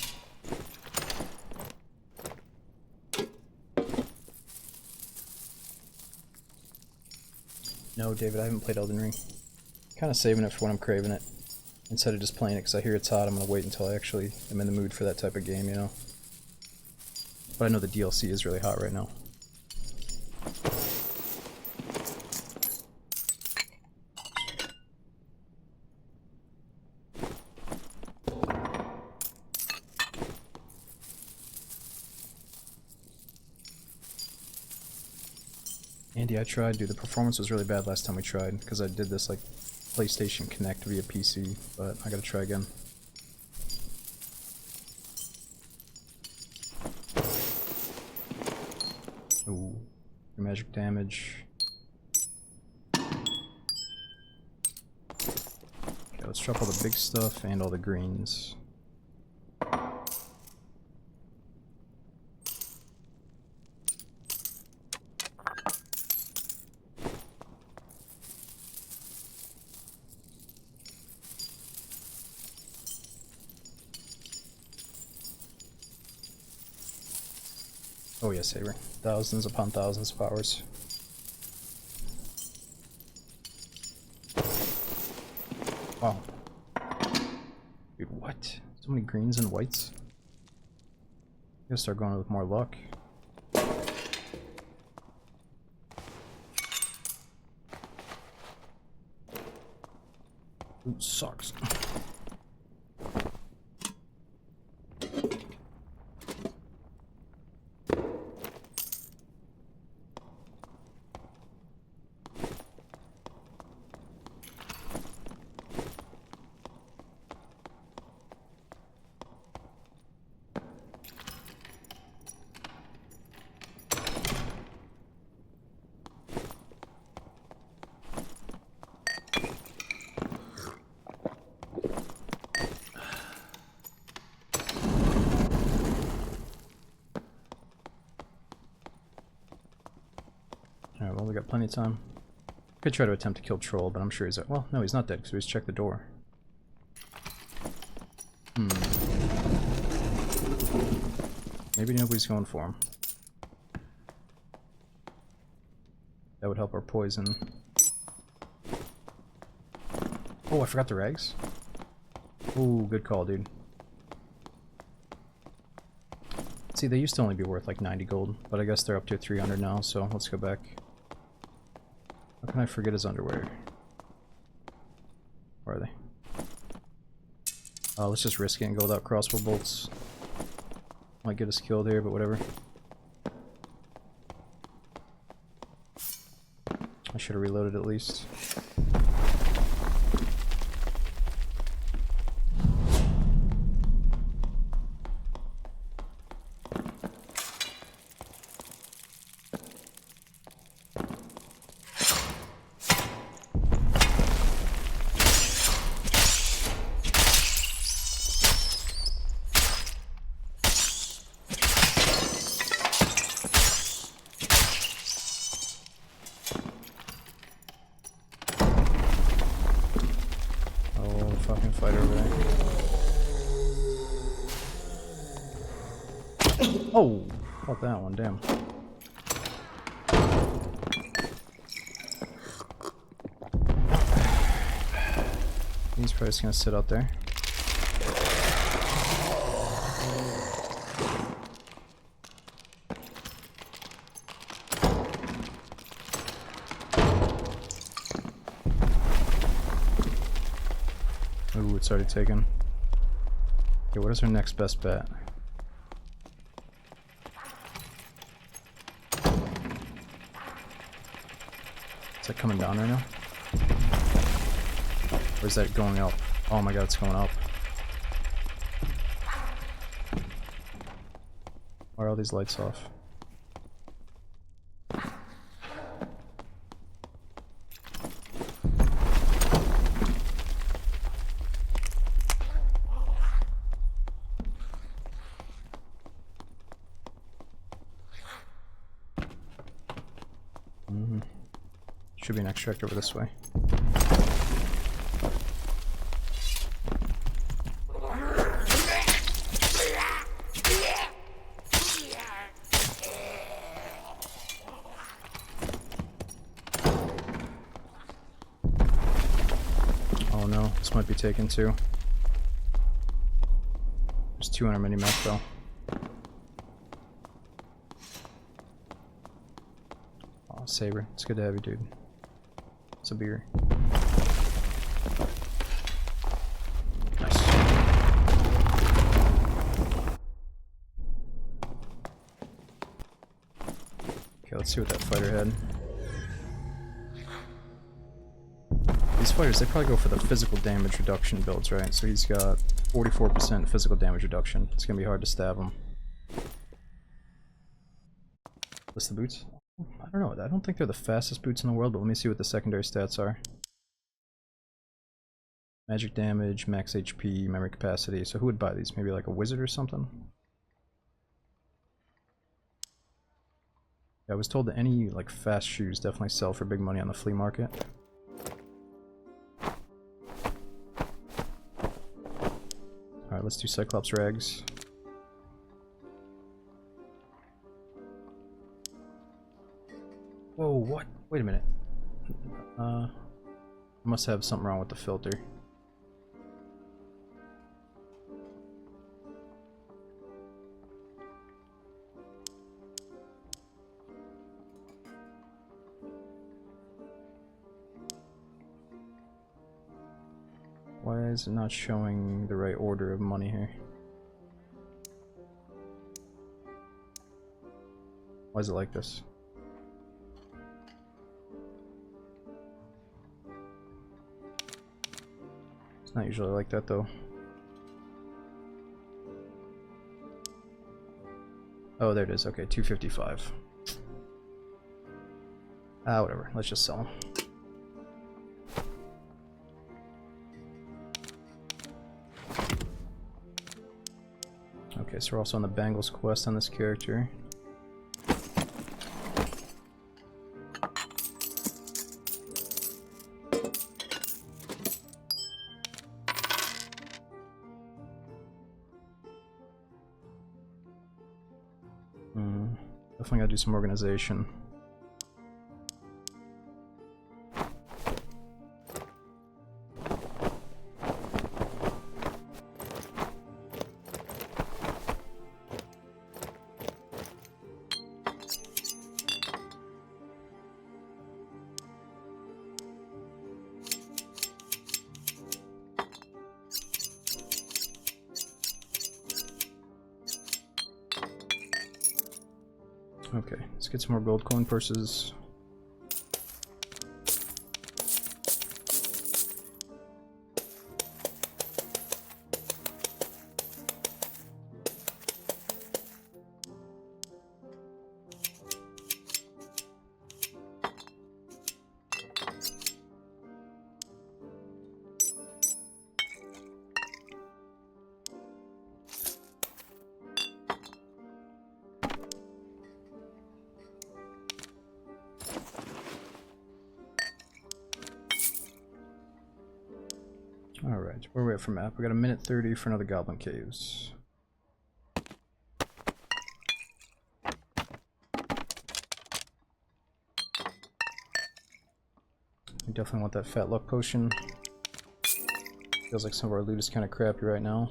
S1: No, David, I haven't played Elden Ring. Kind of saving it for when I'm craving it. Instead of just playing it because I hear it's hot, I'm going to wait until I actually am in the mood for that type of game, you know? But I know the DLC is really hot right now. Andy, I tried, dude. The performance was really bad last time we tried because I did this like PlayStation Connect via PC, but I gotta try again. Ooh, magic damage. Okay, let's drop all the big stuff and all the greens. Oh yes, Saber. Thousands upon thousands of hours. Wow. Dude, what? So many greens and whites? Gotta start going with more luck. Ooh, sucks. Alright, well, we got plenty of time. Could try to attempt to kill Troll, but I'm sure he's... well, no, he's not dead, because we just checked the door. Maybe nobody's going for him. That would help our poison. Oh, I forgot the rags. Ooh, good call, dude. See, they used to only be worth like 90 gold, but I guess they're up to 300 now, so let's go back. How can I forget his underwear? Where are they? Let's just risk it and go without crossbow bolts. Might get us killed here, but whatever. I should have reloaded at least. Fucking fighter over there. Oh! Fought that one, damn. He's probably just gonna sit out there. Ooh, it's already taken. Okay, what is our next best bet? Is that coming down right now? Or is that going up? Oh my god, it's going up. Why are all these lights off? Should be an extract over this way. Oh no, this might be taken too. There's 200 mini mech though. Oh, Saber, it's good to have you, dude. It's a beer. Nice. Okay, let's see what that fighter had. These fighters, they probably go for the physical damage reduction builds, right? So he's got 44% physical damage reduction. It's gonna be hard to stab him. List the boots? I don't know. I don't think they're the fastest boots in the world, but let me see what the secondary stats are. Magic damage, max HP, memory capacity. So who would buy these? Maybe like a wizard or something? Yeah, I was told that any like fast shoes definitely sell for big money on the flea market. Alright, let's do Cyclops rags. Whoa, what? Wait a minute. I must have something wrong with the filter. Why is it not showing the right order of money here? Why is it like this? It's not usually like that though. Oh, there it is. Okay, 255. Whatever. Let's just sell them. Okay, so we're also on the Bangles quest on this character. Definitely gotta do some organization. Okay, let's get some more gold coin purses. Alright, where are we at for map? We got a minute 30 for another Goblin Caves. We definitely want that fat luck potion. Feels like some of our loot is kind of crappy right now.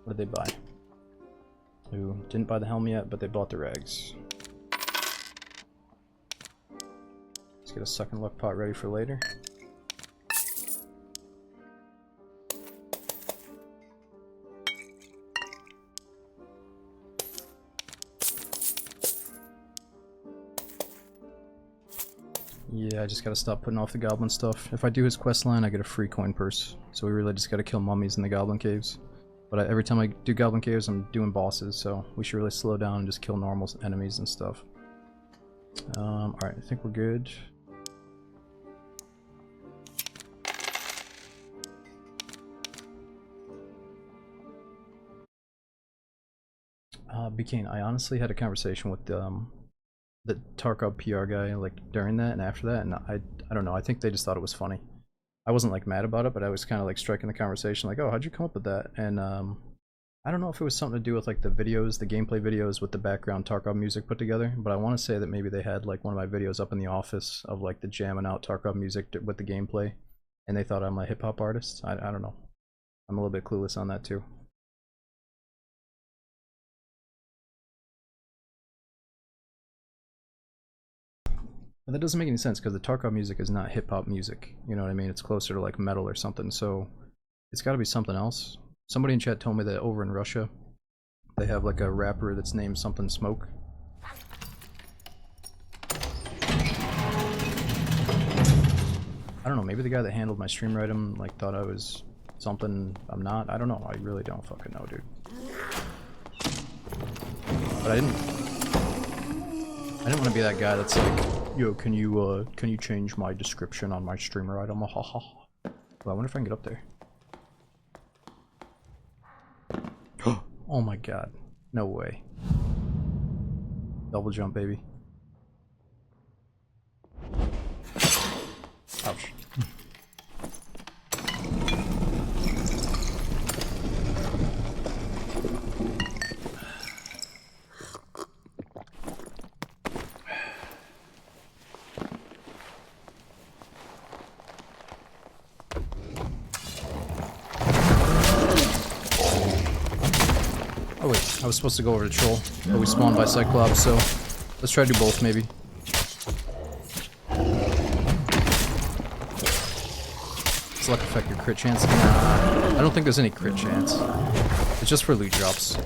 S1: What did they buy? Who didn't buy the helm yet, but they bought the rags. Let's get a second luck pot ready for later. yeah, I just gotta stop putting off the goblin stuff. If I do his quest line, I get a free coin purse. So we really just gotta kill mummies in the goblin caves. But every time I do goblin caves, I'm doing bosses, so we should really slow down and just kill normal enemies and stuff. Alright, I think we're good. Bkane, I honestly had a conversation with the Tarkov PR guy like during that and after that, and I don't know, I think they just thought it was funny. I wasn't like mad about it, but I was kind of like striking the conversation like, oh, how'd you come up with that? And I don't know if it was something to do with like the videos, the gameplay videos with the background Tarkov music put together, but I want to say that maybe they had like one of my videos up in the office of like the jamming out Tarkov music with the gameplay, and they thought I'm a hip hop artist. I don't know. I'm a little bit clueless on that too. But that doesn't make any sense because the Tarkov music is not hip hop music. You know what I mean? It's closer to like metal or something. So it's got to be something else. Somebody in chat told me that over in Russia, they have like a rapper that's named something Smoke. I don't know. Maybe the guy that handled my stream item like thought I was something I'm not. I don't know. I really don't fucking know, dude. But I didn't want to be that guy that's like, yo, can you change my description on my streamer item? Well, I wonder if I can get up there. Oh my god. No way. Double jump, baby. Ouch. Oh wait, I was supposed to go over to Troll, but we spawned by Cyclops, so let's try to do both maybe. Does luck affect your crit chance? Nah, I don't think there's any crit chance. It's just for loot drops.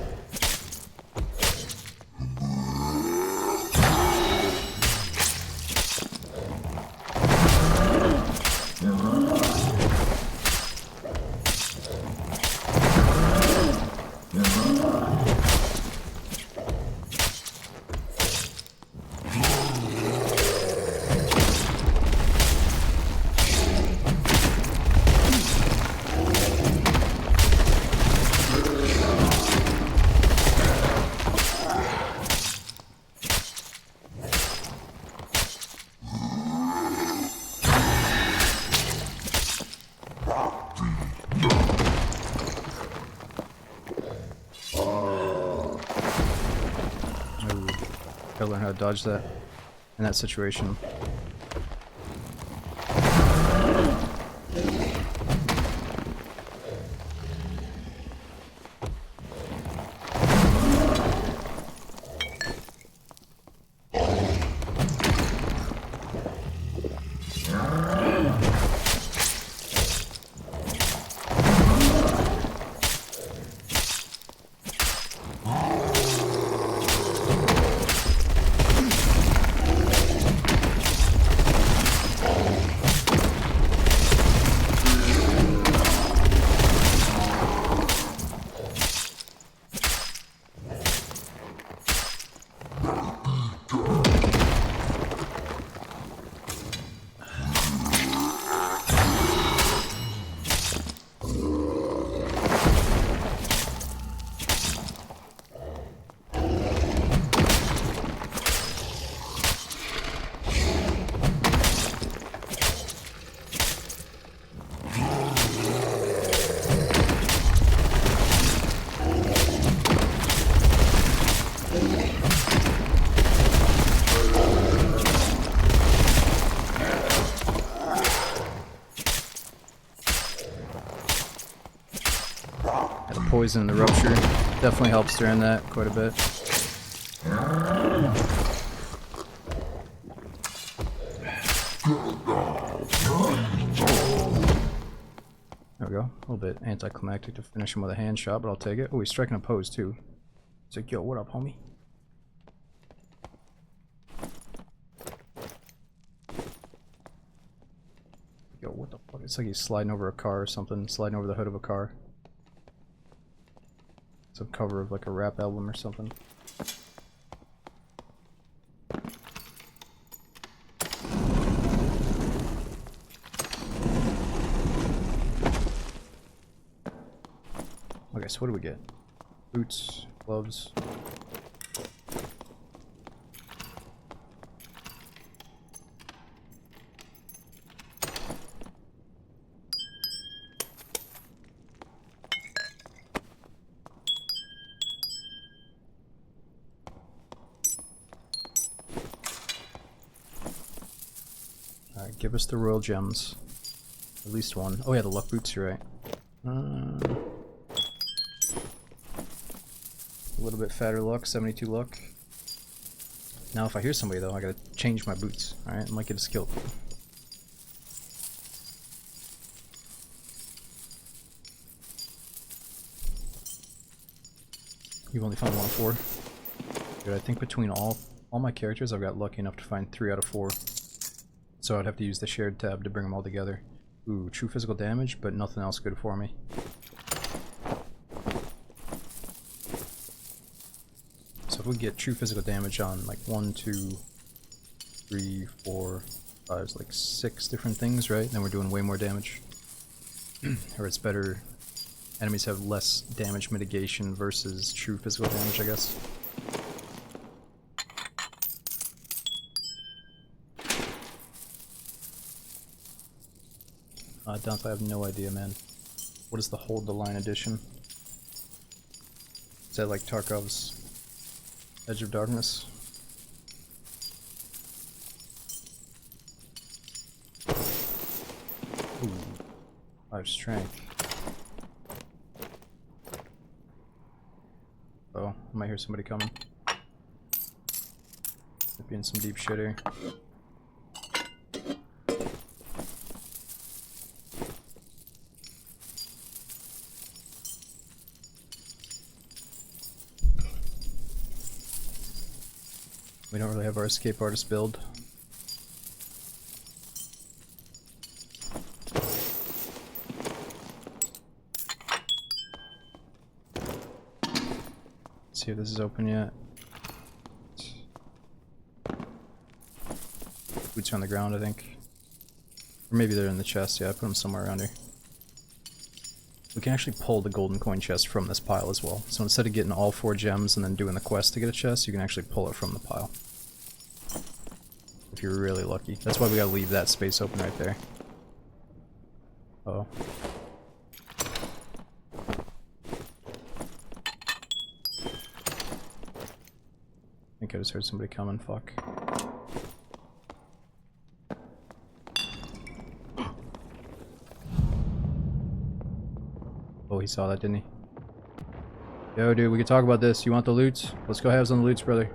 S1: Gotta learn how to dodge that in that situation. Poison and the rupture definitely helps during that quite a bit. There we go. A little bit anticlimactic to finish him with a hand shot, but I'll take it. Oh, he's striking a pose too. It's like, yo, what up, homie? it's like he's sliding over a car or something, sliding over the hood of a car. It's a cover of like a rap album or something. Okay, so what do we get? Boots, gloves. Alright, give us the royal gems. At least one. Oh yeah, the luck boots, you're right. A little bit fatter luck, 72 luck. Now if I hear somebody though, I gotta change my boots. Alright, I might get a skill. You've only found 1 of 4. Dude, I think between all my characters I've got lucky enough to find 3 out of 4. So I'd have to use the shared tab to bring them all together. Ooh, true physical damage, but nothing else good for me. So if we get true physical damage on like 1, 2, 3, 4, 5, like 6 different things, right? Then we're doing way more damage. Or it's better, enemies have less damage mitigation versus true physical damage, I guess. Dante, I have no idea, man. What is the Hold the Line edition? Is that like Tarkov's Edge of Darkness? Ooh. 5 strength. Oh, I might hear somebody coming. Might be in some deep shit here. We don't really have our escape artist build. Let's see if this is open yet. Boots are on the ground, I think. Or maybe they're in the chest, yeah, I put them somewhere around here. We can actually pull the golden coin chest from this pile as well. So instead of getting all 4 gems and then doing the quest to get a chest, you can actually pull it from the pile. If you're really lucky. That's why we gotta leave that space open right there. Uh-oh. I think I just heard somebody coming, fuck. Oh, he saw that, didn't he? Yo, dude, we can talk about this. You want the loots? Let's go have some loots, brother.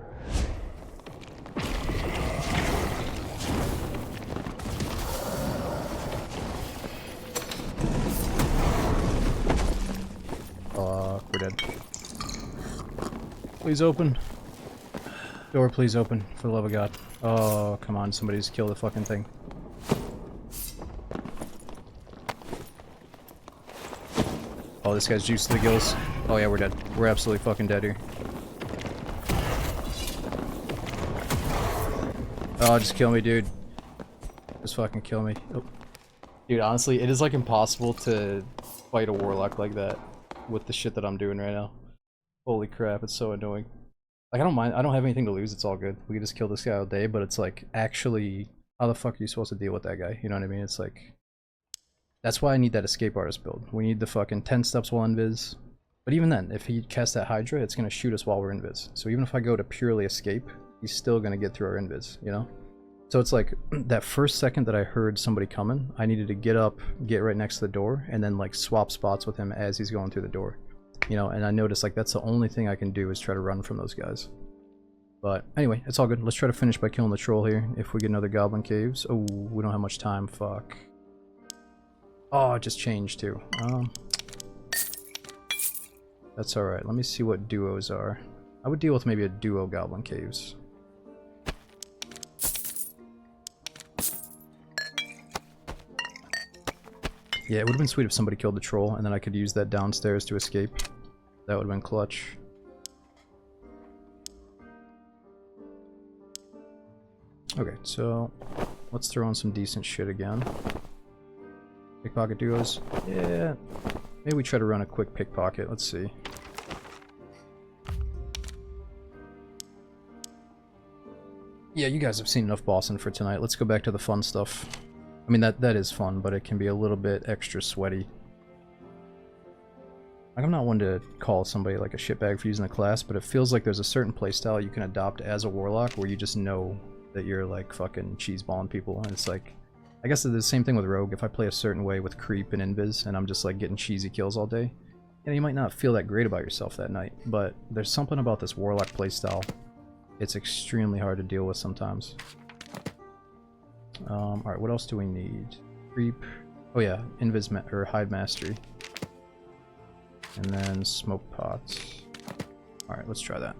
S1: We're dead. Please open. Door, please open. For the love of God. Oh, come on. Somebody's killed the fucking thing. Oh, this guy's juiced to the gills. Oh yeah, we're dead. We're absolutely fucking dead here. Oh, just kill me, dude. Just fucking kill me. Oh. Dude, honestly, it is like impossible to fight a warlock like that with the shit that I'm doing right now. Holy crap, it's so annoying. Like, I don't mind. I don't have anything to lose. It's all good. We can just kill this guy all day, but it's like, actually, how the fuck are you supposed to deal with that guy? You know what I mean? It's like... That's why I need that escape artist build. We need the fucking 10 steps while invis. But even then, if he casts that Hydra, it's gonna shoot us while we're invis. So even if I go to purely escape, he's still gonna get through our invis, you know? So it's like, that first second that I heard somebody coming, I needed to get up, get right next to the door, and then like swap spots with him as he's going through the door. You know, and I noticed like that's the only thing I can do is try to run from those guys. But anyway, it's all good. Let's try to finish by killing the troll here, if we get another goblin caves. Oh, we don't have much time, fuck. Oh, it just changed too. That's alright. Let me see what duos are. I would deal with maybe a duo goblin caves. Yeah, it would have been sweet if somebody killed the troll, and then I could use that downstairs to escape. That would have been clutch. Okay, so let's throw on some decent shit again. Pickpocket duos. Yeah, maybe we try to run a quick pickpocket. Let's see. Yeah, you guys have seen enough bossing for tonight. Let's go back to the fun stuff. I mean, that is fun, but it can be a little bit extra sweaty. Like, I'm not one to call somebody like a shitbag for using the class, but it feels like there's a certain playstyle you can adopt as a warlock where you just know that you're like fucking cheeseballing people, and it's like, I guess it's the same thing with rogue. If I play a certain way with creep and invis, and I'm just like getting cheesy kills all day, you might not feel that great about yourself that night, but there's something about this warlock playstyle. It's extremely hard to deal with sometimes. Alright, what else do we need? Creep. Oh yeah, invis or hide mastery. And then smoke pots. Alright, let's try that.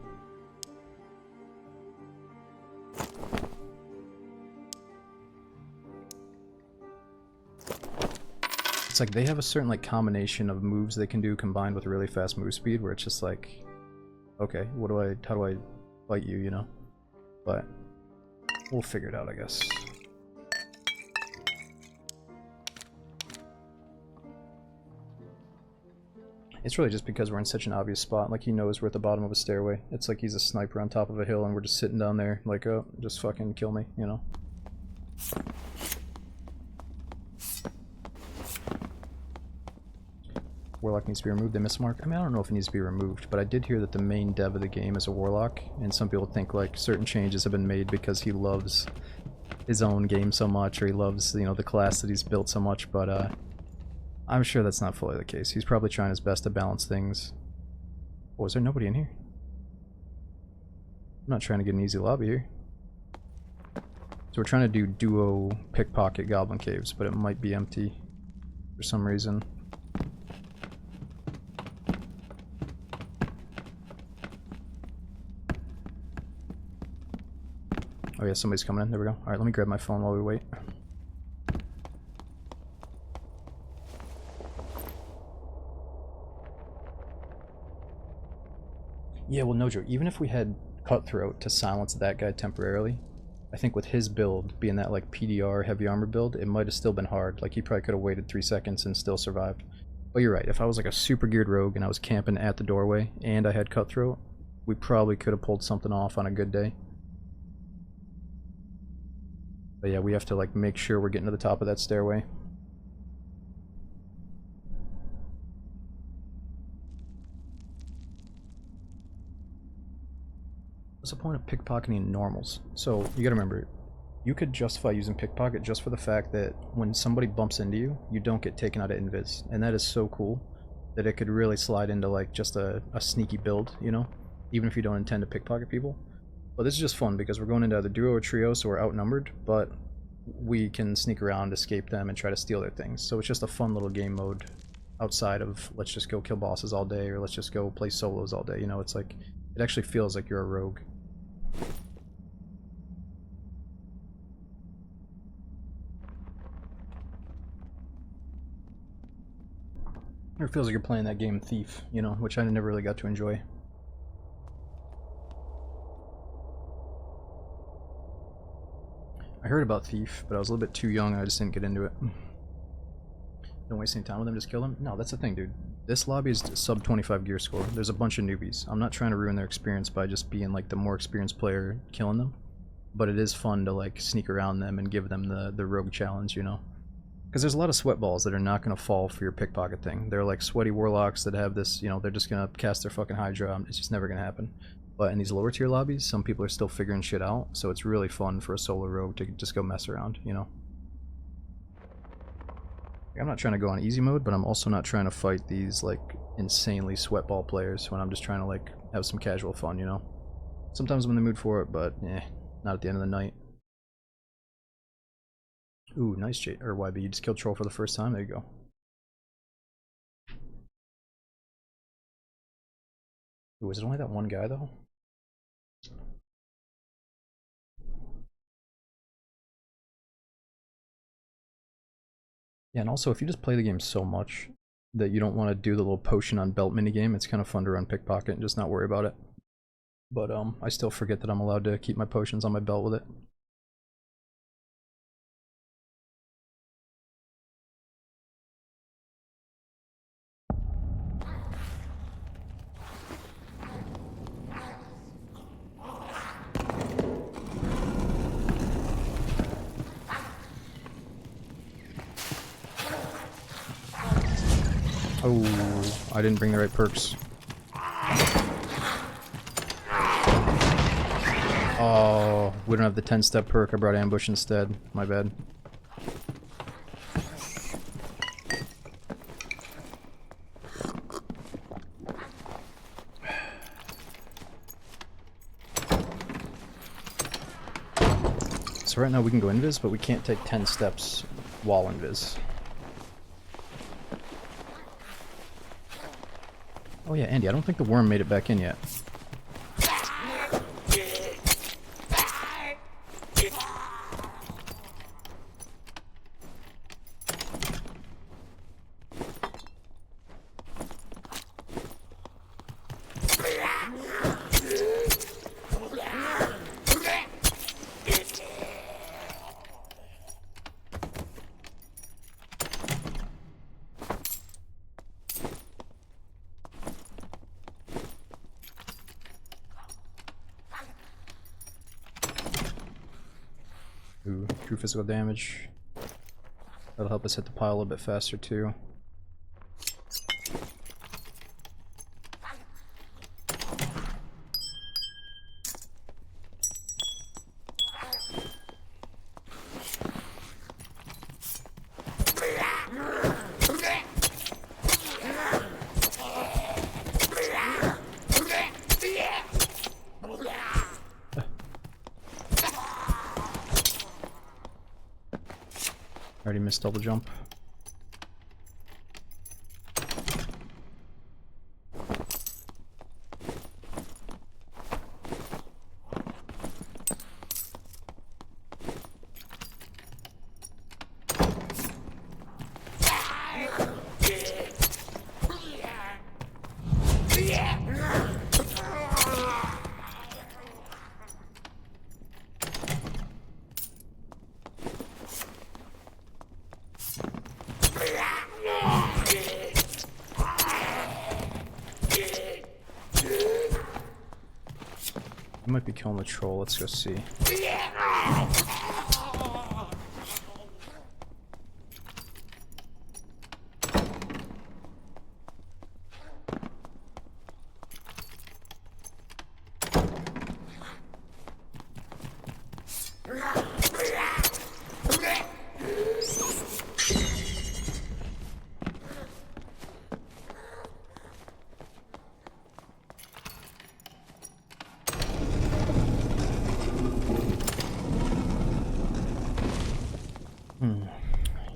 S1: It's like they have a certain like combination of moves they can do combined with really fast move speed where it's just like, okay, how do I fight you, you know? But we'll figure it out, I guess. It's really just because we're in such an obvious spot. Like, he knows we're at the bottom of a stairway. It's like he's a sniper on top of a hill and we're just sitting down there like, oh, just fucking kill me, you know? Warlock needs to be removed. They miss mark. I mean, I don't know if it needs to be removed, but I did hear that the main dev of the game is a warlock, and some people think like certain changes have been made because he loves his own game so much, or he loves, you know, the class that he's built so much, but I'm sure that's not fully the case. He's probably trying his best to balance things. Oh, is there nobody in here? I'm not trying to get an easy lobby here. So we're trying to do duo pickpocket goblin caves, but it might be empty for some reason. Oh yeah, somebody's coming in. There we go. Alright, let me grab my phone while we wait. Yeah, well, no joke. Even if we had Cutthroat to silence that guy temporarily, I think with his build, being that like PDR heavy armor build, it might have still been hard. Like, he probably could have waited 3 seconds and still survived. But you're right. If I was like a super geared rogue and I was camping at the doorway and I had Cutthroat, we probably could have pulled something off on a good day. But yeah, we have to like make sure we're getting to the top of that stairway. What's the point of pickpocketing normals? So you gotta remember, you could justify using pickpocket just for the fact that when somebody bumps into you, you don't get taken out of invis. And that is so cool that it could really slide into like just a sneaky build, you know? Even if you don't intend to pickpocket people. But this is just fun because we're going into either duo or trio, so we're outnumbered, but we can sneak around, escape them, and try to steal their things. So it's just a fun little game mode outside of let's just go kill bosses all day or let's just go play solos all day, you know? It's like, it actually feels like you're a rogue. Or it feels like you're playing that game Thief, you know, which I never really got to enjoy. I heard about Thief, but I was a little bit too young and I just didn't get into it. Don't waste any time with them, just kill them? No, that's the thing, dude. This lobby is sub 25 gear score. There's a bunch of newbies. I'm not trying to ruin their experience by just being like the more experienced player killing them, but it is fun to like sneak around them and give them the rogue challenge, you know? Because there's a lot of sweat balls that are not going to fall for your pickpocket thing. They're like sweaty warlocks that have this, you know, they're just going to cast their fucking Hydra. It's just never going to happen. But in these lower tier lobbies, some people are still figuring shit out, so it's really fun for a solo rogue to just go mess around, you know? I'm not trying to go on easy mode, but I'm also not trying to fight these like insanely sweatball players when I'm just trying to like have some casual fun, you know? Sometimes I'm in the mood for it, but not at the end of the night. Ooh, nice J or YB, you just killed Troll for the first time, there you go. Ooh, was it only that one guy though? Yeah, and also if you just play the game so much that you don't want to do the little potion on belt minigame, it's kind of fun to run pickpocket and just not worry about it. But I still forget that I'm allowed to keep my potions on my belt with it. Oh, I didn't bring the right perks. Oh, we don't have the 10-step perk. I brought ambush instead. My bad. So right now we can go invis, but we can't take 10 steps while invis. Oh yeah, Andy, I don't think the worm made it back in yet. Ooh, true physical damage. That'll help us hit the pile a little bit faster too. Already missed double jump. I might be killing the troll, let's go see.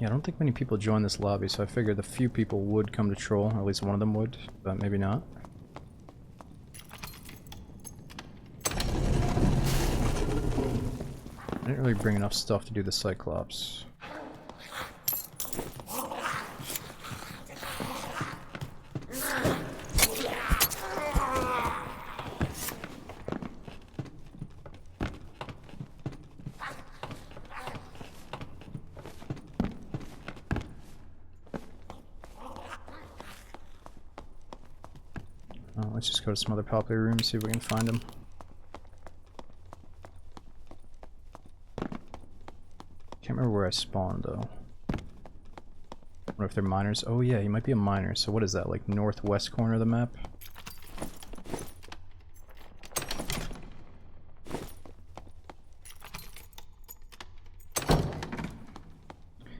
S1: Yeah, I don't think many people join this lobby, so I figured the few people would come to troll, or at least one of them would, but maybe not. I didn't really bring enough stuff to do the Cyclops. Let's just go to some other popular rooms, see if we can find them. Can't remember where I spawned though. I wonder if they're miners. Oh yeah, he might be a miner. So what is that, like northwest corner of the map?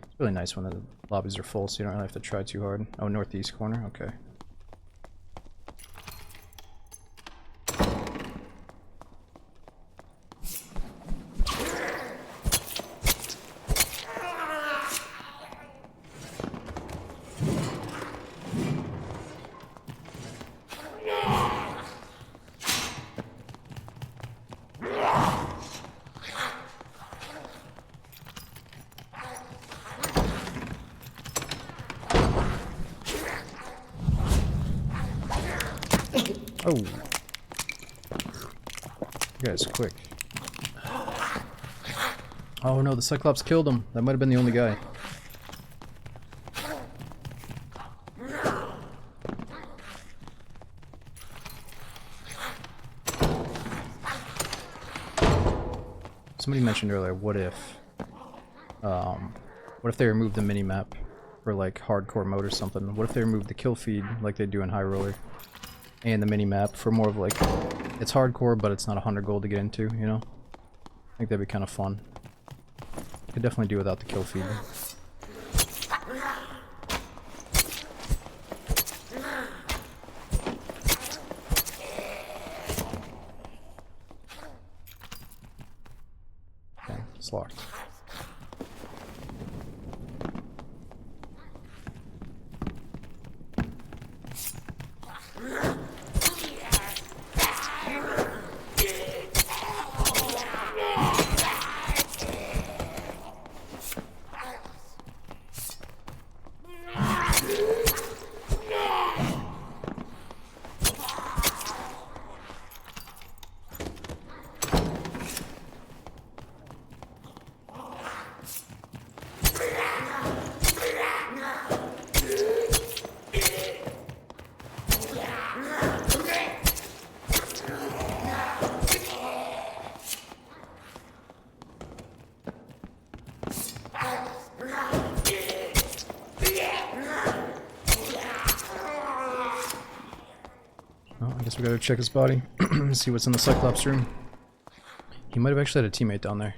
S1: It's really nice when the lobbies are full, so you don't really have to try too hard. Oh, northeast corner? Okay. Oh. You guys, quick. Oh no, the Cyclops killed him. That might have been the only guy. Somebody mentioned earlier, what if they removed the mini-map for like hardcore mode or something? What if they removed the kill feed like they do in High Roller? And the mini-map for more of like, it's hardcore but it's not 100 gold to get into, you know? I think that'd be kind of fun. Could definitely do without the kill feed. Okay, it's locked. Well, I guess we gotta check his body, see what's in the Cyclops room. He might have actually had a teammate down there.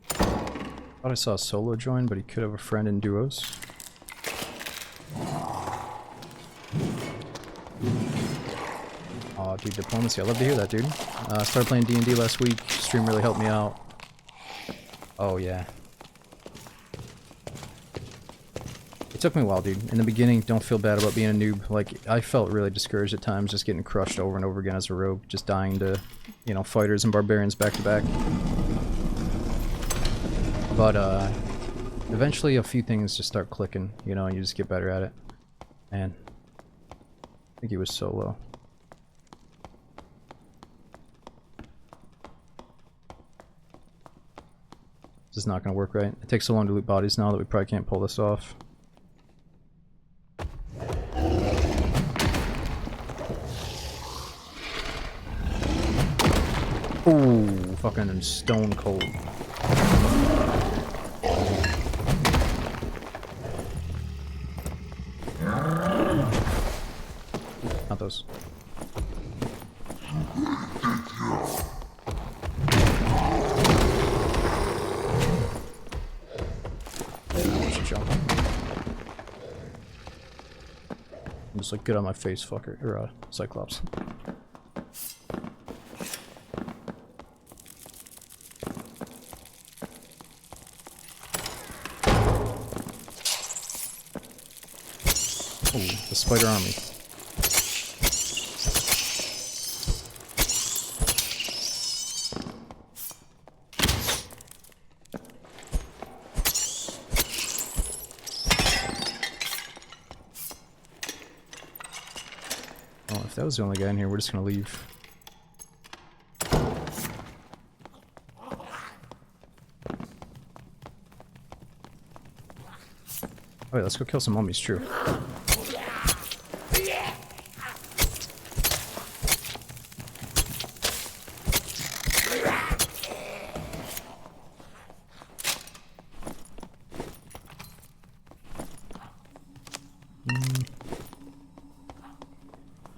S1: Thought I saw a solo join, but he could have a friend in duos. Aw, dude, diplomacy. I love to hear that, dude. Started playing D&D last week. Stream really helped me out. Oh, yeah. It took me a while, dude. In the beginning, don't feel bad about being a noob. Like, I felt really discouraged at times, just getting crushed over and over again as a rogue, just dying to, you know, fighters and barbarians back to back. But, eventually a few things just start clicking, you know, and you just get better at it. And I think he was solo. This is not gonna work right. It takes so long to loot bodies now that we probably can't pull this off. Ooh, fucking stone cold. Not those. Jump. I'm just like, get on my face, fucker. Or, Cyclops. Ooh, the spider army. Oh, if that was the only guy in here, we're just gonna leave. Alright, let's go kill some mummies, true.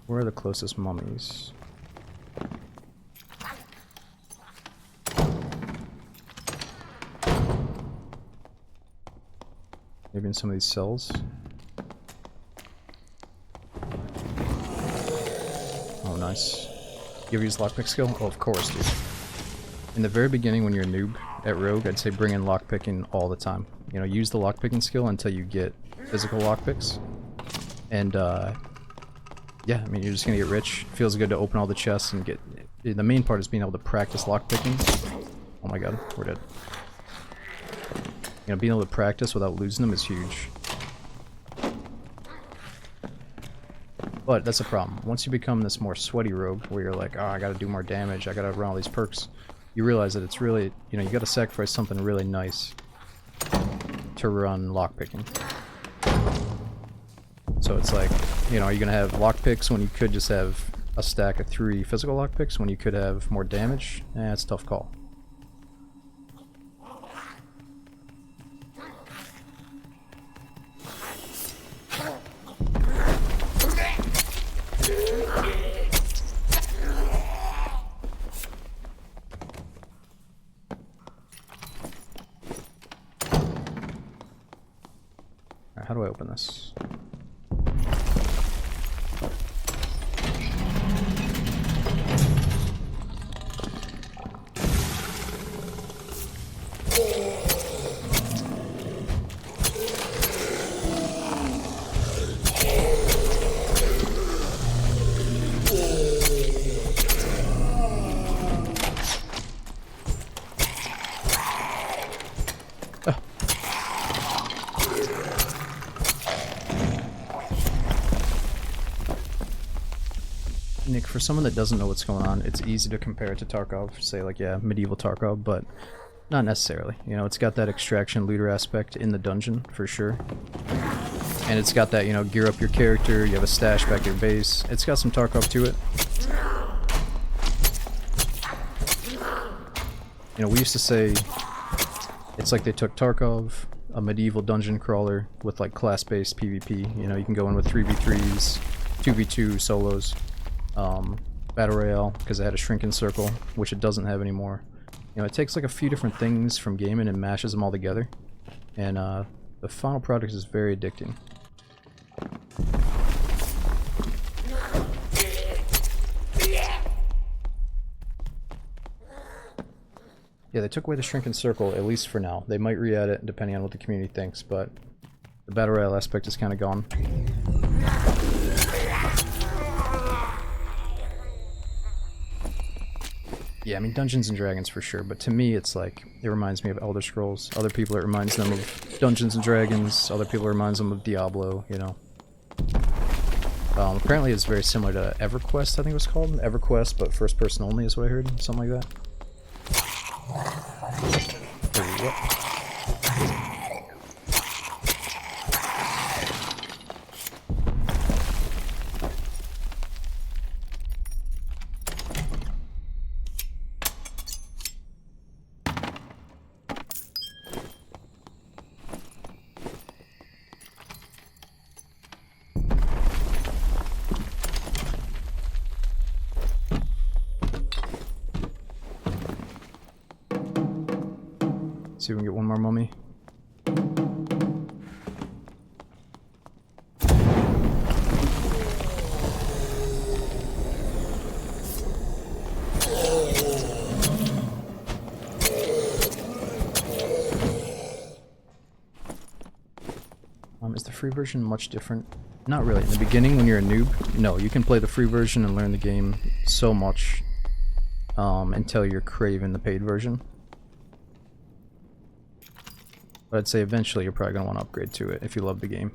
S1: Where are the closest mummies? Maybe in some of these cells? Oh, nice. You ever use lockpick skill? Oh, of course, dude. In the very beginning, when you're a noob at Rogue, I'd say bring in lockpicking all the time. You know, use the lockpicking skill until you get physical lockpicks. And, yeah, I mean, you're just gonna get rich. Feels good to open all the chests and get... The main part is being able to practice lockpicking. Oh my god, we're dead. You know, being able to practice without losing them is huge. But that's a problem. Once you become this more sweaty rogue, where you're like, oh, I gotta do more damage, I gotta run all these perks, you realize that it's really, you know, you gotta sacrifice something really nice to run lockpicking. So it's like, you know, are you gonna have lockpicks when you could just have a stack of 3 physical lockpicks when you could have more damage? It's a tough call. How do I open this? Nick, for someone that doesn't know what's going on, it's easy to compare it to Tarkov. Say like, yeah, medieval Tarkov, but not necessarily. You know, it's got that extraction looter aspect in the dungeon, for sure. And it's got that, you know, gear up your character, you have a stash back at your base. It's got some Tarkov to it. You know, we used to say it's like they took Tarkov, a medieval dungeon crawler with like class-based PvP. You know, you can go in with 3v3s, 2v2 solos. Battle Royale, because it had a shrinking circle, which it doesn't have anymore. You know, it takes like a few different things from gaming and mashes them all together, and the final product is very addicting. Yeah, they took away the shrinking circle, at least for now. They might re-add it depending on what the community thinks, but the Battle Royale aspect is kind of gone. Yeah, I mean, Dungeons & Dragons for sure, but to me it's like, it reminds me of Elder Scrolls. Other people it reminds them of Dungeons & Dragons, other people it reminds them of Diablo, you know. Apparently it's very similar to EverQuest, I think it was called. EverQuest, but first person only is what I heard, something like that. Oh, see if we can get one more mummy. Is the free version much different? Not really. In the beginning, when you're a noob, no, you can play the free version and learn the game so much until you're craving the paid version. But I'd say eventually you're probably going to want to upgrade to it if you love the game.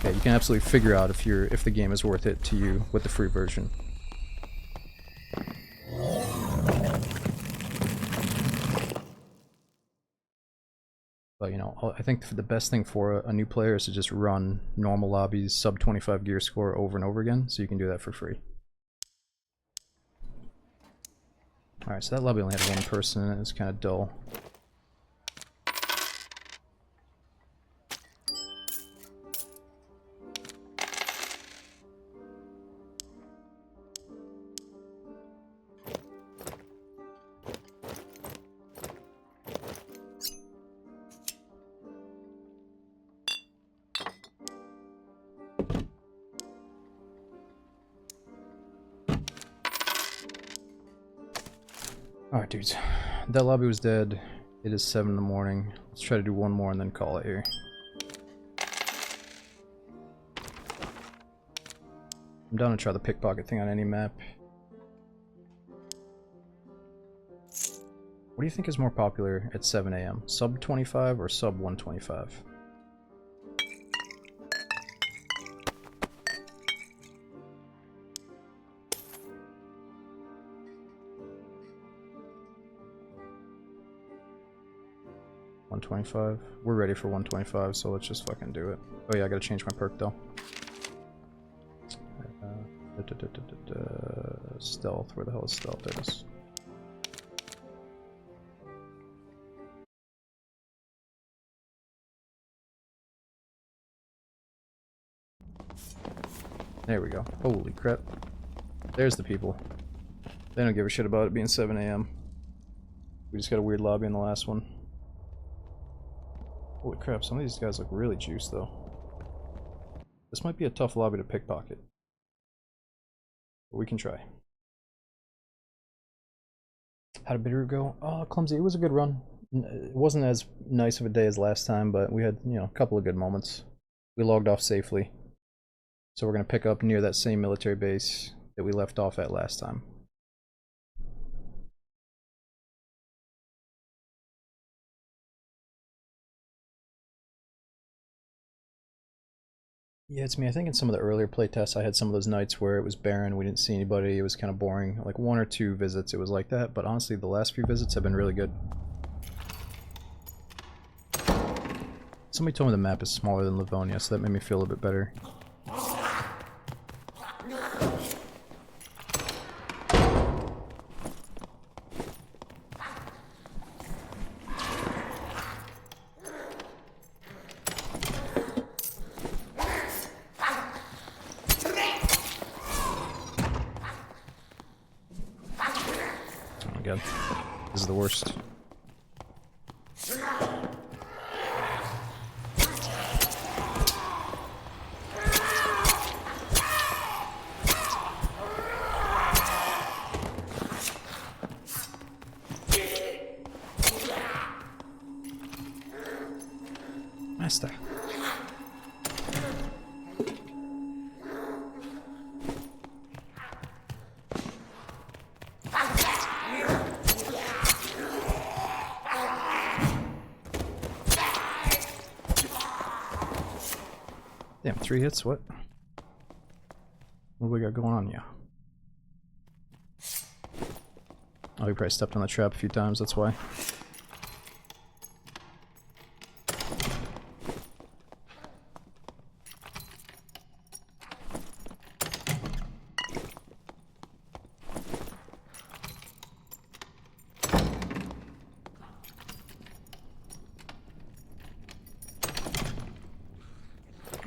S1: Yeah, you can absolutely figure out if the game is worth it to you with the free version. But you know, I think the best thing for a new player is to just run normal lobbies, sub 25 gear score over and over again, so you can do that for free. Alright, so that lobby only had one person in it. It's kind of dull. Alright dudes, that lobby was dead. It is 7 in the morning. Let's try to do one more and then call it here. I'm down to try the pickpocket thing on any map. What do you think is more popular at 7 AM? Sub 25 or sub 125? 125. We're ready for 125, so let's just fucking do it. Oh yeah, I gotta change my perk though. Stealth, where the hell is stealth? There it is. There we go. Holy crap. There's the people. They don't give a shit about it being 7 AM. We just got a weird lobby in the last one. Holy crap, some of these guys look really juiced though. This might be a tough lobby to pickpocket. But we can try. How did Bitterroot go? Oh, clumsy. It was a good run. It wasn't as nice of a day as last time, but we had, you know, a couple of good moments. We logged off safely. So we're going to pick up near that same military base that we left off at last time. Yeah, it's me. I think in some of the earlier playtests I had some of those nights where it was barren, we didn't see anybody, it was kind of boring. Like 1 or 2 visits it was like that, but honestly the last few visits have been really good. Somebody told me the map is smaller than Livonia, so that made me feel a bit better. This is the worst. Master. Damn, 3 hits, what? What do we got going on, yeah? Oh, we probably stepped on the trap a few times, that's why.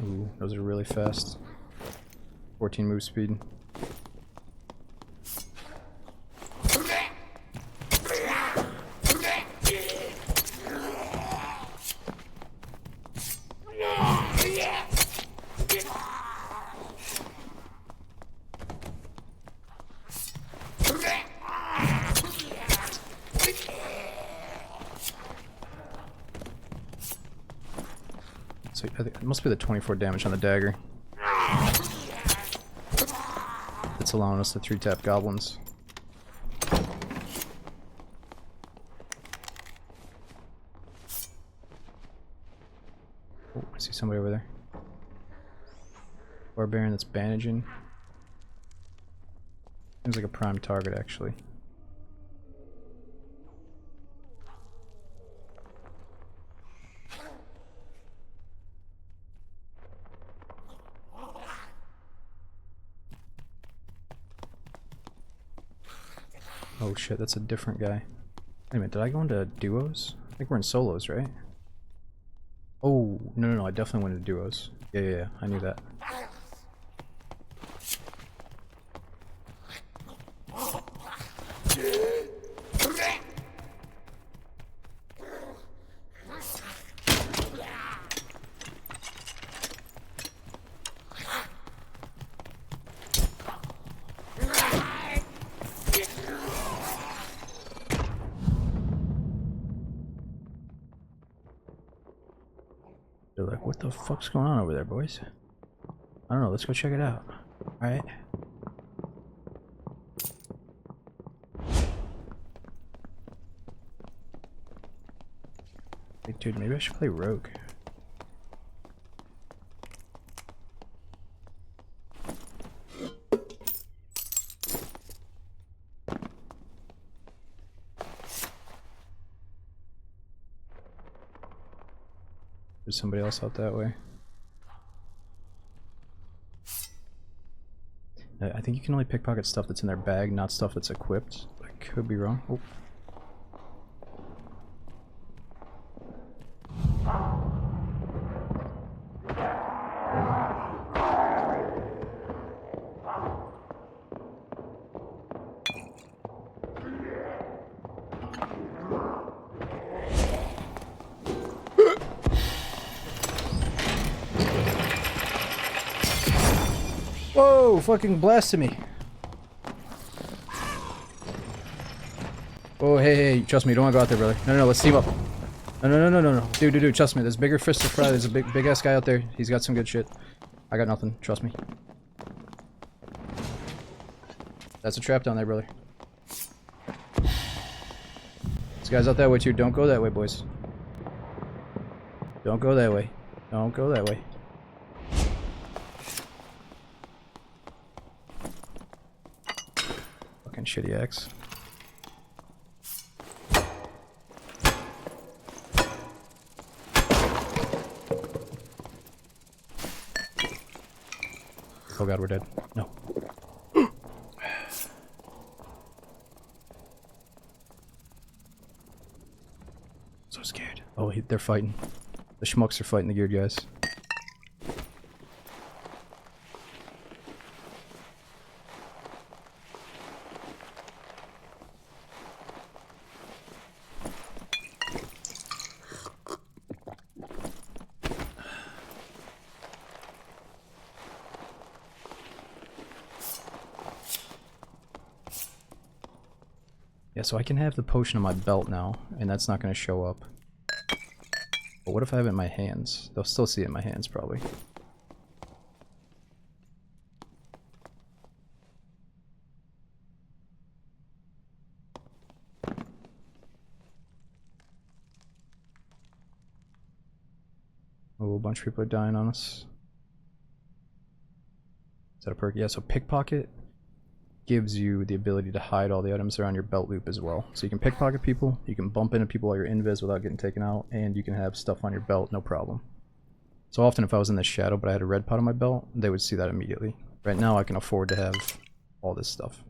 S1: Ooh, those are really fast. 14 move speed. So I think it must be the 24 damage on the dagger. It's allowing us to 3-tap goblins. Oh, I see somebody over there. Barbarian that's bandaging. Seems like a prime target, actually. Oh shit, that's a different guy. Wait a minute, did I go into duos? I think we're in solos, right? Oh, no, I definitely went into duos. Yeah, I knew that. They're like, what the fuck's going on over there, boys? I don't know, let's go check it out. Alright. Hey, dude, maybe I should play Rogue. There's somebody else out that way. I think you can only pickpocket stuff that's in their bag, not stuff that's equipped. I could be wrong. Oh. Whoa, fucking blasted me. Oh, hey, trust me, you don't want to go out there, brother. No, let's team up. No. Dude, trust me, there's bigger fish to fry. There's a big ass guy out there. He's got some good shit. I got nothing, trust me. That's a trap down there, brother. This guy's out that way too. Don't go that way, boys. Don't go that way. Don't go that way. Fucking shitty axe. Oh god, we're dead. No. So scared. Oh, they're fighting. The schmucks are fighting the geared guys. Yeah, so I can have the potion on my belt now, and that's not going to show up. But what if I have it in my hands? They'll still see it in my hands, probably. Oh, a bunch of people are dying on us. Is that a perk? Yeah, so pickpocket gives you the ability to hide all the items that are on your belt loop as well. So you can pickpocket people, you can bump into people while you're invis without getting taken out, and you can have stuff on your belt, no problem. So often if I was in the shadow but I had a red pot on my belt, they would see that immediately. Right now I can afford to have all this stuff.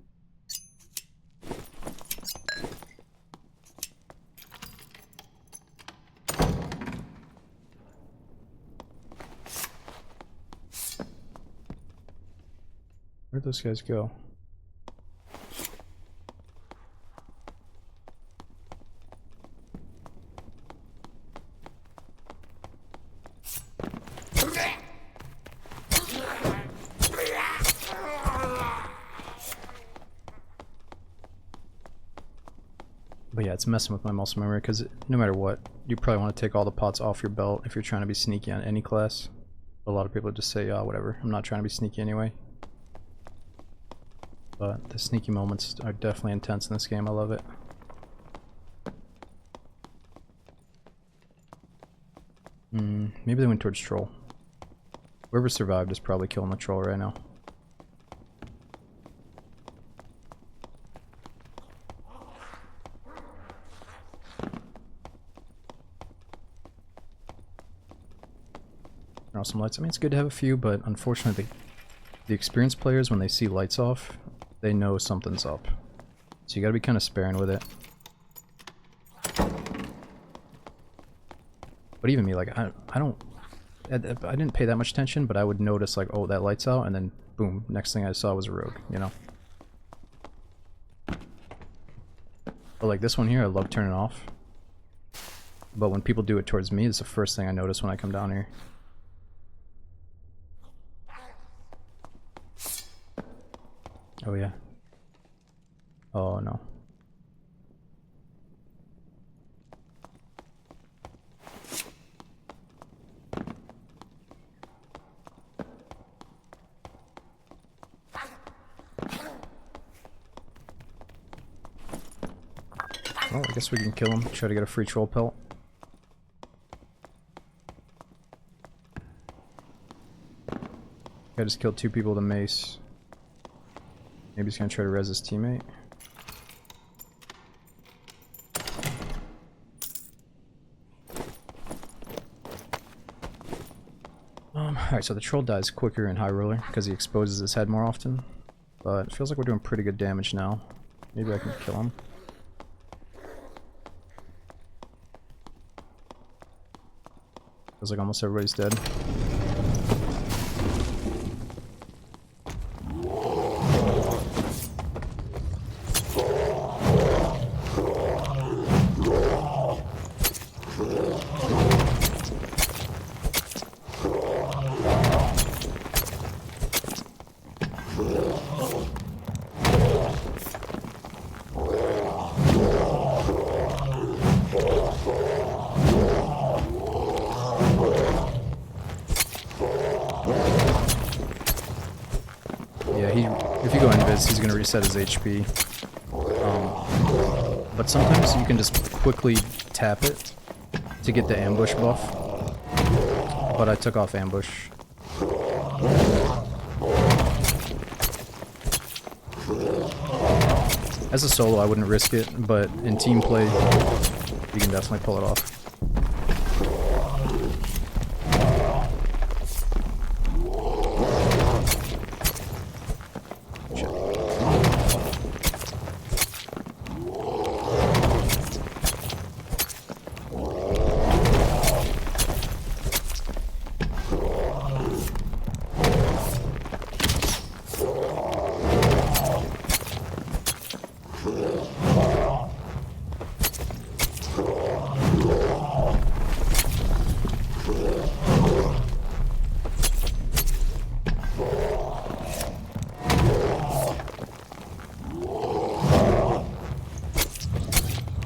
S1: Where'd those guys go? But yeah, it's messing with my muscle memory because no matter what, you probably want to take all the pots off your belt if you're trying to be sneaky on any class. A lot of people just say, oh, whatever, I'm not trying to be sneaky anyway. But the sneaky moments are definitely intense in this game, I love it. Maybe they went towards troll. Whoever survived is probably killing the troll right now. Turn off some lights. I mean, it's good to have a few, but unfortunately, the experienced players, when they see lights off, they know something's up. So you gotta be kind of sparing with it. But even me, like, I didn't pay that much attention, but I would notice, like, oh, that light's out, and then boom, next thing I saw was a rogue, you know? But like this one here, I love turning off. But when people do it towards me, it's the first thing I notice when I come down here. Oh yeah. Oh no. Well, I guess we can kill him, try to get a free troll pelt. I just killed 2 people with a mace. Maybe he's gonna try to res his teammate. Alright, so the troll dies quicker in high roller because he exposes his head more often. But it feels like we're doing pretty good damage now. Maybe I can kill him. Feels like almost everybody's dead. If you go invis, he's gonna reset his HP. But sometimes you can just quickly tap it to get the ambush buff. But I took off ambush. As a solo, I wouldn't risk it, but in team play, you can definitely pull it off.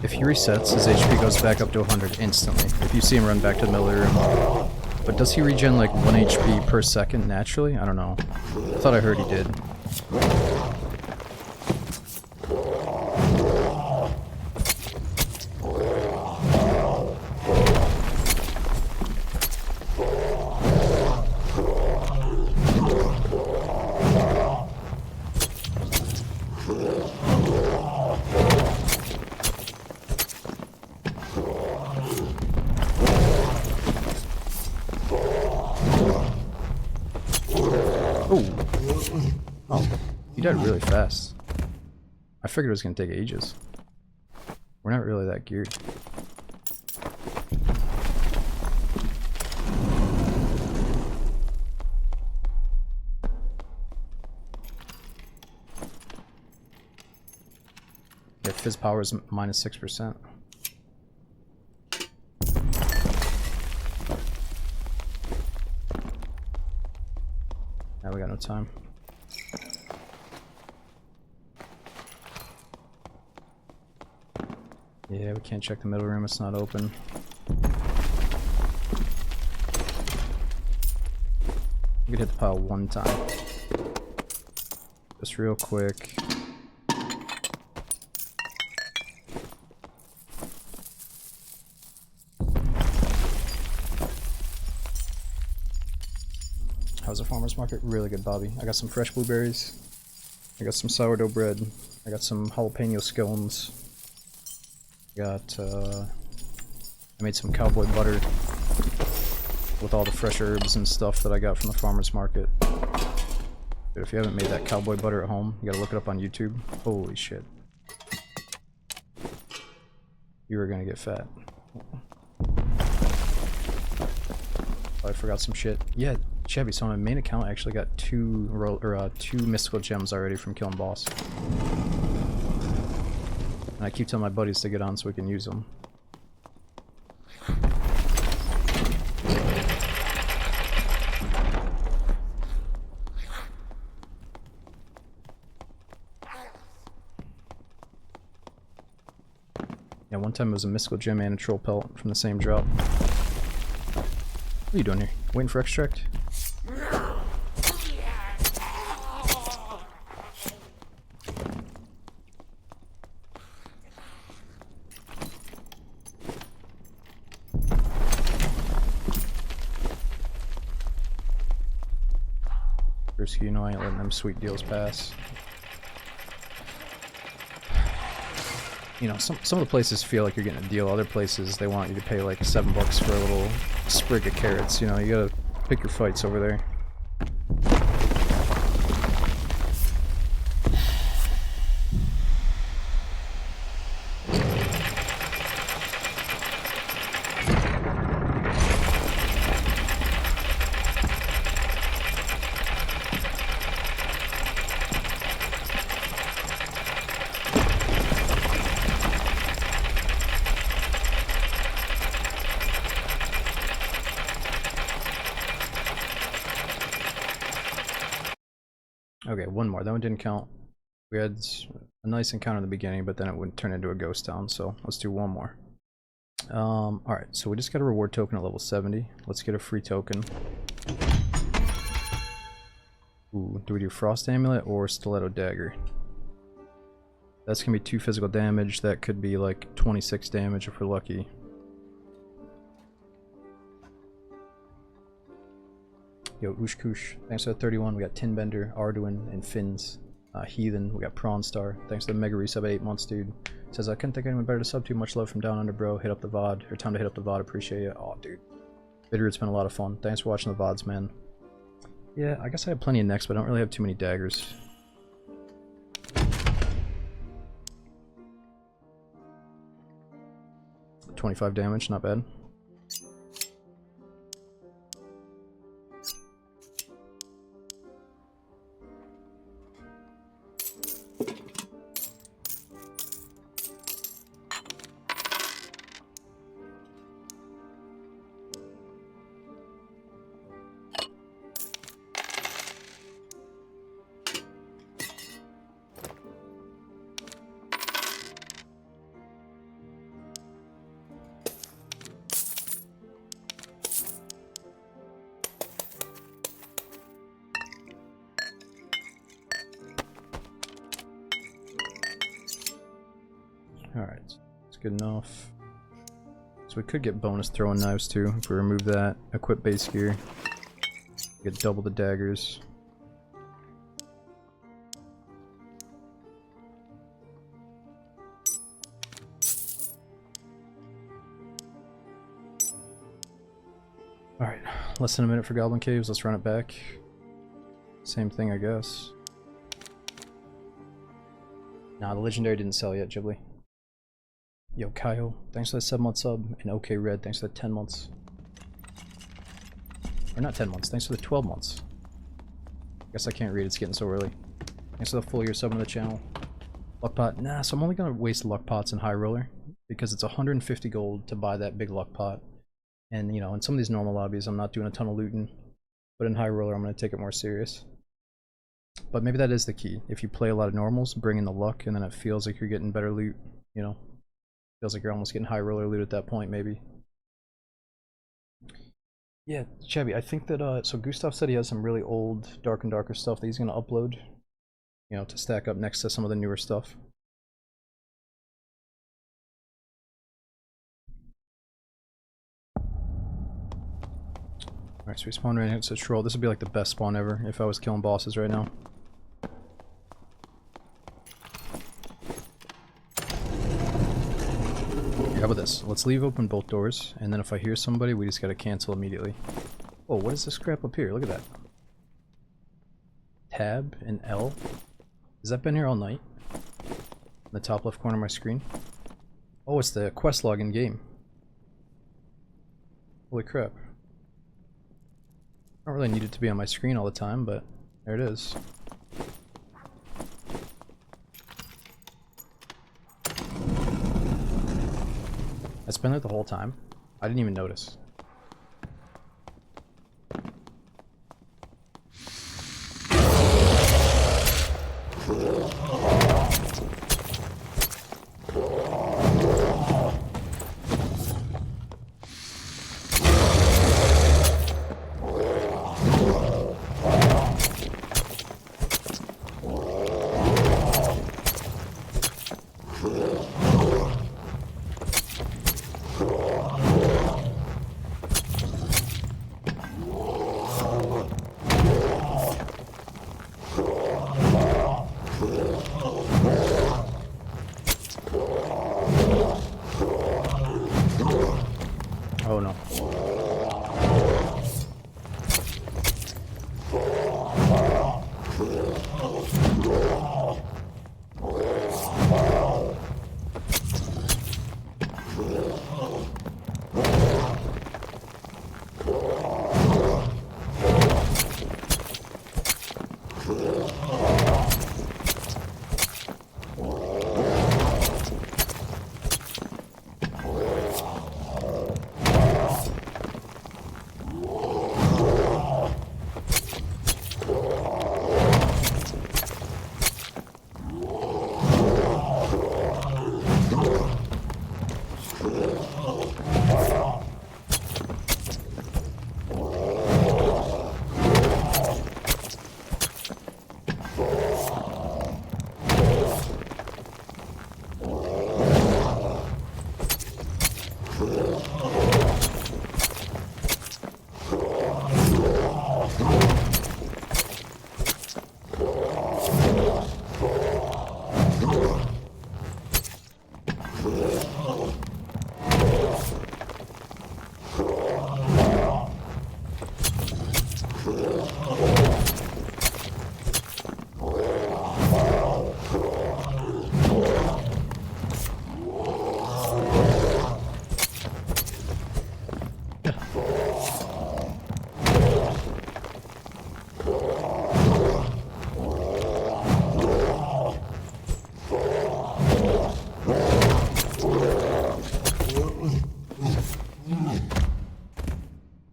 S1: If he resets, his HP goes back up to 100 instantly, if you see him run back to the middle of the room. But does he regen like 1 HP per second naturally? I don't know. I thought I heard he did. Oh, he died really fast. I figured it was gonna take ages. We're not really that geared. Yeah, Fizz power is minus 6%. Now we got no time. Yeah, we can't check the middle room, it's not open. We could hit the pile one time. Just real quick. How's the farmer's market? Really good, Bobby. I got some fresh blueberries. I got some sourdough bread. I got some jalapeno scones. Got, I made some cowboy butter with all the fresh herbs and stuff that I got from the farmer's market. But if you haven't made that cowboy butter at home, you gotta look it up on YouTube. Holy shit. You were gonna get fat. Oh, I forgot some shit. Yeah, Chevy, so on my main account I actually got two mystical gems already from killing boss. And I keep telling my buddies to get on so we can use them. Yeah, one time it was a mystical gem and a troll pelt from the same drop. What are you doing here? Waiting for extract? Risky, you know I ain't letting them sweet deals pass. You know, some of the places feel like you're getting a deal. Other places, they want you to pay like $7 for a little sprig of carrots. You know, you Pick your fights over there. Okay, one more. That one didn't count. We had a nice encounter in the beginning, but then it would turn into a ghost town, so let's do one more. Alright, so we just got a reward token at level 70. Let's get a free token. Ooh, do we do Frost Amulet or Stiletto Dagger? That's gonna be 2 physical damage. That could be like 26 damage if we're lucky. Yo, Ushkush, thanks for the 31. We got Tinbender, Arduin, and Finns. Heathen, we got Prawnstar. Thanks to the Mega Resub at 8 months, dude. Says, I couldn't think of anyone better to sub to. Much love from down under, bro. Hit up the VOD. Or time to hit up the VOD. Appreciate it. Aw, dude. Bitterroot's been a lot of fun. Thanks for watching the VODs, man. Yeah, I guess I have plenty of necks, but I don't really have too many daggers. $25 damage, not bad. Alright, that's good enough. So we could get bonus throwing knives too, if we remove that. Equip base gear. Get double the daggers. Alright, less than a minute for Goblin Caves, let's run it back. Same thing, I guess. Nah, the legendary didn't sell yet, Ghibli. Yo, Kyle, thanks for the 7-month sub, and OK Red, thanks for the 10 months. Or not 10 months, thanks for the 12 months. Guess I can't read, it's getting so early. Thanks for the full year sub on the channel. Luck pot, nah, so I'm only gonna waste luck pots in High Roller, because it's 150 gold to buy that big luck pot. And, you know, in some of these normal lobbies, I'm not doing a ton of looting. But in High Roller, I'm gonna take it more serious. But maybe that is the key. If you play a lot of normals, bring in the luck, and then it feels like you're getting better loot, you know? Feels like you're almost getting High Roller loot at that point, maybe. Yeah, Chevy, I think that, so Gustav said he has some really old Dark and Darker stuff that he's gonna upload, you know, to stack up next to some of the newer stuff. Alright, so we spawn right next to Troll. This would be like the best spawn ever if I was killing bosses right now. How about this? Let's leave open both doors, and then if I hear somebody, we just gotta cancel immediately. Oh, what is this crap up here? Look at that. Tab and L. Has that been here all night? In the top left corner of my screen? Oh, it's the quest log in game. Holy crap. I don't really need it to be on my screen all the time, but there it is. It's been there the whole time. I didn't even notice. Oh no.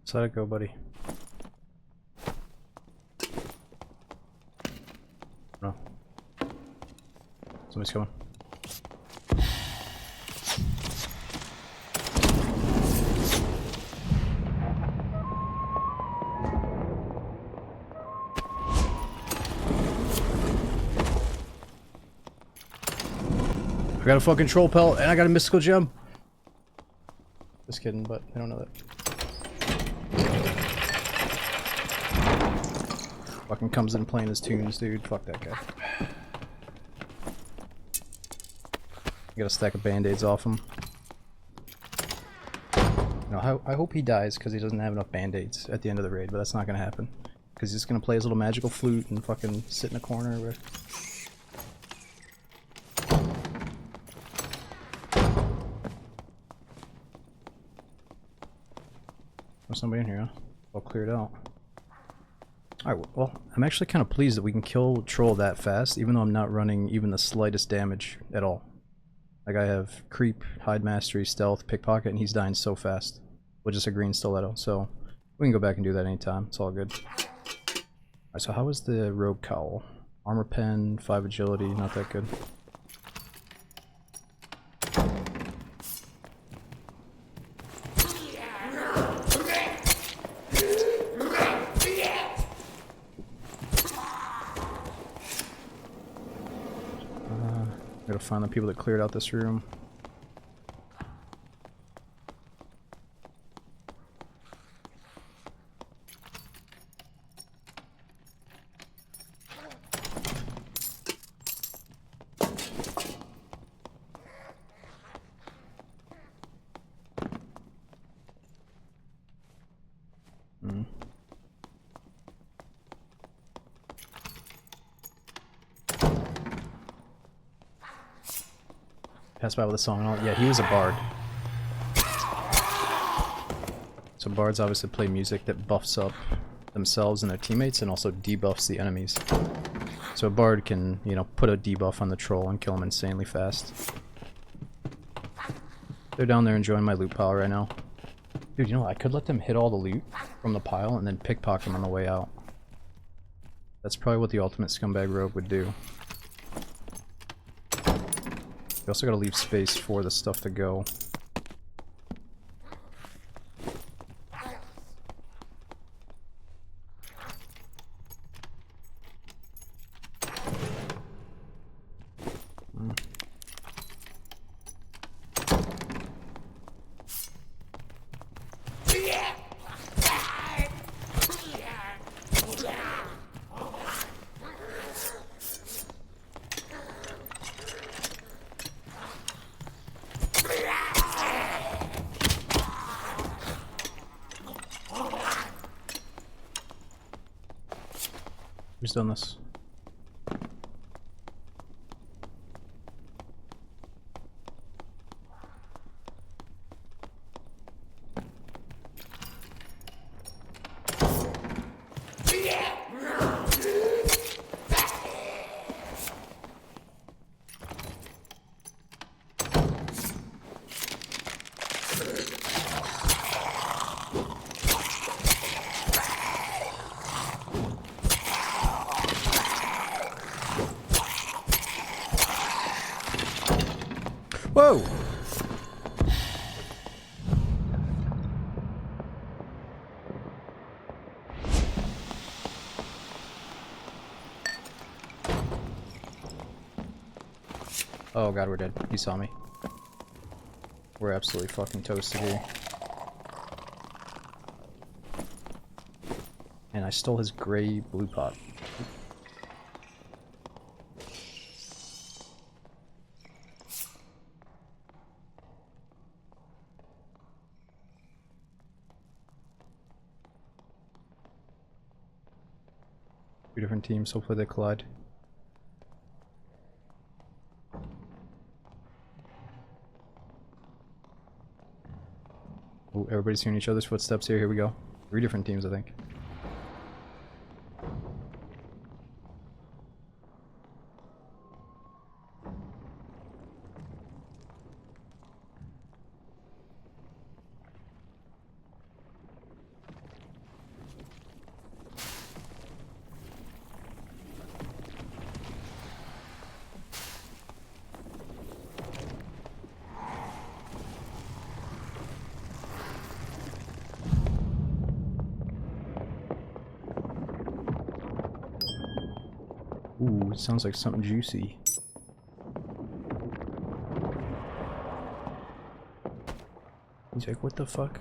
S1: So let it go, buddy. No. Somebody's coming. I got a fucking troll pelt and I got a mystical gem. Just kidding, but I don't know that. Fucking comes in playing his tunes, dude. Fuck that guy. Got a stack of band-aids off him. No, I hope he dies because he doesn't have enough band-aids at the end of the raid, but that's not gonna happen. Because he's gonna play his little magical flute and fucking sit in a corner where... There's somebody in here, huh? All cleared out. Alright, well, I'm actually kind of pleased that we can kill Troll that fast, even though I'm not running even the slightest damage at all. Like, I have Creep, Hide Mastery, Stealth, Pickpocket, and he's dying so fast. With just a green stiletto, so we can go back and do that anytime. It's all good. Alright, so how is the Rogue Cowl? Armor Pen, 5 Agility, not that good. Gotta find the people that cleared out this room. Pass by with a song and all. Yeah, he was a bard. So bards obviously play music that buffs up themselves and their teammates and also debuffs the enemies. So a bard can, you know, put a debuff on the troll and kill him insanely fast. They're down there enjoying my loot pile right now. Dude, you know what? I could let them hit all the loot from the pile and then pickpocket them on the way out. That's probably what the ultimate scumbag rogue would do. You also gotta leave space for the stuff to go. Who's done this? Whoa! Oh god, we're dead. He saw me. We're absolutely fucking toasted here. And I stole his gray blue pot. Two different teams, hopefully they collide. Oh, everybody's hearing each other's footsteps here. Here we go. 3 different teams, I think. Ooh, it sounds like something juicy. He's like, what the fuck?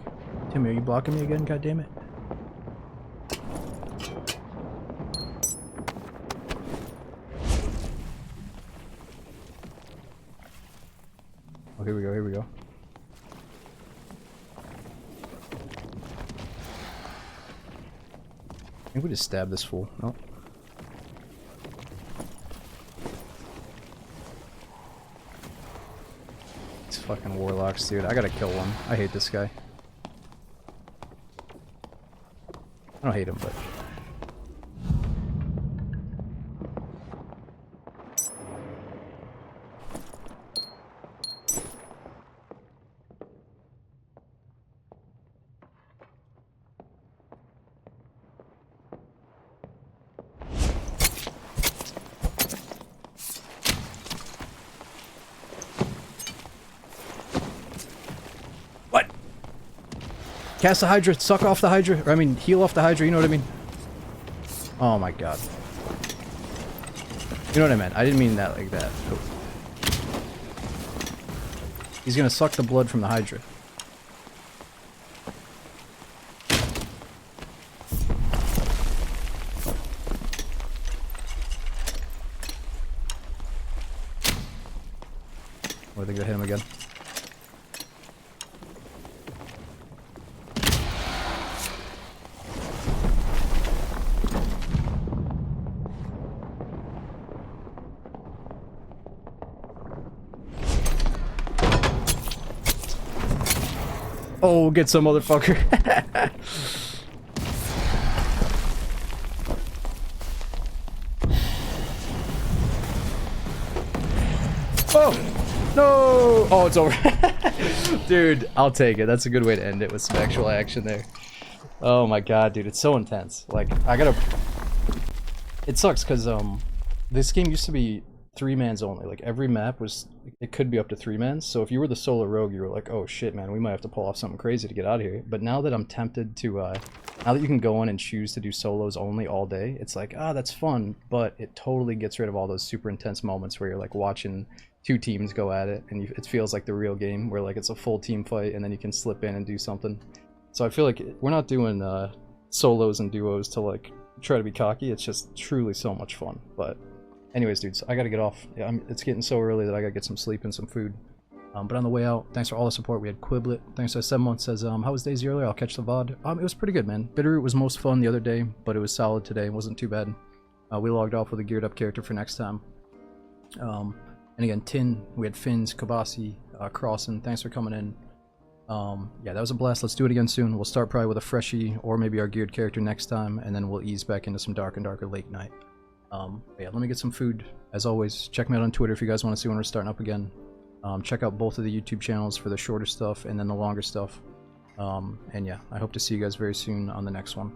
S1: Timmy, are you blocking me again? God damn it. Oh, here we go, here we go. I think we just stabbed this fool. Nope. Fucking warlocks, dude. I gotta kill one. I hate this guy. I don't hate him, but... Cast the Hydra, suck off the Hydra, or I mean, heal off the Hydra, you know what I mean? Oh my god. You know what I meant, I didn't mean that like that. Oh. He's gonna suck the blood from the Hydra. Oh, I think I hit him again. Oh, get some motherfucker. Oh! No! Oh, it's over. Dude, I'll take it. That's a good way to end it with some actual action there. Oh my god, dude, it's so intense. Like, I gotta... It sucks, because, this game used to be 3-mans only. Like, every map was... It could be up to 3-mans, so if you were the solo rogue, you were like, oh shit, man, we might have to pull off something crazy to get out of here. But now that I'm tempted to, now that you can go in and choose to do solos only all day, it's like, ah, that's fun, but it totally gets rid of all those super intense moments where you're, like, watching 2 teams go at it, and it feels like the real game, where, like, it's a full team fight, and then you can slip in and do something. So I feel like we're not doing, solos and duos to, like, try to be cocky, it's just truly so much fun, but... Anyways, dudes, I gotta get off. Yeah, it's getting so early that I gotta get some sleep and some food. But on the way out, thanks for all the support. We had Quiblet. Thanks to 7 months says, how was Daisy earlier? I'll catch the VOD. It was pretty good, man. Bitterroot was most fun the other day, but it was solid today. It wasn't too bad. We logged off with a geared up character for next time. And again, Tin, we had Finns, Kabasi, Crossin. Thanks for coming in. Yeah, that was a blast. Let's do it again soon. We'll start probably with a freshie or maybe our geared character next time, and then we'll ease back into some dark and darker late night. Yeah, let me get some food. As always, check me out on Twitter if you guys want to see when we're starting up again. Check out both of the YouTube channels for the shorter stuff and then the longer stuff. And yeah, I hope to see you guys very soon on the next one.